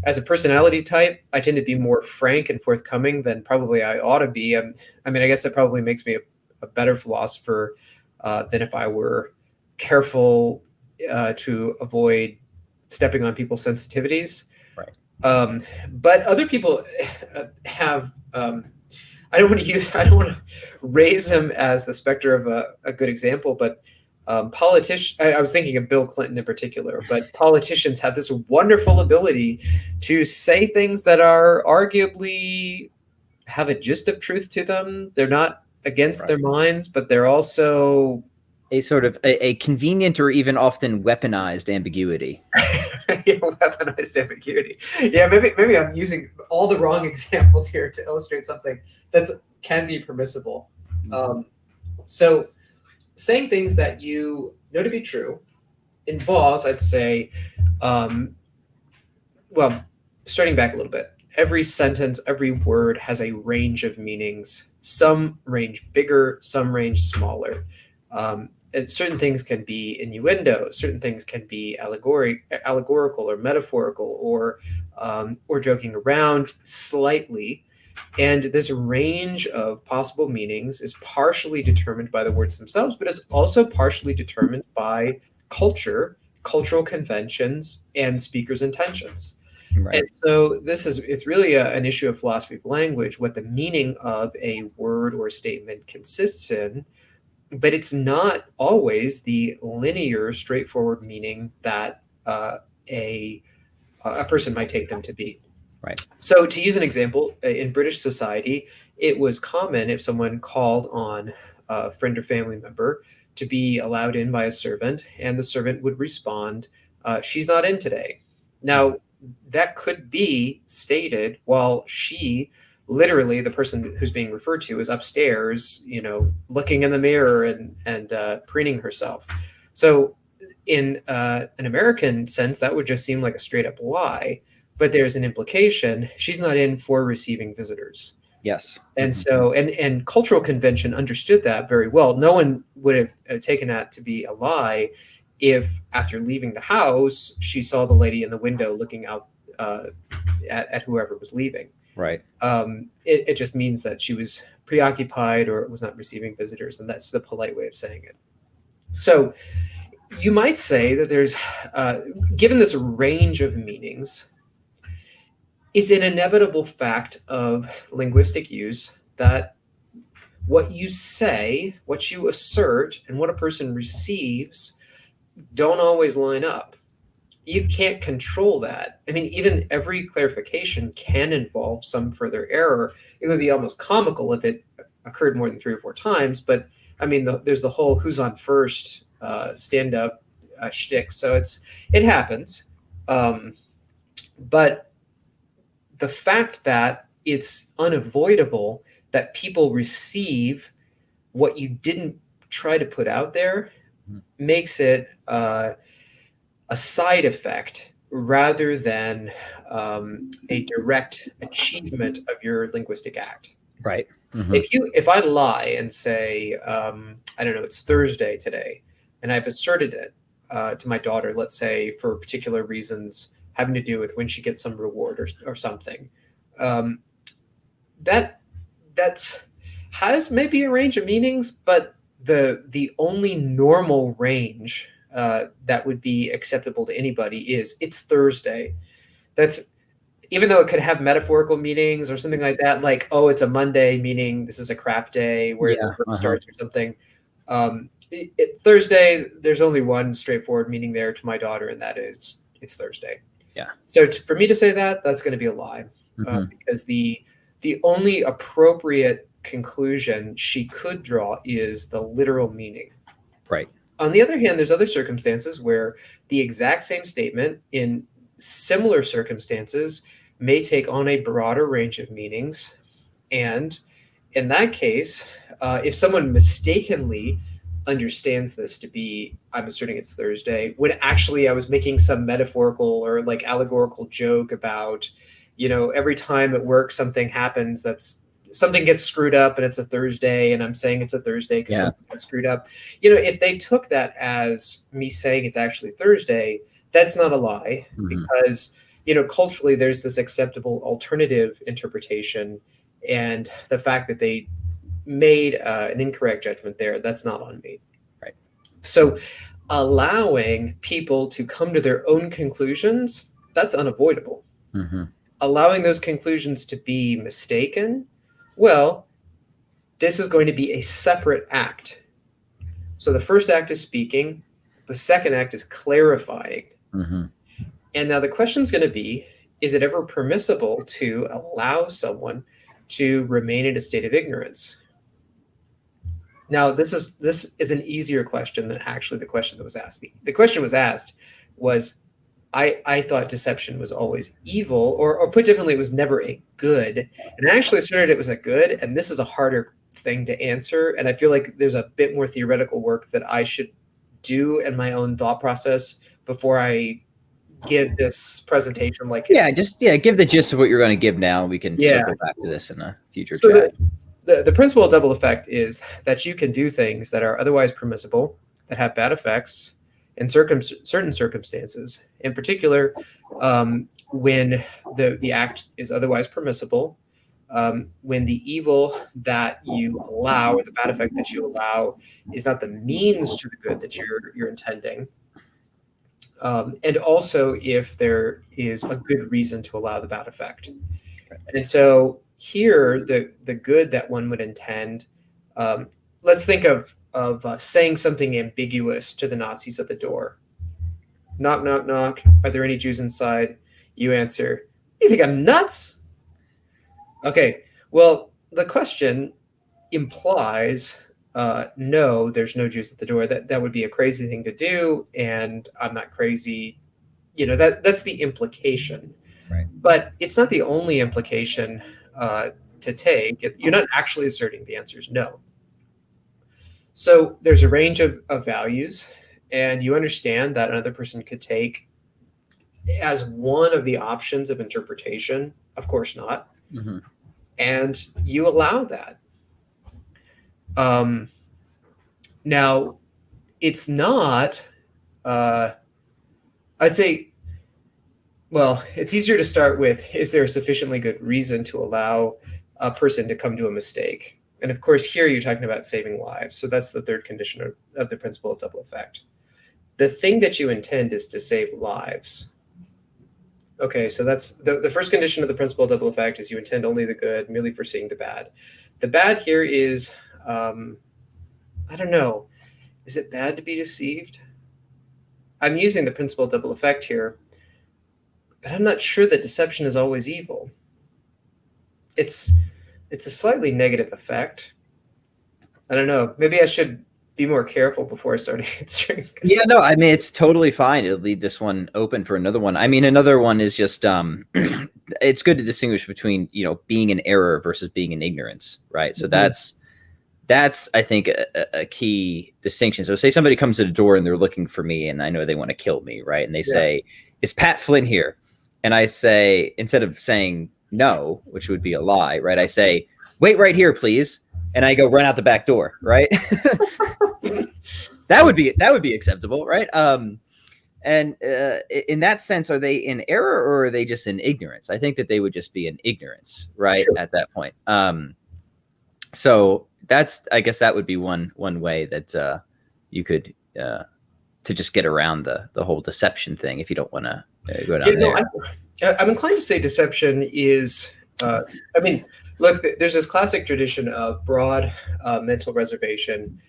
as a personality type, I tend to be more frank and forthcoming than probably I ought to be. I guess that probably makes me a better philosopher than if I were careful to avoid stepping on people's sensitivities. Right. But other people have, I don't want to raise him as the specter of a good example, but I was thinking of Bill Clinton in particular, but politicians have this wonderful ability to say things that are arguably have a gist of truth to them. They're not against their minds, but they're also a sort of a convenient or even often weaponized ambiguity. Weaponized ambiguity. Yeah, maybe I'm using all the wrong examples here to illustrate something that can be permissible. So saying things that you know to be true involves, I'd say, well, starting back a little bit, every sentence, every word has a range of meanings. Some range bigger, some range smaller. And certain things can be innuendo, certain things can be allegorical or metaphorical, or joking around slightly. And this range of possible meanings is partially determined by the words themselves, but it's also partially determined by culture, cultural conventions, and speakers' intentions. Right. And so it's really an issue of philosophy of language, what the meaning of a word or statement consists in. But it's not always the linear, straightforward meaning that a person might take them to be. Right. So to use an example, in British society, it was common if someone called on a friend or family member to be allowed in by a servant, and the servant would respond, "She's not in today." Now, that could be stated while literally the person who's being referred to is upstairs, looking in the mirror and preening herself. So in an American sense, that would just seem like a straight up lie, but there's an implication. She's not in for receiving visitors. Yes. And so, and cultural convention understood that very well. No one would have taken that to be a lie if after leaving the house, she saw the lady in the window looking out at whoever was leaving. Right. It just means that she was preoccupied or was not receiving visitors, and that's the polite way of saying it. So you might say that there's, given this range of meanings, it's an inevitable fact of linguistic use that what you say, what you assert, and what a person receives don't always line up. You can't control that. I mean, even every clarification can involve some further error. It would be almost comical if it occurred more than 3 or 4 times. But I mean, there's the whole "who's on first" stand-up shtick. So it happens. But the fact that it's unavoidable that people receive what you didn't try to put out there makes it a side effect rather than a direct achievement of your linguistic act. Right. Mm-hmm. If I lie and say, I don't know, it's Thursday today, and I've asserted it to my daughter, let's say for particular reasons having to do with when she gets some reward or something, that has maybe a range of meanings, but the only normal range that would be acceptable to anybody is it's Thursday. That's, even though it could have metaphorical meanings or something like that, like, oh, it's a Monday, meaning this is a crap day where the work starts or something. Thursday, there's only one straightforward meaning there to my daughter, and that is it's Thursday. Yeah. So for me to say that, that's going to be a lie, because the only appropriate conclusion she could draw is the literal meaning. Right. On the other hand, there's other circumstances where the exact same statement in similar circumstances may take on a broader range of meanings. And in that case, if someone mistakenly understands this to be, I'm asserting it's Thursday, when actually I was making some metaphorical or like allegorical joke about, every time at work something happens something gets screwed up and it's a Thursday, and I'm saying it's a Thursday because something got screwed up. If they took that as me saying it's actually Thursday, that's not a lie, because, culturally there's this acceptable alternative interpretation, and the fact that they made an incorrect judgment there, that's not on me. Right. So allowing people to come to their own conclusions, that's unavoidable. Allowing those conclusions to be mistaken, well, this is going to be a separate act. So the first act is speaking. The second act is clarifying. Mm-hmm. And now the question is going to be, is it ever permissible to allow someone to remain in a state of ignorance? Now, this is an easier question than actually the question that was asked. The question was asked was, I thought deception was always evil, or put differently, it was never a good. And I actually asserted it was a good, and this is a harder thing to answer. And I feel like there's a bit more theoretical work that I should do in my own thought process before I give this presentation. Like, give the gist of what you're going to give now. We can circle back to this in a future so chat. The principle of double effect is that you can do things that are otherwise permissible, that have bad effects in certain circumstances. In particular, when the act is otherwise permissible, when the evil that you allow, or the bad effect that you allow, is not the means to the good that you're intending, and also if there is a good reason to allow the bad effect. And so here, the good that one would intend, let's think of saying something ambiguous to the Nazis at the door. Knock, knock, knock. Are there any Jews inside? You answer, you think I'm nuts? Okay, well, the question implies, no, there's no Jews at the door. That would be a crazy thing to do, and I'm not crazy. That's the implication. Right. But it's not the only implication to take. You're not actually asserting the answer is no. So there's a range of values, and you understand that another person could take as one of the options of interpretation. Of course not. Mm-hmm. And you allow that. Now, it's not, I'd say, well, it's easier to start with, is there a sufficiently good reason to allow a person to come to a mistake? And of course, here you're talking about saving lives. So that's the third condition of the principle of double effect. The thing that you intend is to save lives. Okay, so that's the first condition of the principle of double effect is you intend only the good, merely foreseeing the bad. The bad here is, I don't know, is it bad to be deceived? I'm using the principle of double effect here, but I'm not sure that deception is always evil. It's a slightly negative effect. I don't know. Maybe I should be more careful before I start answering. Yeah, no, I mean, it's totally fine. It'll leave this one open for another one. I mean, another one is just, it's good to distinguish between, being in error versus being in ignorance, right? So that's, I think, a key distinction. So say somebody comes to the door and they're looking for me and I know they want to kill me, right? And they say, is Pat Flynn here? And I say, instead of saying no, which would be a lie, right? I say, wait right here, please. And I go run out the back door, right? That would be acceptable, right? And in that sense, are they in error or are they just in ignorance? I think that they would just be in ignorance, right? Sure. At that point. So I guess that would be one way that you could to just get around the whole deception thing if you don't want to go down there. No, I'm inclined to say deception is, look, there's this classic tradition of broad mental reservation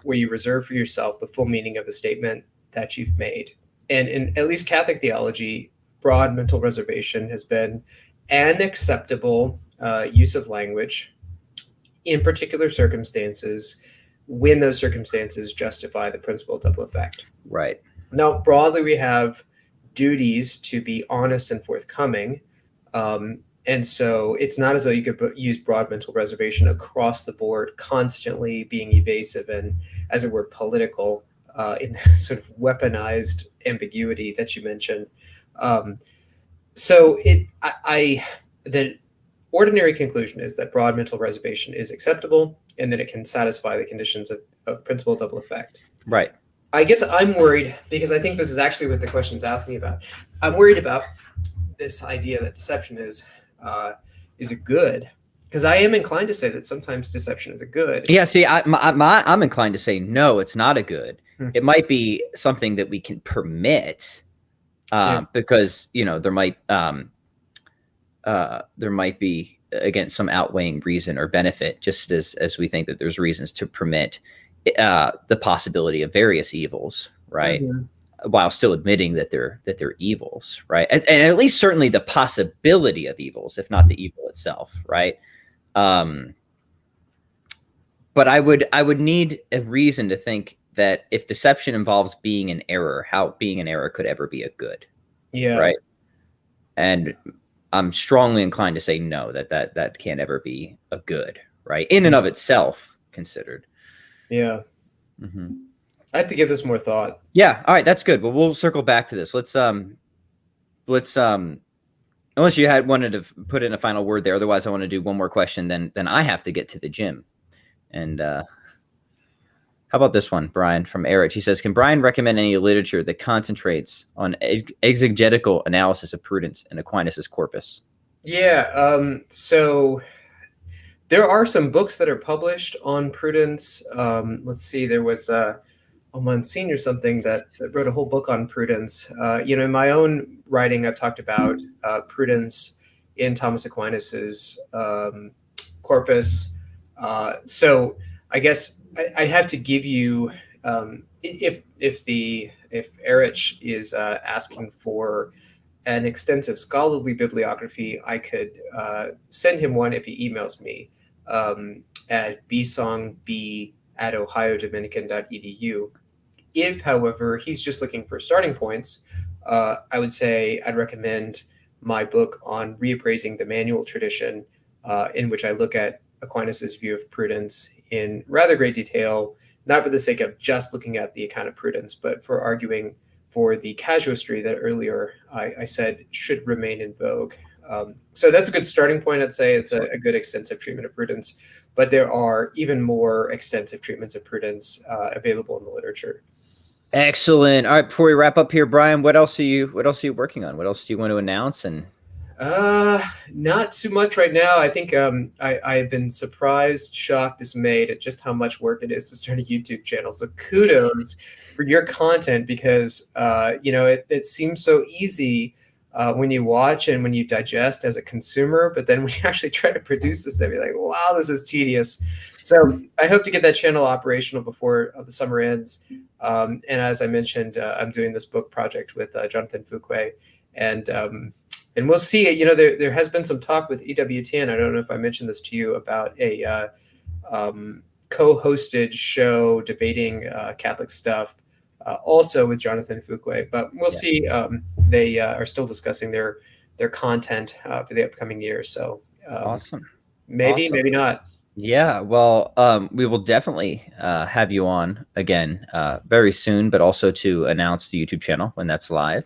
where you reserve for yourself the full meaning of the statement that you've made. And in at least Catholic theology, broad mental reservation has been an acceptable use of language in particular circumstances when those circumstances justify the principle of double effect. Right. Now, broadly, we have duties to be honest and forthcoming. And so it's not as though you could use broad mental reservation across the board, constantly being evasive and, as it were, political in the sort of weaponized ambiguity that you mentioned. So the ordinary conclusion is that broad mental reservation is acceptable and that it can satisfy the conditions of principle of double effect. Right. I guess I'm worried, because I think this is actually what the question's asking about. I'm worried about this idea that deception is a good, because I am inclined to say that sometimes deception is a good. Yeah, see, I'm inclined to say no, it's not a good. It might be something that we can permit because there might there might be, again, some outweighing reason or benefit, just as we think that there's reasons to permit the possibility of various evils, right? While still admitting that they're evils, right? And at least certainly the possibility of evils, if not the evil itself, right? But I would need a reason to think that if deception involves being an error, how being an error could ever be a good, right? And I'm strongly inclined to say no, that can't ever be a good, right? In and of itself considered. Yeah. I have to give this more thought. Yeah. All right. That's good. Well, we'll circle back to this. Let's unless you wanted to put in a final word there. Otherwise I want to do one more question. Then I have to get to the gym. And, how about this one, Brian, from Eric? He says, can Brian recommend any literature that concentrates on exegetical analysis of Prudence and Aquinas' corpus? Yeah. So there are some books that are published on Prudence. Let's see, there was Monsignor something that wrote a whole book on Prudence. In my own writing, I've talked about Prudence in Thomas Aquinas's corpus. So I guess I'd have to give you, if Erich is asking for an extensive scholarly bibliography, I could send him one if he emails me at besongb@ohiodominican.edu. If, however, he's just looking for starting points, I would say I'd recommend my book on reappraising the manual tradition, in which I look at Aquinas' view of prudence in rather great detail, not for the sake of just looking at the account of Prudence, but for arguing for the casuistry that earlier I said should remain in vogue. So that's a good starting point. I'd say it's a good extensive treatment of Prudence, but there are even more extensive treatments of Prudence available in the literature. Excellent. All right, before we wrap up here, Brian, what else are you working on? What else do you want to announce? And not too much right now. I think I've been surprised, shocked, dismayed at just how much work it is to start a YouTube channel. So kudos for your content, because it seems so easy when you watch and when you digest as a consumer, but then when you actually try to produce this, you're like, wow, this is tedious. So I hope to get that channel operational before the summer ends. And as I mentioned, I'm doing this book project with Jonathan Fuqua, and we'll see. There has been some talk with EWTN. I don't know if I mentioned this to you about a co-hosted show debating Catholic stuff, also with Jonathan Fuqua. But we'll see. They are still discussing their content for the upcoming year. So awesome. Maybe not. Yeah, well, we will definitely have you on again very soon, but also to announce the YouTube channel when that's live.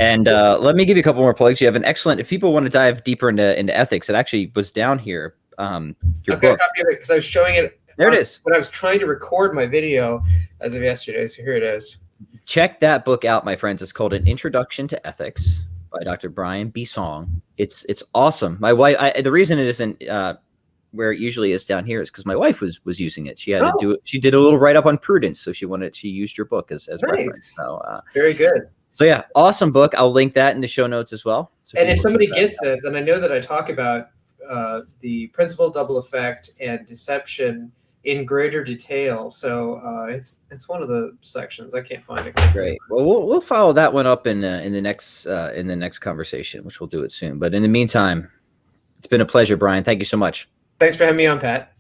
And let me give you a couple more plugs. You have an excellent, if people want to dive deeper into ethics, it actually was down here. Your I've got a copy of it because I was showing it. There it is. When I was trying to record my video as of yesterday. So here it is. Check that book out, my friends. It's called An Introduction to Ethics by Dr. Brian Besong. It's awesome. My wife, the reason it isn't where it usually is down here is because my wife was using it. She had to do it. She did a little write up on Prudence, so she used your book as nice. Reference. So very good. So yeah, awesome book. I'll link that in the show notes as well. So and if somebody gets it, then I know that I talk about the principal double effect and deception in greater detail. So it's one of the sections. I can't find it. Great. Well, we'll follow that one up in the next conversation, which we'll do it soon. But in the meantime, it's been a pleasure, Brian. Thank you so much. Thanks for having me on, Pat.